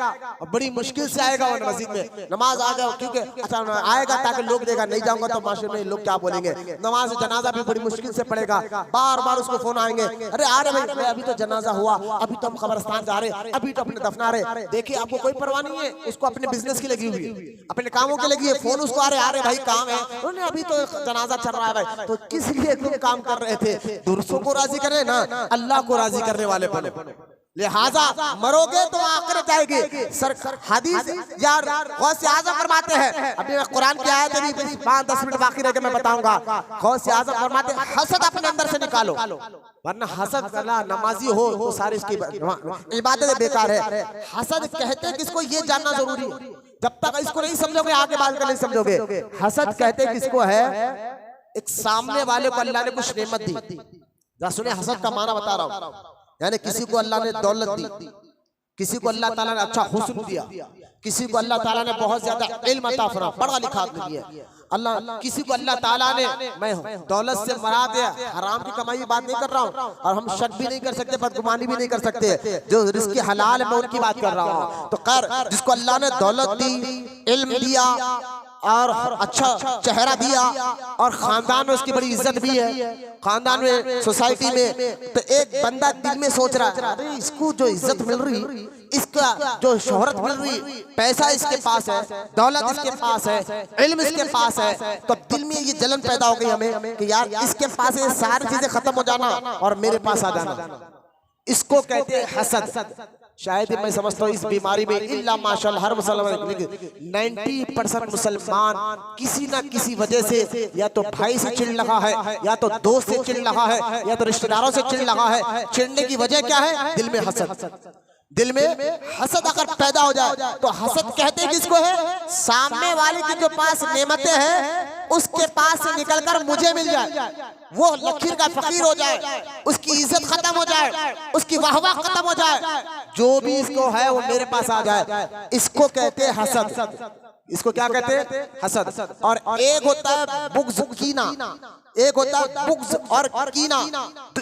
बड़ी मुश्किल से आएगा वो मस्जिद में नमाज आ जाओ, क्योंकि अच्छा आएगा ताकि लोग देगा, नहीं जाऊंगा तो माशरे में लोग क्या बोलेंगे। नमाज जनाजा भी बड़ी मुश्किल से पड़ेगा, बार बार उसको फोन आएंगे, अरे आ रहे भाई, अभी तो जनाजा हुआ, अभी तो हम कब्रिस्तान जा रहे, अभी तो अपने दफना रहे। देखिए आपको कोई परवाह नहीं है, उसको अपने बिजनेस की लगी हुई है, अपने कामों की लगी है, फोन उसको आ रहे भाई काम है, उन्हें अभी तो जनाजा चल रहा है भाई। तो किस लिए तुम काम कर रहे थे? दूसरों को राजी करे ना, अल्लाह को राजी करने वाले बने। लिहाजा मरोगे तो आखिरत जाएगी। हदीस यार गौसे आज़म फरमाते हैं, अभी मैं कुरान की आयत अभी 5-10 मिनट बाकी रह के मैं बताऊंगा। गौसे आज़म फरमाते हैं हसद अपने अंदर से निकालो, वरना हसद करना, नमाजी हो तो सारी इसकी इबादत बेकार है। हसद कहते हैं किसको, ये जानना जरूरी है। जब तक इसको नहीं समझोगे आगे बात कर नहीं समझोगे। हसद कहते हैं किसको है, एक सामने वाले को अल्लाह ने कुछ नेमत दी। सुने हसद का माना बता रहा हूँ, यानी किसी को अल्लाह ने दौलत दी, किसी को अल्लाह ताला ने अच्छा हुस्न दिया, किसी को अल्लाह ताला ने बहुत ज्यादा इल्म अता फरमा, पढ़ा लिखा दिया अल्लाह, किसी को अल्लाह ताला ने, मैं दौलत से मरा दिया, हराम की कमाई की बात नहीं कर रहा हूँ, और हम शक भी नहीं कर सकते, बदगुमानी भी नहीं कर सकते, जो रिज़्क़ हलाल है मैं उनकी बात कर रहा हूँ। तो कर जिसको अल्लाह ने दौलत दी, इल्म दिया और अच्छा चेहरा दिया, और खानदान में उसकी बड़ी इज्जत भी है, खानदान में, सोसाइटी में, तो एक बंदा दिल में सोच रहा है अरे इसको जो इज्जत मिल रही, इसका जो शोहरत मिल रही, पैसा इसके पास है, दौलत इसके पास है, इल्म इसके पास है, तो दिल में ये जलन पैदा हो गई हमें कि यार इसके पास ये सारी चीजें खत्म हो जाना और मेरे पास आ जाना। इसको कहते हैं हसद। शायद मैं समझता हूँ इस बीमारी में इल्ला माशाअल्लाह हर मुसलमान 90% मुसलमान किसी ना किसी वजह से या तो भाई से चिढ़ लगा है, या तो दोस्त से चिढ़ लगा है, या तो रिश्तेदारों से चिढ़ लगा है। चिढ़ने की वजह क्या है? दिल में हसद। दिल में हसद अगर पैदा हो जाए तो हसद कहते किसको है? सामने वाले की जो पास नेमतें हैं उसके पास से निकलकर मुझे मिल जाए, वो लकीर का फकीर हो जाए, उसकी इज्जत खत्म हो जाए, उसकी वाहवाह खत्म हो जाए, जो भी इसको है वो मेरे पास आ जाए, इसको कहते हैं हसद। इसको क्या कहते हैं? हसद। और एक होता है बुग़्ज़ कीना, एक होता है बुग़्ज़ और कीना,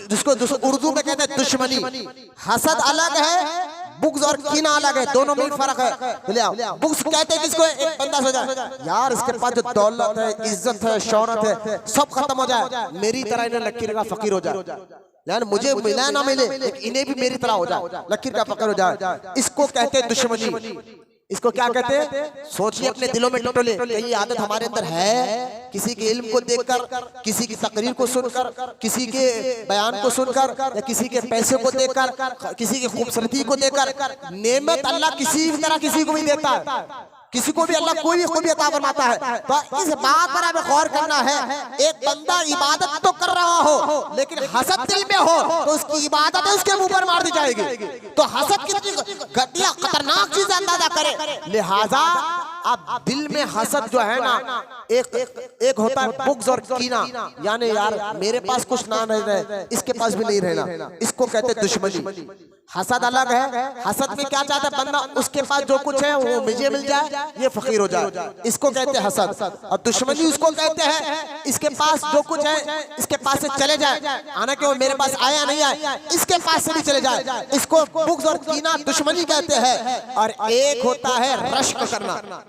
जिसको उर्दू में कहते हैं दुश्मनी। हसद अलग है, बुग़्ज़ और कीना अलग है, दोनों में फर्क है। बुग़्ज़ कहते हैं किसको? एक बंदा सोचा यार इसके पास जो दौलत है, इज्जत है, शौहरत है, सब खत्म हो जाए, मेरी तरह इन्हें लकीर का फकीर हो जाए, यानी मुझे मिला ना मिले लेकिन इन्हें भी मेरी तरह हो जाए, लकीर का फकीर हो जाए, इसको कहते हैं दुश्मनी। इसको क्या कहते हैं? सोचिए अपने दिलों में टटोले, ये आदत हमारे अंदर है, किसी के इल्म को देखकर, किसी की तकरीर को सुनकर, किसी के बयान को सुनकर, या किसी के पैसे को देखकर, किसी की खूबसूरती को देखकर। नेमत अल्लाह किसी भी तरह किसी को भी देता है, किसी को भी अल्लाह कोई भी खूबी अता फरमाता है। तो इस बात पर हमें गौर करना है, एक बंदा इबादत तो कर रहा हो लेकिन हसद दिल में हो तो उसकी इबादत उसके मुंह पर मार दी जाएगी। तो हसद कितनी घटिया खतरनाक चीज अंदाजा करे। लिहाजा अब दिल में हसद जो है ना, एक होता है बुग़्ज़ और कीना, यानी यार मेरे पास कुछ ना रहे, इसके पास भी नहीं रहना, इसको कहते हैं दुश्मनी। हसद अलग है, हसद में क्या चाहता है बंदा, उसके पास जो कुछ है वो मुझे मिल जाए, ये फकीर हो जाए, इसको कहते हैं हसद। और दुश्मनी उसको कहते हैं इसके पास जो कुछ है इसके पास से चले जाए, आना कि वो मेरे पास आया नहीं आया, इसके पास से भी चले जाए, इसको बुग़्ज़ और कीना दुश्मनी कहते हैं। और एक होता है रश्क करना,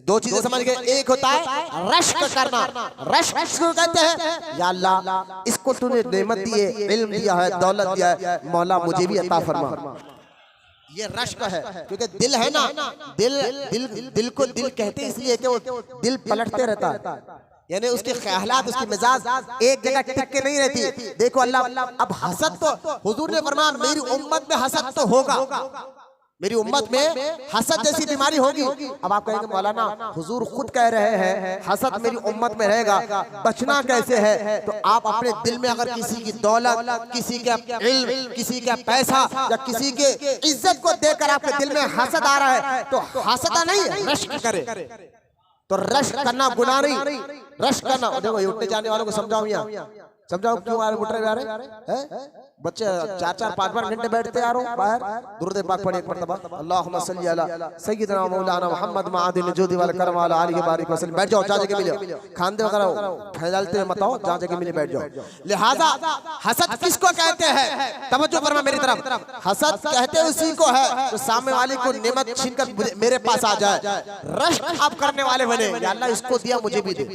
दो चीजें समझ गए। एक होता है रश्क करना, रश्क किसको कहते हैं? या अल्लाह इसको तूने नेमत दी है, इल्म दिया है, दौलत दिया है, मौला मुझे भी अता फरमा, ये रश्क है। क्योंकि दिल है ना, दिल को दिल कहते इसलिए कि वो दिल पलटते रहता है, यानी उसके ख्यालात, उसकी मिजाज एक जगह टिक के नहीं रहती। देखो अल्लाह, अब हसद तो हुजूर ने फरमाया मेरी उम्मत में हसद तो होगा, मेरी उम्मत में हसद जैसी बीमारी होगी। अब आप कहेंगे मौलाना हुजूर खुद कह रहे हैं हसद मेरी उम्मत में रहेगा, बचना कैसे है? तो आप अपने दिल में अगर किसी की दौलत, किसी का इल्म, किसी का पैसा या किसी के इज्जत को देखकर आपके दिल में हसद आ रहा है तो हसदा नहीं, रश्क करे। तो रश्क करना गुनाह नहीं, रश्क करना। देखो ये उठने जाने वालों को समझाओ, यहाँ समझाओ क्यों आ रहे हैं? बच्चे 4-4, 5-5 घंटे बैठते आ रहे हो बाहर। दुरूद पाक पढ़े एक मरतबा, अल्लाहुम्मा सल्ली अला सय्यिदना मौलाना मुहम्मद मादिल जुदी वल करम अला आलिहि बारिक वसल्लम। बैठ जाओ, जहाँ जगह मिले, खानदे वगैरह फैलाते मत आओ, जहाँ जगह मिले बैठ जाओ। लिहाजा हसद किसको कहते हैं? तवज्जो फरमा मेरी तरफ। हसद कहते उसी को है जो सामने वाले को नेमत छीनकर मेरे पास आ जाए, रश्क आप करने वाले बने, या अल्लाह इसको दिया मुझे भी दे,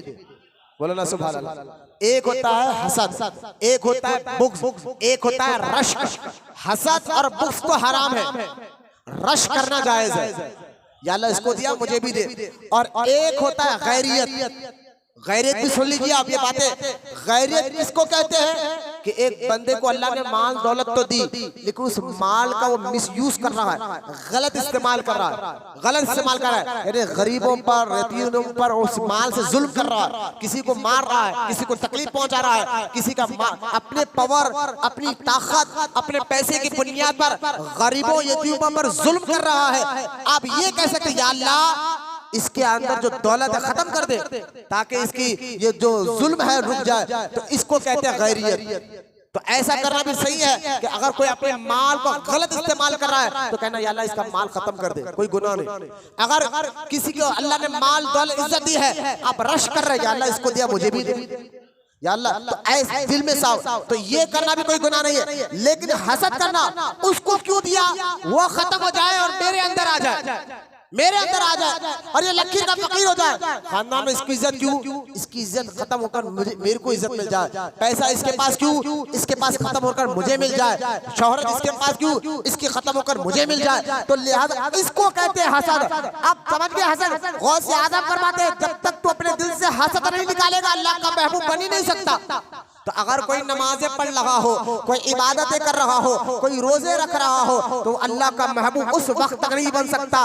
बोलो ना सुभान अल्लाह। एक होता है हसद, एक होता है बुग़्ज़, एक होता है रश्क। हसद और बुग़्ज़ को हराम है, रश्क करना जायज है, या अल्लाह इसको दिया मुझे भी दे। और एक होता है गैरियत, गैरियत भी सुन लीजिए आप ये बातें। गैरियत किसको कहते हैं? कि एक बंदे को अल्लाह ने माल दौलत तो दी लेकिन उस माल का वो मिसयूज कर रहा है, गलत इस्तेमाल कर रहा है, गलत इस्तेमाल कर रहा है, यानी गरीबों पर, यतीमों पर उस माल से जुल्म कर रहा है, किसी को मार रहा है, किसी को तकलीफ पहुंचा रहा है, किसी का अपने पावर, अपनी ताकत, अपने पैसे की बुनियाद पर गरीबों यतीमों पर जुल्म कर रहा है। आप ये कह सकते या अल्लाह इसके अंदर जो दौलत है खत्म कर दे ताकि इसकी ये जो जुल्म है रुक जाए, तो इसको कहते हैं गैरियत। तो ऐसा करना भी सही है कि अगर कोई अपने माल को गलत इस्तेमाल कर रहा है तो कहना या अल्लाह इसका माल खत्म कर दे, कोई गुनाह नहीं। अगर किसी को अल्लाह ने माल दौलत इज्जत दी है, आप रश कर रहे हैं या अल्लाह इसको दिया मुझे भी दे, या अल्लाह, तो ऐसे दिल में साफ, तो ये करना भी कोई गुनाह नहीं है। लेकिन हसद करना, उसको क्यों दिया वो खत्म हो जाए और मेरे अंदर आ जाए, मेरे अंदर आ जाए और ये लकीर का फकीर हो जाए। खानदान में इसकी इज्जत क्यों? इसकी इज्जत खत्म होकर मेरे को इज्जत मिल जाए। पैसा इसके पास क्यों? इसके पास खत्म होकर मुझे मिल जाए। शोहरत इसके पास क्यों? इसकी खत्म होकर मुझे मिल जाए। तो लिहाजा इसको कहते हैं हसद। अब समझ गए हसद? गौस से आज़म फरमाते हैं जब तक तू अपने दिल से हसद नहीं निकालेगा अल्लाह का महबूब बन ही नहीं सकता। तो अगर कोई नमाजें पढ़ रहा हो, कोई इबादतें कर रहा हो, कोई रोजे रख रहा हो, तो अल्लाह का महबूब उस वक्त तक नहीं बन सकता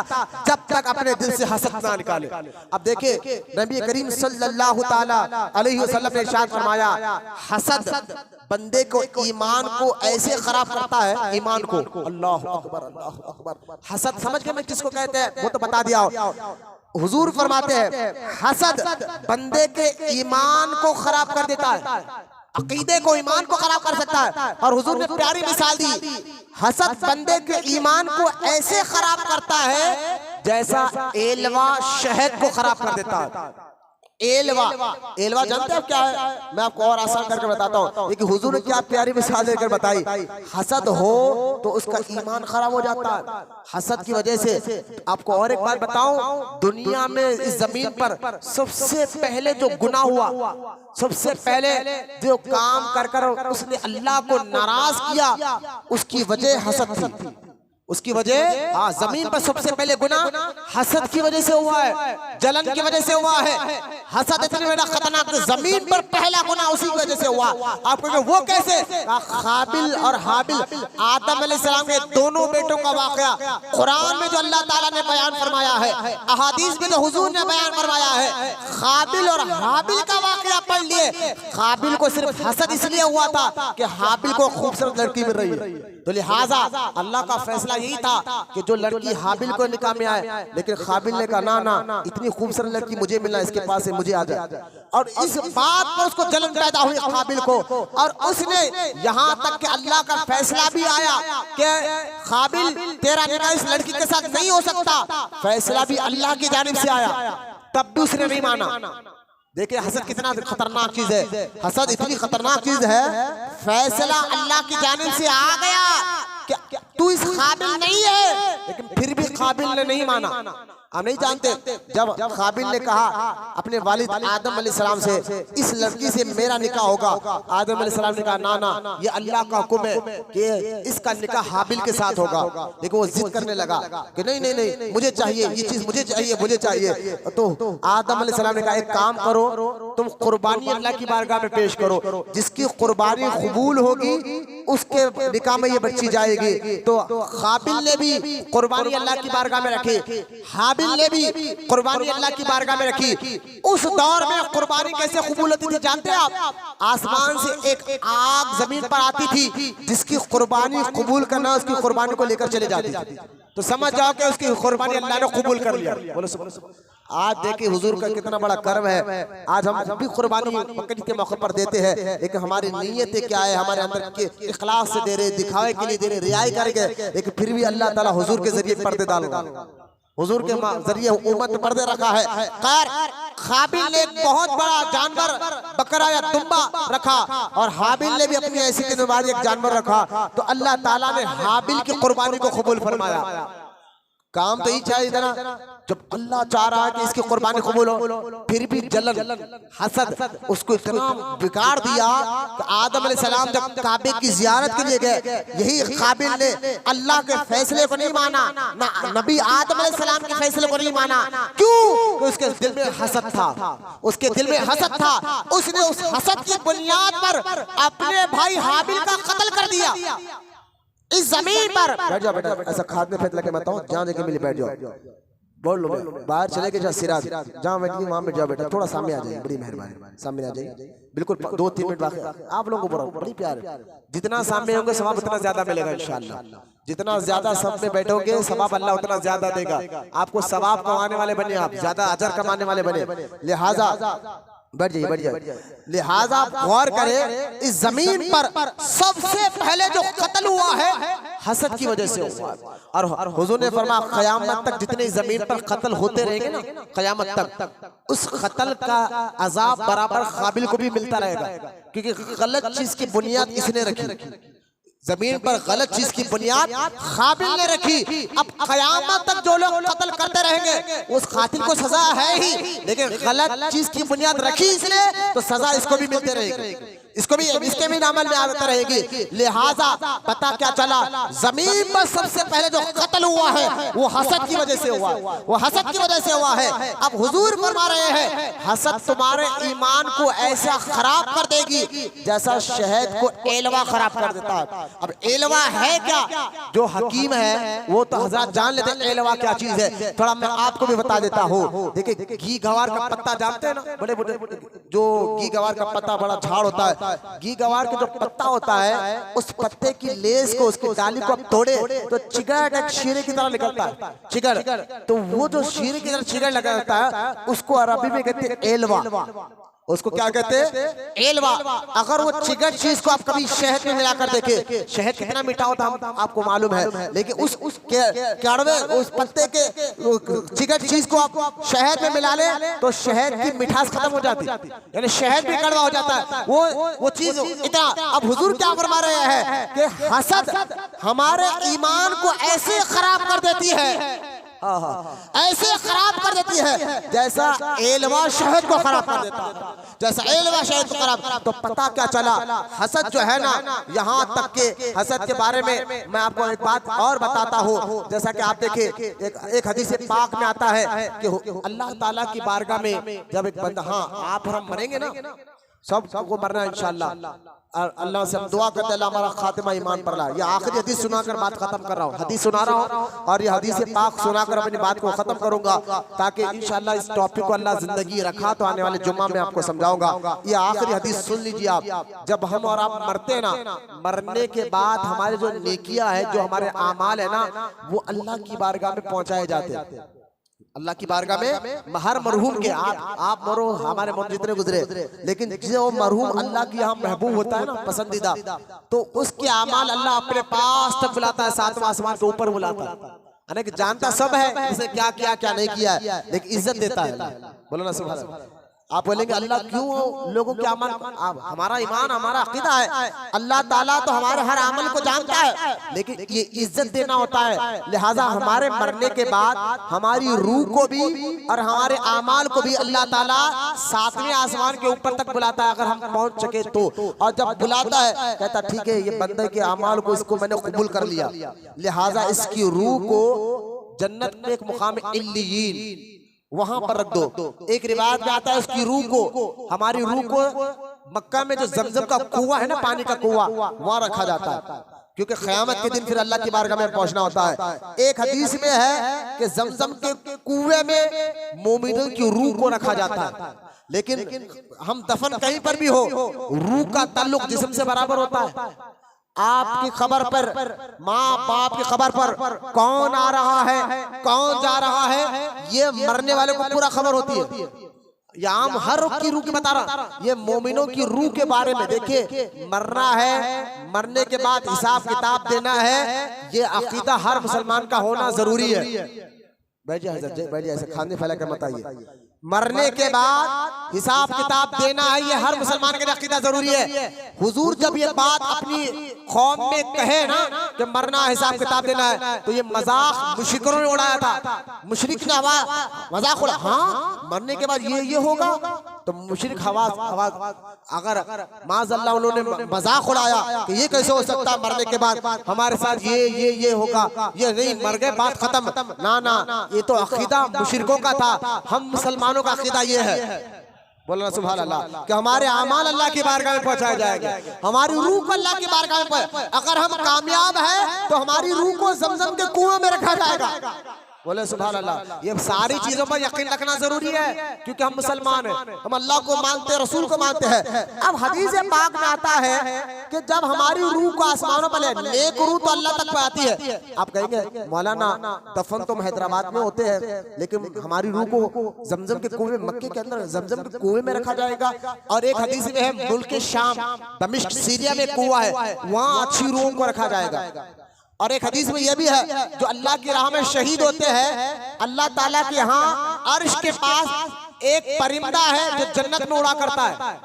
जब तक अपने दिल से हसद ना निकाले। अब देखिए नबी करीम सल्लल्लाहु ताला अलैहि वसल्लम ने इरशाद फरमाया हसद बंदे को ईमान को ऐसे खराब करता है, ईमान को। अल्लाह अकबर, अल्लाह अकबर। हसद समझ गए मैं किसको कहते हैं, वो तो बता दिया। हुजूर फरमाते हैं हसद बंदे के ईमान को खराब कर देता है, अकीदे को, ईमान को खराब कर सकता है। और हुजूर ने प्यारी मिसाल दी, हसद बंदे के ईमान को ऐसे खराब करता है जैसा एलवा शहद को खराब कर देता है। एलवा, एलवा जानते हैं क्या है? मैं आपको और आसान करके बताता हूँ, लेकिन हुजूर ने क्या प्यारी मिसाल देकर बताई। हसद हो तो उसका ईमान खराब हो जाता है हसद की वजह से। आपको और एक बात बताऊं, दुनिया में इस जमीन पर सबसे पहले जो गुनाह हुआ, सबसे पहले जो काम कर कर उसने अल्लाह को नाराज किया, उसकी वजह हसद थी। उसकी वजह, हाँ, जमीन पर सबसे पहले गुनाह हसद की वजह से हुआ है, जलन की वजह से हुआ है। हसद इतनी बड़ा खतरनाक, जमीन पर पहला गुनाह उसी की वजह से हुआ। आपको वो कैसे? हाबिल और हाबिल, आदम अलैहिस्सलाम के दोनों बेटों का वाकया कुरान में जो अल्लाह ताला ने बयान फरमाया है, अहादीस में जो हुजूर ने बयान फरमाया है। हाबिल और हाबिल का वाकया पढ़ लिए। हाबिल को सिर्फ हसद इसलिए हुआ था कि हाबिल को खूबसूरत लड़की मिल रही है, तो लिहाजा अल्लाह का फैसला यही था कि जो लड़की हाबिल को निकाह में आए, लेकिन हाबिल ने कहा ना ना, इतनी खूबसूरत लड़की मुझे मिलना, इसके पास से मुझे आ जाए। और इस बात पर उसको जलन पैदा हुई हाबिल को, और उसने यहाँ तक कि अल्लाह का फैसला भी आया कि हाबिल तेरा निकाह इस लड़की के साथ नहीं हो सकता। फैसला भी अल्लाह की जानिब से आया, तब भी उसने नहीं माना। देखिए हसद कितना खतरनाक चीज है, हसद इतनी खतरनाक चीज है। फैसला अल्लाह की जानिब से आ गया कि तू इस काबिल नहीं है, लेकिन फिर भी काबिल ने नहीं माना। हम नहीं जानते, जब काबिल ने कहा अपने वालिद आदम अलैहिस्सलाम से इस लड़की से मेरा निकाह होगा, आदम अलैहिस्सलाम ने कहा ना ना, ये अल्लाह का हुक्म है कि इसका निकाह हाबिल के साथ होगा। लेकिन वो जिद करने लगा कि नहीं नहीं नहीं, मुझे चाहिए ये चीज, मुझे चाहिए, मुझे चाहिए। तो आदम अलैहिस्सलाम ने कहा एक काम करो, तुम कुर्बानी अल्लाह की बारगाह में पेश करो, जिसकी कुर्बानी कबूल होगी उसके निकाह में ये बच्ची जाएगी। तो काबिल ने भी कुर्बानी अल्लाह की बारगाह में रखी, हाबिल ने भी कुर्बानी अल्लाह की बारगाह में रखी। उस दौर में कुर्बानी कैसे कबूल होती थी जानते हैं आप? आसमान से एक आग जमीन पर आती थी, जिसकी कुर्बानी कबूल करना उसकी कुर्बानी को लेकर चले जाती थी। तो समझ जाओ कि उसकी कुर्बानी अल्लाह ने कबूल कर लिया। बोलो आज देखिए हुजूर का कितना बड़ा कर्म है। आज हम भी कुर्बानी बकरीद के मौके पर देते हैं, लेकिन हमारी नीयतें क्या है, हमारे अंदर के इखलास से दे रहे, दिखावे के लिए दे रहे, रियाई करके, लेकिन फिर भी अल्लाह ताला हुजूर के जरिए पर्दे डालूंगा, हुजूर के जरिए उम्मत में पर्दे रखा है। खैर हाबिल ने एक बहुत बड़ा जानवर, बकरा या दुम्बा रखा, और हाबिल ने भी अपनी ऐसी जिम्मेदारी एक जानवर रखा। तो अल्लाह ताला ने हाबिल की कुर्बानी को कबूल फरमाया। काम तो ही चाहिए था ना, जब अल्लाह चाह रहा है कि इसकी कुर्बानी कबूल हो, फिर भी जलन हसद उसको इतना बिगाड़ दिया कि आदम अलैहिस्सलाम जब काबे की जियारत के लिए गए, यही काबिल ने अल्लाह के फैसले को नहीं माना, ना नबी आदम अलैहिस्सलाम के फैसले को नहीं माना। क्यों? कि उसके दिल में हसद था, उसके दिल में हसद था। उसने उस हसद की बुनियाद पर अपने भाई हाबिल का कत्ल कर दिया इस जमीन पर। बैठ जाओ बेटा, ऐसा खाद में फेंक लगे मत आओ, जहाँ जगह मिली बैठ जाओ। बोल लो बाहर चले गए, सिराज जहाँ बैठ गई वहाँ बैठ जाओ बेटा, थोड़ा सामने आ जाइए, बड़ी मेहरबानी सामने आ जाइए, बिल्कुल 2-3 मिनट बाकी। आप लोगों को बड़ी प्यार, जितना सामने होंगे सवाब उतना ज्यादा मिलेगा इंशाअल्लाह। जितना ज्यादा सब में बैठोगे सवाब अल्लाह उतना ज्यादा देगा आपको। सवाब कमाने वाले बने आप, ज्यादा अजर कमाने वाले बने। लिहाजा बैठ जाइए, बैठ जाइए। लिहाजा गौर करें, इस जमीन पर सबसे पहले जो कत्ल हुआ है हसद की वजह से हुआ। और हुजूर ने फरमाया क़यामत तक जितने जमीन पर कत्ल होते रहेंगे ना, क़यामत तक उस कत्ल का अजाब बराबर काबिल को भी मिलता रहेगा, क्योंकि गलत चीज की बुनियाद इसने रखी। जमीन पर गलत चीज की बुनियाद काबिल ने रखी। अब कयामत तक जो लोग कत्ल करते रहेंगे उस कातिल को सजा है ही, लेकिन गलत चीज की बुनियाद रखी इसने तो सजा इसको भी मिलते रहेगी, इसको भी, इसके भी अमल में आता रहेगी। लिहाजा पता क्या चला, जमीन पर सबसे पहले जो कत्ल हुआ है वो हसद की वजह से हुआ, वो हसद की वजह से हुआ है। अब हुजूर फरमा रहे हैं हसद तुम्हारे ईमान को ऐसा खराब कर देगी जैसा शहद को एलवा खराब कर देता है। अब एलवा है क्या? जो हकीम है वो तो हजरत जान लेते हैं एलवा क्या चीज है। थोड़ा मैं आपको भी बता देता हूँ। देखिए घी गवार का पत्ता जानते हैं ना, बड़े बड़े जो घी गवार का पत्ता बड़ा झाड़ होता है, है। घी गवार के जो पत्ता होता है, उस पत्ते की लेस को, उसकी डाली को आप तोड़े तो चिगड़ एक शीरे की तरह निकलता है, चिगड़। तो वो जो शीरे की तरह चिगड़ लगा रहता है, उसको अरबी में कहते हैं एलवा। उसको क्या कहते हैं? एलवा। अगर वो चिगड़ चीज को आप कभी शहद में मिलाकर देखे, शहद कितना मीठा होता है आपको मालूम है, लेकिन उस कड़वे उस पत्ते के चिगड़ चीज को आप शहद में मिला ले तो शहद की मिठास खत्म हो जाती है, यानी शहद भी कड़वा हो जाता है। वो चीज इतना। अब हुजूर क्या फरमा रहे हैं कि हसद हमारे ईमान को ऐसे खराब कर देती है, ऐसे खराब कर देती है जैसा एलवा शहद को खराब कर देता है, जैसा एलवा शहद को खराब। तो पता क्या चला, हसद जो है ना, यहाँ तक के हसद के बारे में मैं आपको एक बात और बताता हूँ। जैसा कि आप देखिए एक हदीस पाक में आता है कि अल्लाह ताला की बारगाह में जब एक बंदा, हाँ आप और हम मरेंगे ना, सबको मरना है इंशाअल्लाह, और अल्लाह से हम दुआ करते हैं अल्लाह हमारा खातिमा ईमान पर ला। ये आखिरी हदीस सुनाकर बात खत्म कर रहा हूँ, हदीस सुना रहा हूँ और ये हदीस पाक सुनाकर अपनी बात को खत्म करूंगा, ताकि इंशाअल्लाह इस टॉपिक को अल्लाह जिंदगी रखा तो आने वाले जुम्मा में आपको समझाऊंगा। ये आखिरी हदीस सुन लीजिए आप। जब हम और आप मरते हैं ना, मरने के बाद हमारे जो नेकियां है, जो हमारे आमाल है ना, वो अल्लाह की बारगाह में पहुंचाए जाते हैं। अल्लाह की बारगाह में हर मरहूम के, आप मरो, हमारे मन जितने गुजरे, लेकिन जो मरहूम अल्लाह की यहाँ महबूब होता है ना, पसंदीदा, तो उसके अमाल अल्लाह अपने पास तक बुलाता है, सातवां आसमान के ऊपर बुलाता है। यानी कि जानता सब है इसे क्या किया क्या नहीं किया है, लेकिन इज्जत देता है। बोलो ना सुभान अल्लाह। आप बोलेंगे अल्लाह क्यों लोगों के अमल, हमारा ईमान हमारा अकीदा है, अल्लाह ताला तो हमारे हर अमल को जानता है, लेकिन ये इज्जत देना होता है। लिहाजा हमारे मरने के बाद हमारी रूह को भी और हमारे अमाल को भी अल्लाह ताला सातवें आसमान के ऊपर तक बुलाता है, अगर हम पहुंच सके तो। और जब बुलाता है कहता ठीक है, ये बंदे के अमाल को, इसको मैंने कबूल कर लिया, लिहाजा इसकी रूह को जन्नत में एक मुकाम इल्लियीन वहां पर रख दो। एक रिवायत में आता है उसकी रूह को, हमारी रूह को मक्का में जो जमजम का कुआं है ना, पानी का कुआं, वहां रखा जाता है, क्योंकि क़यामत के दिन फिर अल्लाह की बारगाह में पहुंचना होता है। एक हदीस में है कि जमजम के कुएं में मोमिनों की रूह को रखा जाता है, लेकिन हम दफन कहीं पर भी हो, रूह का ताल्लुक जिस्म से बराबर होता है। आपकी खबर पर, माँ बाप की खबर पर कौन आ रहा है, कौन जा रहा है, ये मरने वाले को पूरा खबर होती है। ये आम हर की रूह की बता रहा, ये मोमिनों की रूह के बारे में। देखिए मरना है, मरने के बाद हिसाब किताब देना है, ये अकीदा हर मुसलमान का होना जरूरी है। बैठिए हज़रत, बैठिए, ऐसे खाने फैला कर मत आइए। मरने के बाद हिसाब किताब देना है, ये हर मुसलमान के लिए अकीदा जरूरी है। हुजूर जब ये बात अपनी कौम में कहे ना कि मरना हिसाब किताब देना है, तो ये मजाक मुशरिकों ने उड़ाया था। मुशरिक ने मजाक उड़ा, हाँ मरने के बाद ये होगा, तो मुशरिक अगर माज़अल्लाह उन्होंने मजाक उड़ाया कि ये कैसे हो सकता है, मरने के बाद हमारे साथ ये होगा, ये नहीं, मर गए बात खत्म। ना, ये तो अकीदा मुशरिकों का था, हम मुसलमानों का अकीदा ये है, बोलना सुभान अल्लाह, कि हमारे आमाल अल्लाह की बारगाह में पहुंचाए जाएंगे, हमारी रूह को अल्लाह की बारगाह में। अगर हम कामयाब हैं तो हमारी रूह को जमजम के कुएं में रखा जाएगा। बोले सुभान अल्लाह। ये सारी चीजों पर यकीन रखना जरूरी है, क्योंकि हम मुसलमान हैं, हम अल्लाह को मानते हैं, रसूल को मानते हैं। अब हदीस पाक में आता है कि जब हमारी रूह को आसमानों पर, नेक रूह तो अल्लाह तक आती है। आप कहेंगे मौलाना दफन तो हैदराबाद में होते हैं, लेकिन हमारी रूह को जमजम के कुएं, मक्के के अंदर जमजम के कुएं में रखा जाएगा। और एक हदीस में है मुल्क शाम, दमिश्क, सीरिया में कुआं है, वहां अच्छी रूहों को रखा जाएगा। और एक हदीस में यह भी है, जो अल्लाह की राह में शहीद होते हैं, अल्लाह ताला के यहाँ अर्श के पास एक परिंदा है जो जन्नत में उड़ा करता है,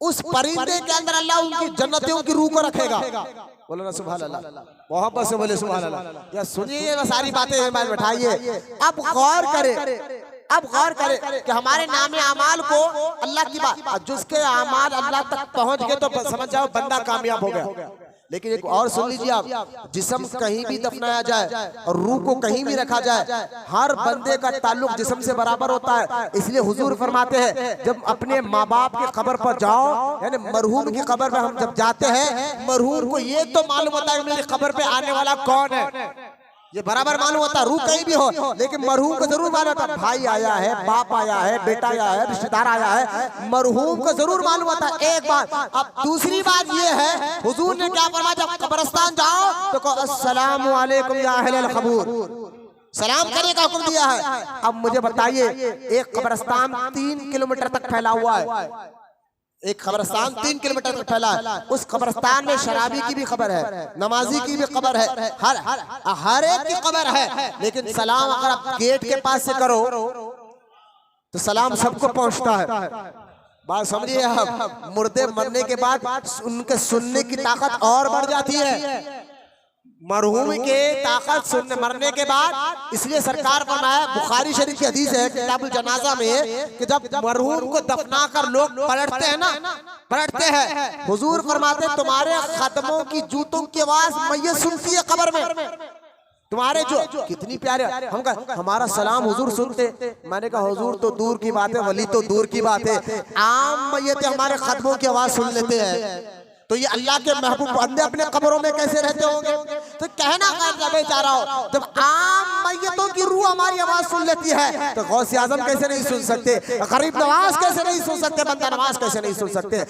उस परिंदे के अंदर अल्लाह उनकी जन्नतियों की रूह को रखेगा। बोलो ना सुभान अल्लाह, मोहब्बत से बोले सुभान अल्लाह। या सुनिए ये सारी बातें बैठाइए, अब गौर करें, अब गौर करें कि हमारे नाम अमाल को अल्लाह की बात, जिसके अमाल अल्लाह तक पहुंच गए तो समझ जाओ बंदा कामयाब हो गया। लेकिन एक और सुन लीजिए आप, जिस्म कहीं भी दफनाया जाए और रूह को कहीं भी रखा जाए, हर बंदे का ताल्लुक जिस्म से बराबर होता है। इसलिए हुजूर फरमाते हैं, जब अपने माँ बाप की कब्र पर जाओ, यानी मरहूम की कब्र पर हम जब जाते हैं, मरहूम को ये तो मालूम होता है कि मेरी कब्र पे आने वाला कौन है, ये बराबर मालूम होता, रूह कहीं भी हो, लेकिन मरहूम को जरूर मालूम होता। भाई आया है, बाप आया है, बेटा आया है, रिश्तेदार आया है, मरहूम को जरूर मालूम होता है। एक बात। अब दूसरी बात ये है, हुजूर ने क्या फरमाया, जब कब्रिस्तान जाओ तो कहो अस्सलामु अलैकुम या अहलल कबूर, सलाम करने का हुक्म दिया है। अब मुझे बताइए, एक कब्रिस्तान 3 किलोमीटर तक फैला हुआ है, एक कब्रिस्तान 3 किलोमीटर तक फैला है। उस कब्रिस्तान में शराबी की भी खबर है, नमाजी की भी खबर है, हर एक की खबर है। लेकिन सलाम अगर आप गेट के पास से करो तो सलाम सबको पहुंचता है। बात समझिए आप, मुर्दे मरने के बाद उनके सुनने की ताकत और बढ़ जाती है, मरहूम के ताकत सुनने मरने के बाद। इसलिए सरकार फरमाया, बुखारी शरीफ की हदीस है किताबुल जनाजा में, कि जब मरहूम को दफना कर लोग पलटते हैं ना, पलटते हैं, हुजूर फरमाते तुम्हारे कदमों की जूतों की आवाज मैयत सुनती है कब्र में। तुम्हारे जो कितनी प्यारे, हम कहा हमारा सलाम हुजूर सुनते। मैंने कहा हुजूर तो दूर की बात है, वली तो दूर की बात है, आम मैयत हमारे कदमों की आवाज सुन लेते हैं। तो ये अल्लाह के महबूब बंदे अपने कब्रों में कैसे रहते होंगे? तो कहना क्या बेचारा हो, जब आम मैयतों की रूह हमारी आवाज सुन लेती है तो गौसे आजम कैसे नहीं सुन सकते, गरीब नवाज कैसे नहीं सुन सकते, बंदा नवाज कैसे नहीं सुन सकते।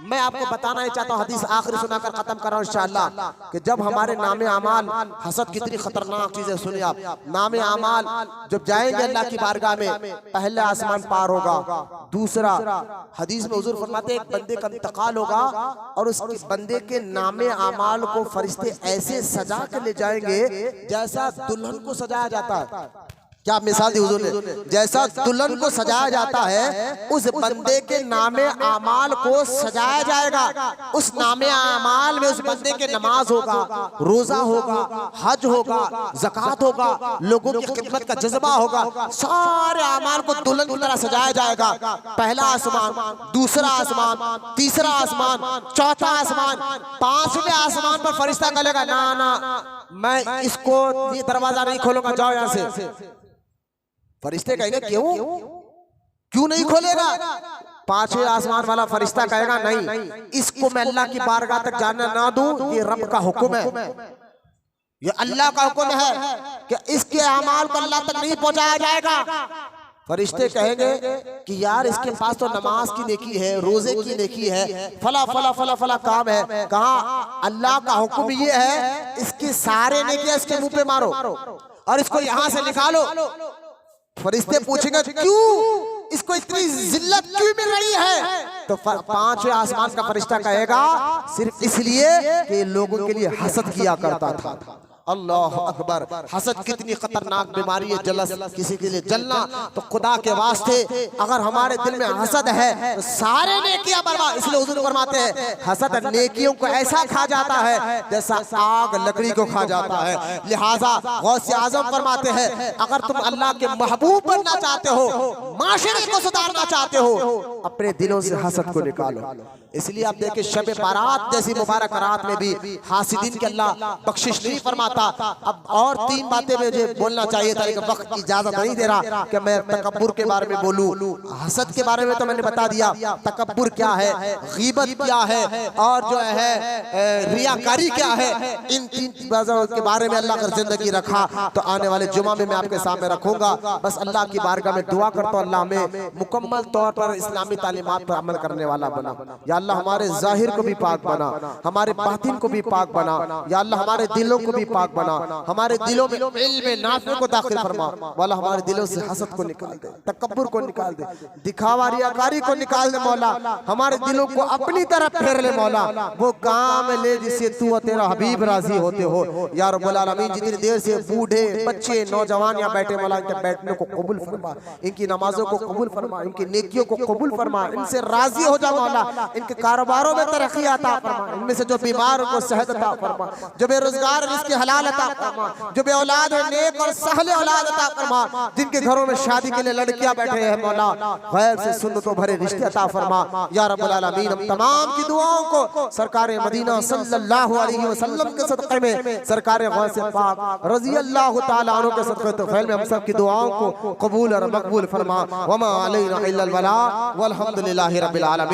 मैं आपको बताना ही चाहता हूँ, हदीस आखिरी सुनाकर खत्म कर रहा हूँ इंशाअल्लाह, कि जब हमारे नामे अमाल, हसद कितनी खतरनाक चीजें सुनिए आप, नामे अमाल जब जाएंगे अल्लाह की बारगाह में, पहला आसमान पार होगा, दूसरा हदीस में हुजूर फरमाते एक बंदे का इंतकाल होगा और उस बंदे के नामे अमाल को फरिश्ते ऐसे सजा कर ले जाएंगे जैसा दुल्हन को सजाया जाता है। क्या मिसाल दी हुजूर ने, जैसा दुल्हन को सजाया जाता है उस बंदे के नामे आमाल को सजाया जाएगा। उस नामे आमाल में उस बंदे के नमाज होगा, रोजा होगा, हज होगा, ज़कात होगा, लोगों की खिदमत का जज्बा होगा, सारे आमाल को दुल्हन की तरह सजाया जाएगा। पहला आसमान, दूसरा आसमान, तीसरा आसमान, चौथा आसमान, 5वें आसमान पर फरिश्ता कहेगा ना ना मैं इसको ये दरवाजा नहीं खोलूंगा, जाओ यहाँ से। फरिश्ते कहेंगे क्यों नहीं खोलेगा? 5वें आसमान वाला फरिश्ता कहेगा नहीं, इसको मैं अल्लाह की बारगाह तक जाने ना दूं, ये रब का हुक्म है, ये अल्लाह का हुक्म है कि इसके अमाल को अल्लाह तक नहीं पहुंचाया जाएगा। फरिश्ते कहेंगे कि यार इसके पास तो नमाज की नेकी है, रोजे की नेकी है, फला फला फला फला काम है। कहा अल्लाह का हुक्म ये है इसके सारे नेकी इसके मुंह पे मारो और इसको यहां से निकालो। फरिश्ते पूछेंगे क्यों, इसको इतनी जिल्लत क्यों मिल रही है? तो 5वें आसमान का फरिश्ता कहेगा सिर्फ इसलिए कि लोगों के लिए हसद किया करता था। अल्लाह अकबर, हसद कितनी खतरनाक बीमारी है, जलस, किसी के लिए जलना। तो खुदा के वास्ते अगर हमारे दिल में हसद है तो सारे नेकियां बर्बाद। इसलिए हुजूर फरमाते हैं हसद नेकियों को ऐसा खा जाता है जैसा आग लकड़ी को खा जाता है। लिहाजा गौसे आजम फरमाते हैं अगर तुम अल्लाह के महबूब बनना चाहते हो, माशरे को सुधारना चाहते हो, अपने दिलों से हसद को निकालो। इसलिए आप देखिए शब बारात जैसी मुबारक रात में भी हासिदीन के अल्लाह बख्शिश नहीं फरमाता। अब और 3 बातें मुझे बोलना चाहिए था लेकिन वक्त की इजाजत नहीं दे रहा कि मैं तकब्बुर के बारे में बोलूं। हसद के बारे में तो मैंने बता दिया, तकब्बुर क्या है, गीबत क्या है और जो है रियाकारी क्या है। इन 3 बातों के बारे में अल्लाह अगर जिंदगी रखा तो आने वाले जुमा में मैं आपके सामने रखूंगा। बस अल्लाह की बारगाह में दुआ करता हूं अल्लाह हमें मुकम्मल तौर पर इस्लामी तालीमात पर अमल करने वाला बना। या अल्लाह हमारे जाहिर को भी पाक बना, हमारे बातिन को भी पाक बना। या अल्लाह हमारे दिलों को भी पाक बना, हमारे दिलों में इल्म नाफ़े को दाखिल फरमा। वाला हमारे दिलों से हसद को निकाल दे, तकब्बुर को निकाल दे, दिखावा रियाकारी को निकाल दे मौला। हमारे दिलों को अपनी तरफ फेर ले मौला, वो काम ले जिससे तू और तेरा हबीब राजी होते हो। या रब्बुल आलमीन जितनी देर से बूढ़े बच्चे नौजवान यहाँ बैठे मौला इनके बैठने को कबूल फरमा, इनकी नमाजों को कबूल फरमा, इनकी नेकियों को कबूल फरमा, इनसे राजी हो जा मौला। इनके कारोबारों में तरक्की अता फरमा, इनमें से जो बीमार उनको सेहत अता फरमा, जो बेरोजगार जिसके हलाल अता फरमा, जो बे औलाद है नेक और सहले औलाद अता फरमा, जिनके घरों में शादी के लिए लड़कियां बैठे हैं मौला गैब से सुन्नतों भरे रिश्ते अता फरमा। या रब्बुल आलमीन हम तमाम की दुआओं को सरकार मदीना सल्लल्लाहु अलैहि वसल्लम के सदक़े में, सरकार गौसे पाक रज़ी अल्लाह तआला अन्हु के सदक़े तौफ़ील में हम सब की दुआओं को कबूल और मकबूल फरमा। वमा अलैना इल्लल बलाग वल्हम्दुलिल्लाहि रब्बिल आलमीन।